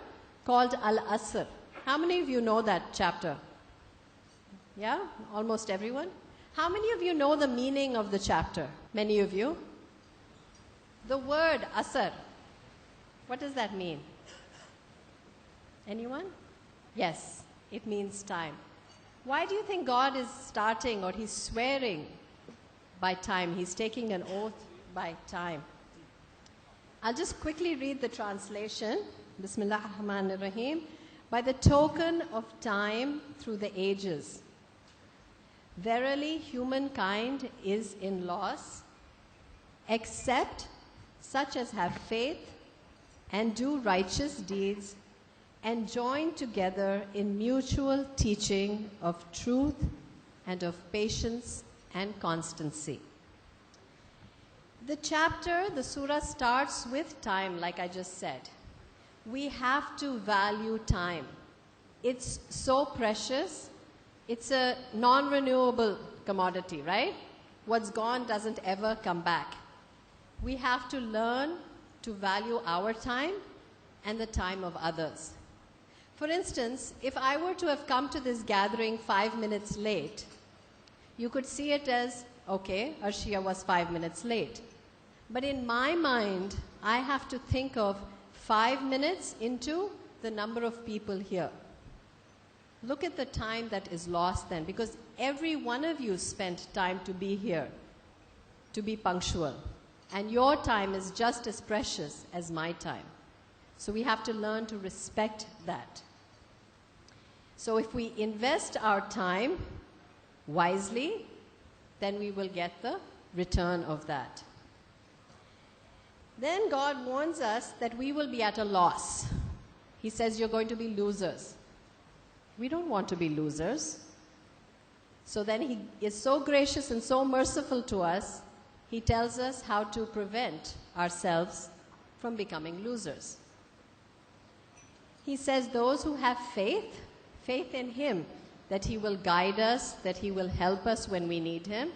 called Al-Asr. How many of you know that chapter? Yeah? Almost everyone? How many of you know the meaning of the chapter? Many of you? The word Asr, what does that mean? Anyone? Yes, it means time. Why do you think God is starting or He's swearing by time? He's taking an oath by time. I'll just quickly read the translation. Bismillah ar-Rahman ar-Rahim. By the token of time through the ages. Verily, humankind is in loss, except such as have faith and do righteous deeds and join together in mutual teaching of truth and of patience and constancy. The chapter, the surah starts with time, like I just said. We have to value time. It's so precious. It's a non-renewable commodity, right? What's gone doesn't ever come back. We have to learn to value our time and the time of others. For instance, if I were to have come to this gathering 5 minutes late, you could see it as, okay, Arshia was 5 minutes late. But in my mind, I have to think of 5 minutes into the number of people here. Look at the time that is lost then, because every one of you spent time to be here, to be punctual. And your time is just as precious as my time. So we have to learn to respect that. So if we invest our time wisely, then we will get the return of that. Then God warns us that we will be at a loss. He says you're going to be losers. We don't want to be losers. So then He is so gracious and so merciful to us, He tells us how to prevent ourselves from becoming losers. He says those who have faith in Him, that He will guide us, that He will help us when we need Him.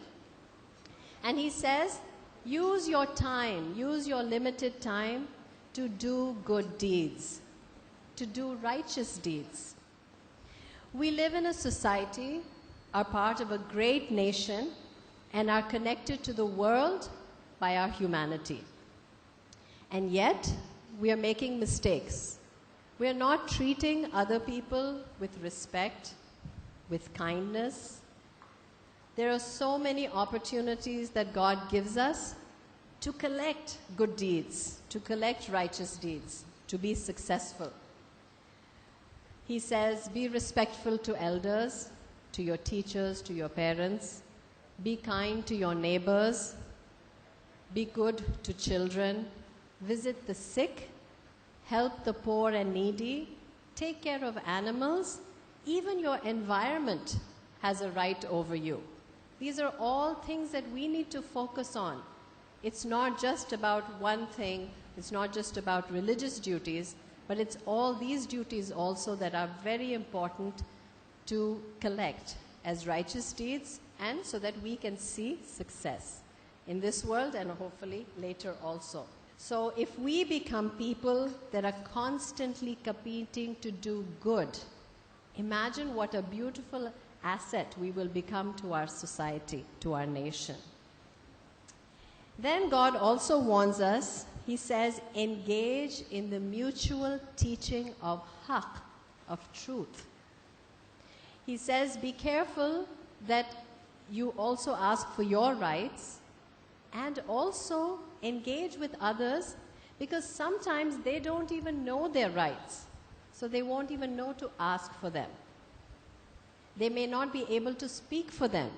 And He says, use your time, use your limited time to do good deeds, to do righteous deeds. We live in a society, are part of a great nation, and are connected to the world by our humanity. And yet, we are making mistakes. We are not treating other people with respect, with kindness. There are so many opportunities that God gives us to collect good deeds, to collect righteous deeds, to be successful. He says, be respectful to elders, to your teachers, to your parents. Be kind to your neighbors. Be good to children. Visit the sick. Help the poor and needy. Take care of animals. Even your environment has a right over you. These are all things that we need to focus on. It's not just about one thing. It's not just about religious duties, but it's all these duties also that are very important to collect as righteous deeds, and so that we can see success in this world and hopefully later also. So if we become people that are constantly competing to do good, imagine what a beautiful asset we will become to our society, to our nation. Then God also warns us, He says, engage in the mutual teaching of haqq, of truth. He says, be careful that you also ask for your rights and also engage with others, because sometimes they don't even know their rights. So they won't even know to ask for them. They may not be able to speak for them.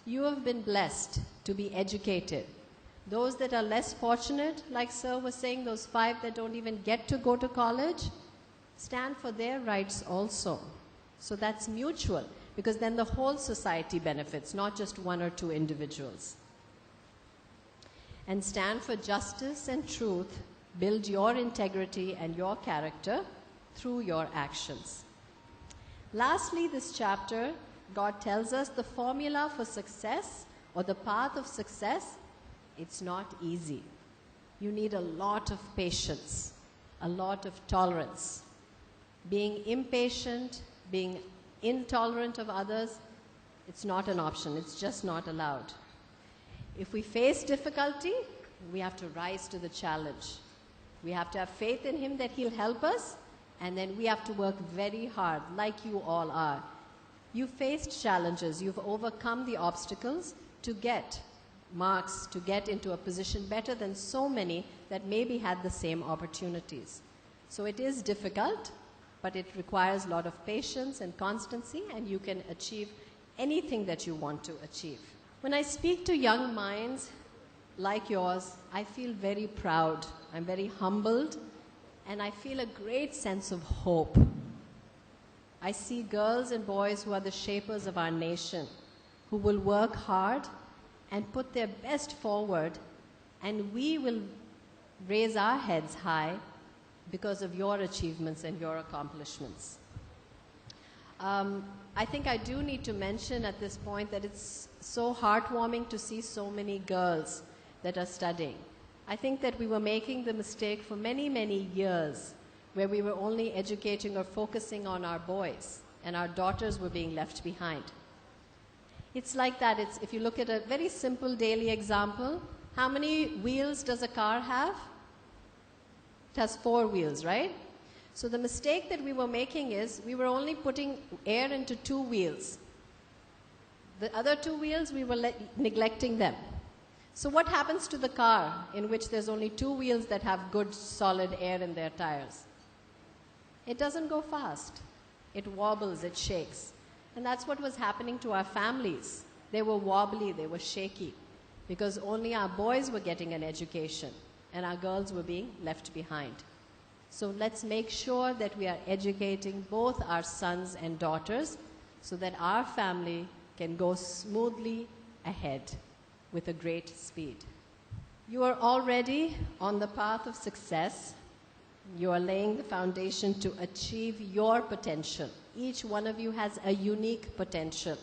You have been blessed to be educated. Those that are less fortunate, like Sir was saying, those 5 that don't even get to go to college, stand for their rights also. So that's mutual, because then the whole society benefits, not just 1 or 2 individuals. And stand for justice and truth. Build your integrity and your character through your actions. Lastly, this chapter, God tells us the formula for success, or the path of success. It's not easy. You need a lot of patience, a lot of tolerance. Being impatient, being intolerant of others, it's not an option. It's just not allowed. If we face difficulty, we have to rise to the challenge. We have to have faith in Him that He'll help us, and then we have to work very hard, like you all are. You've faced challenges. You've overcome the obstacles to get marks, to get into a position better than so many that maybe had the same opportunities. So it is difficult, but it requires a lot of patience and constancy, and you can achieve anything that you want to achieve. When I speak to young minds like yours, I feel very proud. I'm very humbled, and I feel a great sense of hope. I see girls and boys who are the shapers of our nation, who will work hard and put their best forward, and we will raise our heads high because of your achievements and your accomplishments. I think I do need to mention at this point that it's so heartwarming to see so many girls that are studying. I think that we were making the mistake for many, many years where we were only educating or focusing on our boys, and our daughters were being left behind. It's like that. If you look at a very simple daily example, how many wheels does a car have? It has 4 wheels, right? So the mistake that we were making is we were only putting air into 2 wheels. The other 2 wheels, we were neglecting them. So what happens to the car in which there's only 2 wheels that have good solid air in their tires? It doesn't go fast. It wobbles, it shakes. And that's what was happening to our families. They were wobbly, they were shaky, because only our boys were getting an education and our girls were being left behind. So let's make sure that we are educating both our sons and daughters so that our family can go smoothly ahead with a great speed. You are already on the path of success. You are laying the foundation to achieve your potential. Each one of you has a unique potential,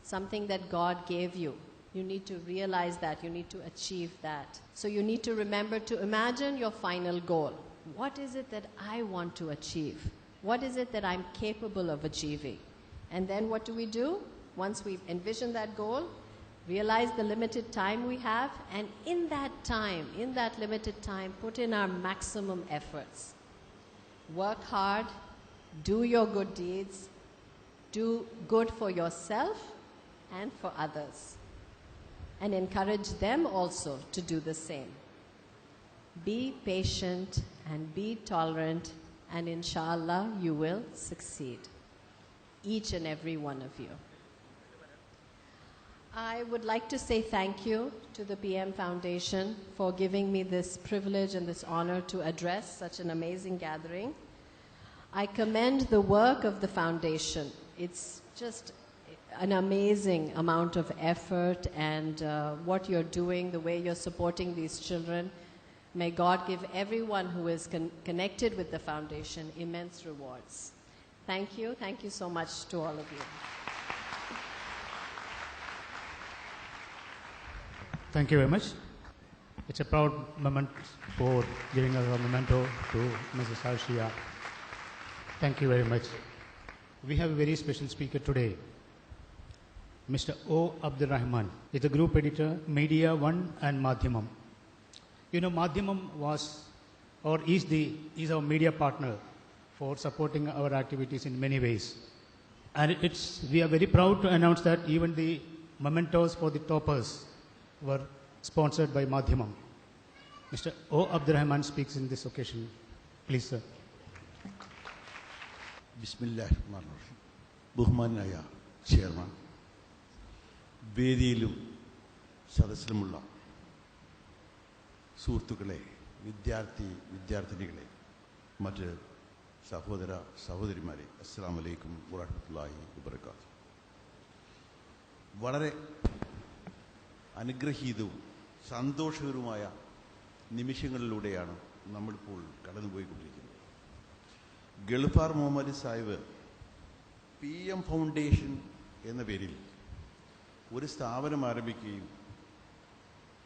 something that God gave you. You need to realize that. You need to achieve that. So you need to remember to imagine your final goal. What is it that I want to achieve? What is it that I'm capable of achieving? And then what do? Once we've envisioned that goal, realize the limited time we have, and in that time, in that limited time, put in our maximum efforts. Work hard, do your good deeds, do good for yourself and for others, and encourage them also to do the same. Be patient and be tolerant, and inshallah you will succeed, each and every one of you. I would like to say thank you to the PM Foundation for giving me this privilege and this honor to address such an amazing gathering. I commend the work of the foundation. It's just an amazing amount of effort, and what you're doing, the way you're supporting these children. May God give everyone who is connected with the foundation immense rewards. Thank you. Thank you so much to all of you. Thank you very much. It's a proud moment for giving us a memento to Mrs. Arshia. Thank you very much. We have a very special speaker today, Mr. O. Abdul Rahman. He's the group editor, Media One and Madhyamam. Madhyamam was or is our media partner for supporting our activities in many ways. And we are very proud to announce that even the mementos for the toppers were sponsored by Madhyamam. Mr. O. Abdurrahman speaks in this occasion. Please, sir. ബിസ്മില്ലാഹിർറഹ്മാനിർറഹീം. ബഹുമാനായ chairman, വേദിയിലും സദസ്സിലുമുള്ള സുഹൃത്തുക്കളെ, വിദ്യാർത്ഥിനികളെ, മറ്റ് സഹോദര സഹോദരിമാരെ, അസ്സലാമു അലൈക്കും വറഹ്മത്തുള്ളാഹി വബറകാതുഹു. വളരെ അനുഗ്രഹീതവും സന്തോഷകരവുമായ നിമിഷങ്ങളിലൂടെയാണ് നമ്മളിപ്പോൾ കടന്നുപോയിക്കൊണ്ടിരിക്കുന്നത്. ഗൾഫാർ മുഹമ്മദ് സാഹിബ് PM ഫൗണ്ടേഷൻ എന്ന പേരിൽ ഒരു സ്ഥാപനം ആരംഭിക്കുകയും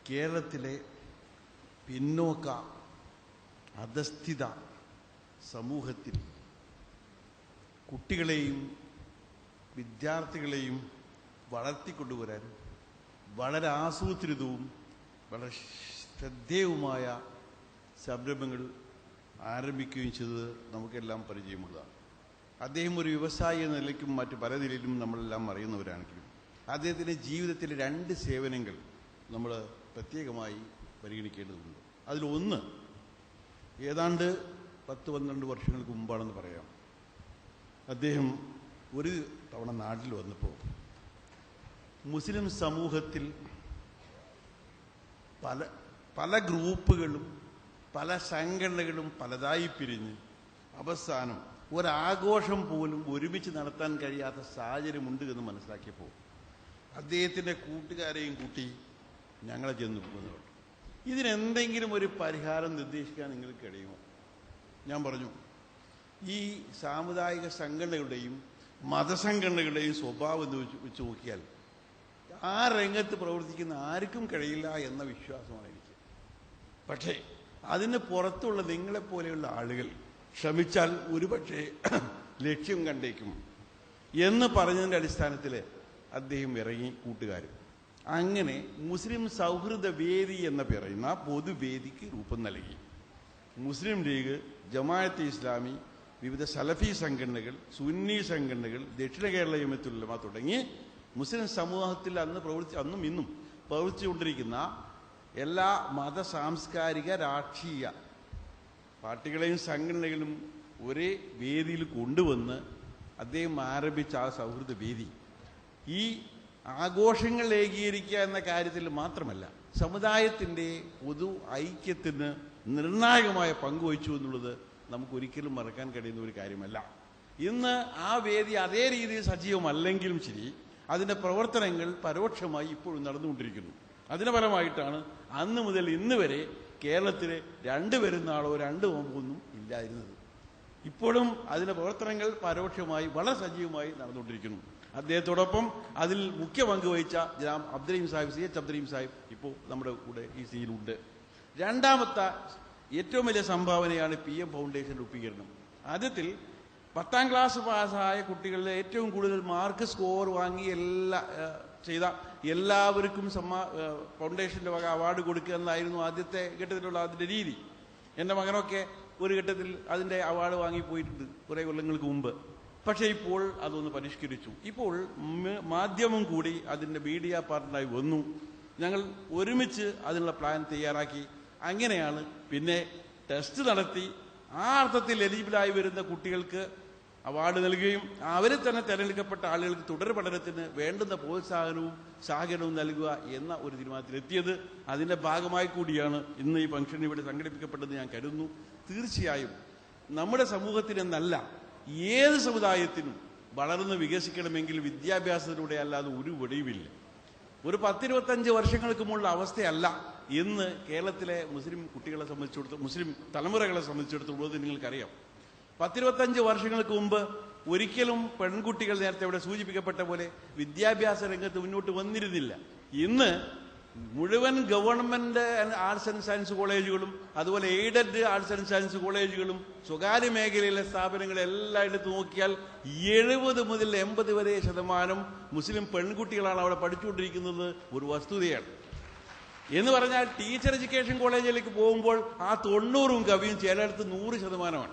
കേരളത്തിലെ പിന്നോക്ക അധസ്ഥിത സമൂഹത്തിൽ കുട്ടികളെയും വിദ്യാർത്ഥികളെയും വളർത്തിക്കൊണ്ടുവരാൻ വളരെ ആസൂത്രിതവും വളരെ ശ്രദ്ധേയവുമായ സംരംഭങ്ങൾ ആരംഭിക്കുകയും ചെയ്തത് നമുക്കെല്ലാം പരിചയമുള്ളതാണ്. അദ്ദേഹം ഒരു വ്യവസായി എന്ന നിലയ്ക്കും മറ്റ് പല നിലയിലും നമ്മളെല്ലാം അറിയുന്നവരാണെങ്കിലും അദ്ദേഹത്തിൻ്റെ ജീവിതത്തിലെ 2 സേവനങ്ങൾ നമ്മൾ പ്രത്യേകമായി പരിഗണിക്കേണ്ടതുണ്ട്. അതിലൊന്ന് ഏതാണ്ട് 10-12 വർഷങ്ങൾക്ക് മുമ്പാണെന്ന് പറയാം. അദ്ദേഹം ഒരു തവണ നാട്ടിൽ വന്നപ്പോൾ മുസ്ലിം സമൂഹത്തിൽ പല ഗ്രൂപ്പുകളും പല സംഘടനകളും പലതായി പിരിഞ്ഞ് അവസാനം ഒരാഘോഷം പോലും ഒരുമിച്ച് നടത്താൻ കഴിയാത്ത സാഹചര്യമുണ്ട് എന്ന് മനസ്സിലാക്കിയപ്പോൾ അദ്ദേഹത്തിൻ്റെ കൂട്ടുകാരെയും കൂട്ടി ഞങ്ങളെ ചെന്ന് പോകുന്നുണ്ട്. ഇതിനെന്തെങ്കിലും ഒരു പരിഹാരം നിർദ്ദേശിക്കാൻ നിങ്ങൾക്ക് കഴിയുമോ? ഞാൻ പറഞ്ഞു, ഈ സാമുദായിക സംഘടനകളുടെയും മതസംഘടനകളുടെയും സ്വഭാവം വെച്ച് നോക്കിയാൽ ആ രംഗത്ത് പ്രവർത്തിക്കുന്ന ആർക്കും കഴിയില്ല എന്ന വിശ്വാസമാണ് എനിക്ക്. പക്ഷേ അതിന് പുറത്തുള്ള നിങ്ങളെപ്പോലെയുള്ള ആളുകൾ ശ്രമിച്ചാൽ ഒരുപക്ഷെ ലക്ഷ്യം കണ്ടേക്കും എന്ന് പറഞ്ഞതിൻ്റെ അടിസ്ഥാനത്തിൽ അദ്ദേഹം ഇറങ്ങി കൂട്ടുകാരും. അങ്ങനെ മുസ്ലിം സൗഹൃദ വേദി എന്ന് പറയുന്ന പൊതുവേദിക്ക് രൂപം നൽകി. മുസ്ലിം ലീഗ്, ജമാഅത്തെ ഇസ്ലാമി, വിവിധ സലഫി സംഘടനകൾ, സുന്നി സംഘടനകൾ, ദക്ഷിണ കേരള ജമിഅത്തുൽ ഉലമ തുടങ്ങി മുസ്ലിം സമൂഹത്തിൽ അന്നും ഇന്നും പ്രവർത്തിച്ചുകൊണ്ടിരിക്കുന്ന എല്ലാ മത, സാംസ്കാരിക, രാഷ്ട്രീയ പാർട്ടികളെയും സംഘടനകളും ഒരേ വേദിയിൽ കൊണ്ടുവന്ന് അദ്ദേഹം ആരംഭിച്ച ആ സൗഹൃദ വേദി ഈ ആഘോഷങ്ങൾ ഏകീകരിക്കുക എന്ന കാര്യത്തിൽ മാത്രമല്ല, സമുദായത്തിൻ്റെ പൊതു ഐക്യത്തിന് നിർണായകമായ പങ്കുവഹിച്ചു എന്നുള്ളത് നമുക്കൊരിക്കലും മറക്കാൻ കഴിയുന്ന ഒരു കാര്യമല്ല. ഇന്ന് ആ വേദി അതേ രീതിയിൽ സജീവമല്ലെങ്കിലും ശരി, അതിൻ്റെ പ്രവർത്തനങ്ങൾ പരോക്ഷമായി ഇപ്പോഴും നടന്നുകൊണ്ടിരിക്കുന്നു. അതിൻ്റെ ഫലമായിട്ടാണ് അന്ന് മുതൽ ഇന്ന് വരെ കേരളത്തിൽ 2 പെരുന്നാളോ 2 നോമ്പൊന്നും ഇല്ലായിരുന്നത്. ഇപ്പോഴും അതിൻ്റെ പ്രവർത്തനങ്ങൾ പരോക്ഷമായി വളരെ സജീവമായി നടന്നുകൊണ്ടിരിക്കുന്നു. അദ്ദേഹത്തോടൊപ്പം അതിൽ മുഖ്യ പങ്ക് വഹിച്ച ജനാബ് അബ്ദുറഹീം സാഹിബ്, CH അബ്ദുറഹീം സാഹിബ് ഇപ്പോൾ നമ്മുടെ കൂടെ ഈ സീനിലുണ്ട്. രണ്ടാമത്തെ ഏറ്റവും വലിയ സംഭാവനയാണ് PM ഫൗണ്ടേഷൻ രൂപീകരണം. ആദ്യത്തിൽ 10ാം ക്ലാസ് പാസ്സായ കുട്ടികളിലെ ഏറ്റവും കൂടുതൽ മാർക്ക് സ്കോർ വാങ്ങി ചെയ്ത എല്ലാവർക്കും ഫൗണ്ടേഷൻ്റെ വക അവാർഡ് കൊടുക്കുക എന്നായിരുന്നു ആദ്യത്തെ ഘട്ടത്തിലുള്ള അതിൻ്റെ രീതി. എൻ്റെ മകനൊക്കെ ഒരു ഘട്ടത്തിൽ അതിൻ്റെ അവാർഡ് വാങ്ങിപ്പോയിട്ടുണ്ട് കുറേ കൊല്ലങ്ങൾക്ക് മുമ്പ്. പക്ഷേ ഇപ്പോൾ അതൊന്ന് പരിഷ്കരിച്ചു. ഇപ്പോൾ മാധ്യമം കൂടി അതിൻ്റെ മീഡിയ പാർട്ണറായി വന്നു. ഞങ്ങൾ ഒരുമിച്ച് അതിനുള്ള പ്ലാൻ തയ്യാറാക്കി. അങ്ങനെയാണ് പിന്നെ ടെസ്റ്റ് നടത്തി ആ അർത്ഥത്തിൽ എലിജിബിളായി വരുന്ന കുട്ടികൾക്ക് അവാർഡ് നൽകുകയും അവരെ തന്നെ തിരഞ്ഞെടുക്കപ്പെട്ട ആളുകൾക്ക് തുടർ പഠനത്തിന് വേണ്ടുന്ന പ്രോത്സാഹനവും സഹകരണവും നൽകുക എന്ന ഒരു തീരുമാനത്തിലെത്തിയത്. അതിൻ്റെ ഭാഗമായി കൂടിയാണ് ഇന്ന് ഈ ഫംഗ്ഷൻ ഇവിടെ സംഘടിപ്പിക്കപ്പെട്ടതെന്ന് ഞാൻ കരുതുന്നു. തീർച്ചയായും നമ്മുടെ സമൂഹത്തിനെന്നല്ല, ഏത് സമുദായത്തിനും വളർന്ന് വികസിക്കണമെങ്കിൽ വിദ്യാഭ്യാസത്തിലൂടെ അല്ലാതെ ഒരു വഴിയുമില്ല. ഒരു 10-25 വർഷങ്ങൾക്കുമുള്ള അവസ്ഥയല്ല ഇന്ന് കേരളത്തിലെ മുസ്ലിം കുട്ടികളെ സംബന്ധിച്ചിടത്തോളം, മുസ്ലിം തലമുറകളെ സംബന്ധിച്ചിടത്തോളം നിങ്ങൾക്കറിയാം. 10-25 വർഷങ്ങൾക്ക് മുമ്പ് ഒരിക്കലും പെൺകുട്ടികൾ നേരത്തെ ഇവിടെ സൂചിപ്പിക്കപ്പെട്ട പോലെ വിദ്യാഭ്യാസ രംഗത്ത് മുന്നോട്ട് വന്നിരുന്നില്ല. ഇന്ന് മുഴുവൻ ഗവൺമെൻറ് ആർട്സ് ആൻഡ് സയൻസ് കോളേജുകളും അതുപോലെ എയ്ഡഡ് ആർട്സ് ആൻഡ് സയൻസ് കോളേജുകളും സ്വകാര്യ മേഖലയിലെ സ്ഥാപനങ്ങൾ എല്ലായിടത്തും നോക്കിയാൽ 70 മുതൽ 80 വരെ % മുസ്ലിം പെൺകുട്ടികളാണ് അവിടെ പഠിച്ചുകൊണ്ടിരിക്കുന്നത്. ഒരു വസ്തുതയാണ്. എന്ന് പറഞ്ഞാൽ ടീച്ചർ എഡ്യൂക്കേഷൻ കോളേജിലേക്ക് പോകുമ്പോൾ ആ 90 കവിയും ചിലയിടത്ത് 100%.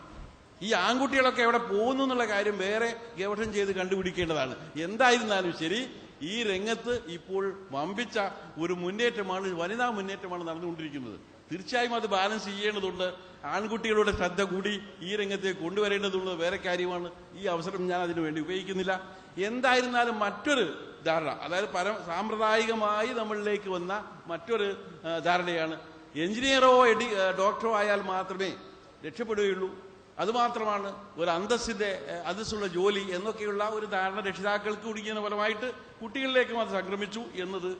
ഈ ആൺകുട്ടികളൊക്കെ എവിടെ പോകുന്നു എന്നുള്ള കാര്യം വേറെ ഗവേഷണം ചെയ്ത് കണ്ടുപിടിക്കേണ്ടതാണ്. എന്തായിരുന്നാലും ശരി, ഈ രംഗത്ത് ഇപ്പോൾ വമ്പിച്ച ഒരു മുന്നേറ്റമാണ്, വനിതാ മുന്നേറ്റമാണ് നടന്നുകൊണ്ടിരിക്കുന്നത്. തീർച്ചയായും അത് ബാലൻസ് ചെയ്യേണ്ടതുണ്ട്. ആൺകുട്ടികളുടെ ശ്രദ്ധ കൂടി ഈ രംഗത്തേക്ക് കൊണ്ടുവരേണ്ടതുള്ളത് വേറെ കാര്യമാണ്. ഈ അവസരം ഞാൻ അതിനു വേണ്ടി ഉപയോഗിക്കുന്നില്ല. എന്തായിരുന്നാലും മറ്റൊരു ധാരണ, അതായത് സാമ്പ്രദായികമായി നമ്മളിലേക്ക് വന്ന മറ്റൊരു ധാരണയാണ് എഞ്ചിനീയറോ ഡോക്ടറോ ആയാൽ മാത്രമേ രക്ഷപ്പെടുകയുള്ളൂ, അതുമാത്രമാണ് ഒരു അന്തസ്സുള്ള ജോലി എന്നൊക്കെയുള്ള ഒരു ധാരണ രക്ഷിതാക്കൾക്ക് കുടുങ്ങിയതിന് ഫലമായിട്ട് കുട്ടികളിലേക്കും അത് സംക്രമിച്ചു എന്നത്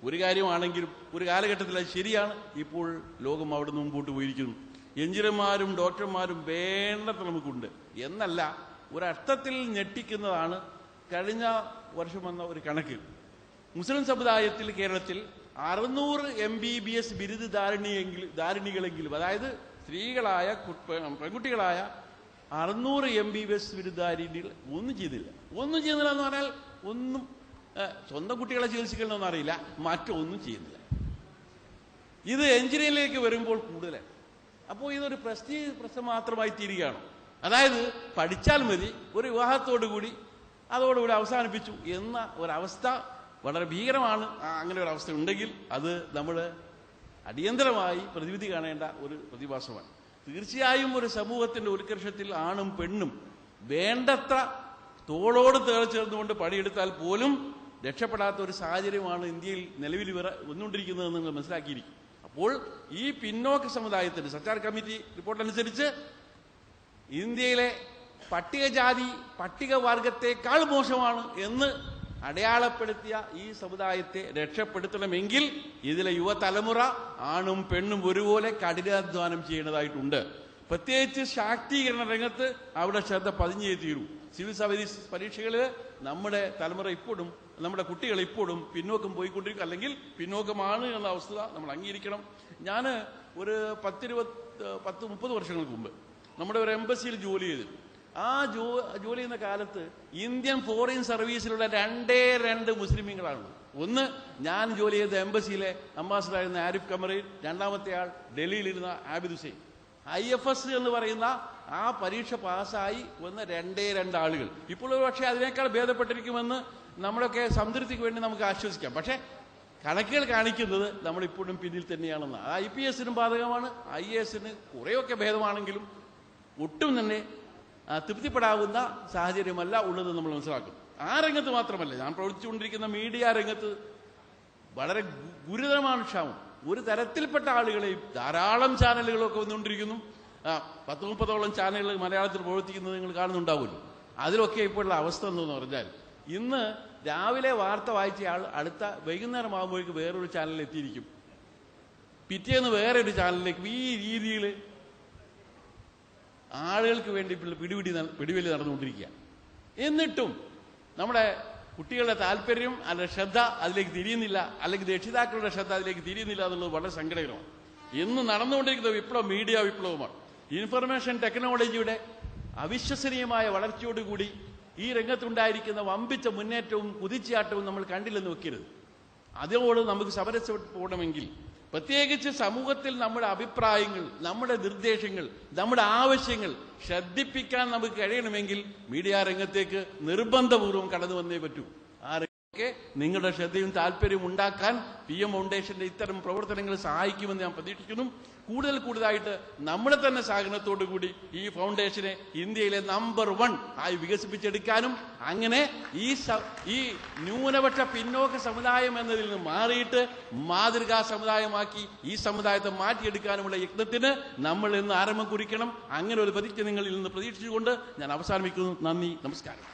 ഒരു കാര്യമാണെങ്കിലും ഒരു കാലഘട്ടത്തിൽ അത് ശരിയാണ്. ഇപ്പോൾ ലോകം അവിടെ നിന്ന് മുമ്പോട്ട് പോയിരിക്കുന്നു. എഞ്ചിനീയർമാരും ഡോക്ടർമാരും വേണ്ടത്ര നമുക്കുണ്ട് എന്നല്ല, ഒരർത്ഥത്തിൽ ഞെട്ടിക്കുന്നതാണ് കഴിഞ്ഞ വർഷം വന്ന ഒരു കണക്ക്. മുസ്ലിം സമുദായത്തിൽ കേരളത്തിൽ 600 MBBS ബിരുദധാരിണികളെങ്കിലും, അതായത് സ്ത്രീകളായ പെൺകുട്ടികളായ 600 MBBS ബിരുദധാരിണികൾ ഒന്നും ചെയ്യുന്നില്ല എന്ന് പറഞ്ഞാൽ ഒന്നും സ്വന്തം കുട്ടികളെ ചികിത്സിക്കണമെന്നൊന്നും അറിയില്ല, മറ്റൊന്നും ചെയ്യുന്നില്ല. ഇത് എഞ്ചിനീയറിംഗിലേക്ക് വരുമ്പോൾ കൂടുതലാണ്. അപ്പോൾ ഇതൊരു പ്രസ്റ്റീജ് പ്രശ്നം മാത്രമായി തീരുകയാണ്. അതായത് പഠിച്ചാൽ മതി, ഒരു വിവാഹത്തോടു കൂടി അതോടുകൂടി അവസാനിപ്പിച്ചു എന്ന ഒരവസ്ഥ വളരെ ഭീകരമാണ്. അങ്ങനെ ഒരു അവസ്ഥ ഉണ്ടെങ്കിൽ അത് നമ്മൾ അടിയന്തരമായി പ്രതിവിധി കാണേണ്ട ഒരു പ്രതിഭാസമാണ്. തീർച്ചയായും ഒരു സമൂഹത്തിന്റെ ഉത്കർഷത്തിൽ ആണും പെണ്ണും വേണ്ടത്ര തോളോട് ചേർന്നുകൊണ്ട് പണിയെടുത്താൽ പോലും രക്ഷപ്പെടാത്ത ഒരു സാഹചര്യമാണ് ഇന്ത്യയിൽ നിലവിൽ വന്നുകൊണ്ടിരിക്കുന്നതെന്ന് നിങ്ങൾ മനസ്സിലാക്കിയിരിക്കും. അപ്പോൾ ഈ പിന്നോക്ക സമുദായത്തിന് സർക്കാർ കമ്മിറ്റി റിപ്പോർട്ട് അനുസരിച്ച് ഇന്ത്യയിലെ പട്ടികജാതി പട്ടികവർഗത്തെക്കാൾ മോശമാണ് എന്ന് അടയാളപ്പെടുത്തിയ ഈ സമുദായത്തെ രക്ഷപ്പെടുത്തണമെങ്കിൽ ഇതിലെ യുവതലമുറ ആണും പെണ്ണും ഒരുപോലെ കഠിനാധ്വാനം ചെയ്യേണ്ടതായിട്ടുണ്ട്. പ്രത്യേകിച്ച് ശാക്തീകരണ രംഗത്ത് അവിടെ ശ്രദ്ധ പതിഞ്ഞേ തീരൂ. സിവിൽ സർവീസ് പരീക്ഷകളിൽ നമ്മുടെ തലമുറ ഇപ്പോഴും, നമ്മുടെ കുട്ടികൾ ഇപ്പോഴും പിന്നോക്കം പോയിക്കൊണ്ടിരിക്കും, അല്ലെങ്കിൽ പിന്നോക്കമാണ് എന്ന അവസ്ഥ നമ്മൾ അംഗീകരിക്കണം. ഞാൻ ഒരു 10-30 വർഷങ്ങൾക്ക് മുമ്പ് നമ്മുടെ ഒരു എംബസിയിൽ ജോലി ചെയ്തു. ആ ജോലി ചെയ്യുന്ന കാലത്ത് ഇന്ത്യൻ ഫോറിൻ സർവീസിലുള്ള 2 മുസ്ലിമീങ്ങളാണ്. ഒന്ന്, ഞാൻ ജോലി ചെയ്ത എംബസിയിലെ അംബാസഡറായിരുന്ന ആരിഫ് കമറീൻ, രണ്ടാമത്തെ ആൾ ഡൽഹിയിലിരുന്ന ആബിദ് ഹുസൈൻ. IFS എന്ന് പറയുന്ന ആ പരീക്ഷ പാസ്സായി വന്ന 2 ആളുകൾ. ഇപ്പോൾ പക്ഷേ അതിനേക്കാൾ ഭേദപ്പെട്ടിരിക്കുമെന്ന് നമ്മളൊക്കെ സംതൃപ്തിക്ക് വേണ്ടി നമുക്ക് ആശ്വസിക്കാം. പക്ഷേ കണക്കുകൾ കാണിക്കുന്നത് നമ്മളിപ്പോഴും പിന്നിൽ തന്നെയാണെന്ന്. IPS-നും ബാധകമാണ്, IAS-ന് കുറേയൊക്കെ ഭേദമാണെങ്കിലും ഒട്ടും തന്നെ തൃപ്തിപ്പെടാവുന്ന സാഹചര്യമല്ല ഉള്ളത് നമ്മൾ മനസ്സിലാക്കും. ആ രംഗത്ത് മാത്രമല്ല, ഞാൻ പ്രവർത്തിച്ചുകൊണ്ടിരിക്കുന്ന മീഡിയ രംഗത്ത് വളരെ ഗുരുതരമാണ് ക്ഷാമം. ഒരു തരത്തിൽപ്പെട്ട ആളുകളെയും ധാരാളം ചാനലുകളൊക്കെ വന്നുകൊണ്ടിരിക്കുന്നു. 10-30ഓളം ചാനലുകൾ മലയാളത്തിൽ പ്രവർത്തിക്കുന്നത് നിങ്ങൾ കാണുന്നുണ്ടാവുമല്ലോ. അതിലൊക്കെ ഇപ്പോഴുള്ള അവസ്ഥ എന്തെന്ന് പറഞ്ഞാൽ, ഇന്ന് രാവിലെ വാർത്ത വായിച്ച ആൾ അടുത്ത വൈകുന്നേരം ആകുമ്പോഴേക്ക് വേറൊരു ചാനലിൽ എത്തിയിരിക്കും, പിറ്റേന്ന് വേറൊരു ചാനലിലേക്ക്. ഈ രീതിയിൽ ആളുകൾക്ക് വേണ്ടി പിടിവലി നടന്നുകൊണ്ടിരിക്കുക. എന്നിട്ടും നമ്മുടെ കുട്ടികളുടെ താല്പര്യം അല്ലെങ്കിൽ ശ്രദ്ധ അതിലേക്ക് തിരിയുന്നില്ല, അല്ലെങ്കിൽ രക്ഷിതാക്കളുടെ ശ്രദ്ധ അതിലേക്ക് തിരിയുന്നില്ല എന്നുള്ളത് വളരെ സങ്കടകരമാണ്. ഇന്ന് നടന്നുകൊണ്ടിരിക്കുന്ന വിപ്ലവം മീഡിയ വിപ്ലവമാണ്. ഇൻഫർമേഷൻ ടെക്നോളജിയുടെ അവിശ്വസനീയമായ വളർച്ചയോടുകൂടി ഈ രംഗത്തുണ്ടായിരിക്കുന്ന വമ്പിച്ച മുന്നേറ്റവും കുതിച്ചാട്ടവും നമ്മൾ കണ്ടില്ലെന്ന് വെക്കരുത്. അതോട് നമുക്ക് സമരസപ്പെട്ട് പോകണമെങ്കിൽ പ്രത്യേകിച്ച് സമൂഹത്തിൽ നമ്മുടെ അഭിപ്രായങ്ങൾ, നമ്മുടെ നിർദ്ദേശങ്ങൾ, നമ്മുടെ ആവശ്യങ്ങൾ ശ്രദ്ധിപ്പിക്കാൻ നമുക്ക് കഴിയണമെങ്കിൽ മീഡിയ രംഗത്തേക്ക് നിർബന്ധപൂർവ്വം കടന്നു വന്നേ പറ്റൂ. ആ രംഗത്തേക്ക് നിങ്ങളുടെ ശ്രദ്ധയും താല്പര്യവും ഉണ്ടാക്കാൻ PM ഫൗണ്ടേഷന്റെ ഇത്തരം പ്രവർത്തനങ്ങൾ സഹായിക്കുമെന്ന് ഞാൻ പ്രതീക്ഷിക്കുന്നു. കൂടുതലായിട്ട് നമ്മുടെ തന്നെ സഹകരണത്തോടു കൂടി ഈ ഫൗണ്ടേഷനെ ഇന്ത്യയിലെ നമ്പർ 1 ആയി വികസിപ്പിച്ചെടുക്കാനും അങ്ങനെ ഈ ന്യൂനപക്ഷ പിന്നോക്ക സമുദായം എന്നതിൽ നിന്ന് മാറിയിട്ട് മാതൃകാ സമുദായമാക്കി ഈ സമുദായത്തെ മാറ്റിയെടുക്കാനുമുള്ള യത്നത്തിന് നമ്മൾ ഇന്ന് ആരംഭം കുറിക്കണം. അങ്ങനെ ഒരു പ്രതിജ്ഞ നിങ്ങളിൽ നിന്ന് പ്രതീക്ഷിച്ചുകൊണ്ട് ഞാൻ അവസാനിപ്പിക്കുന്നു. നന്ദി, നമസ്കാരം.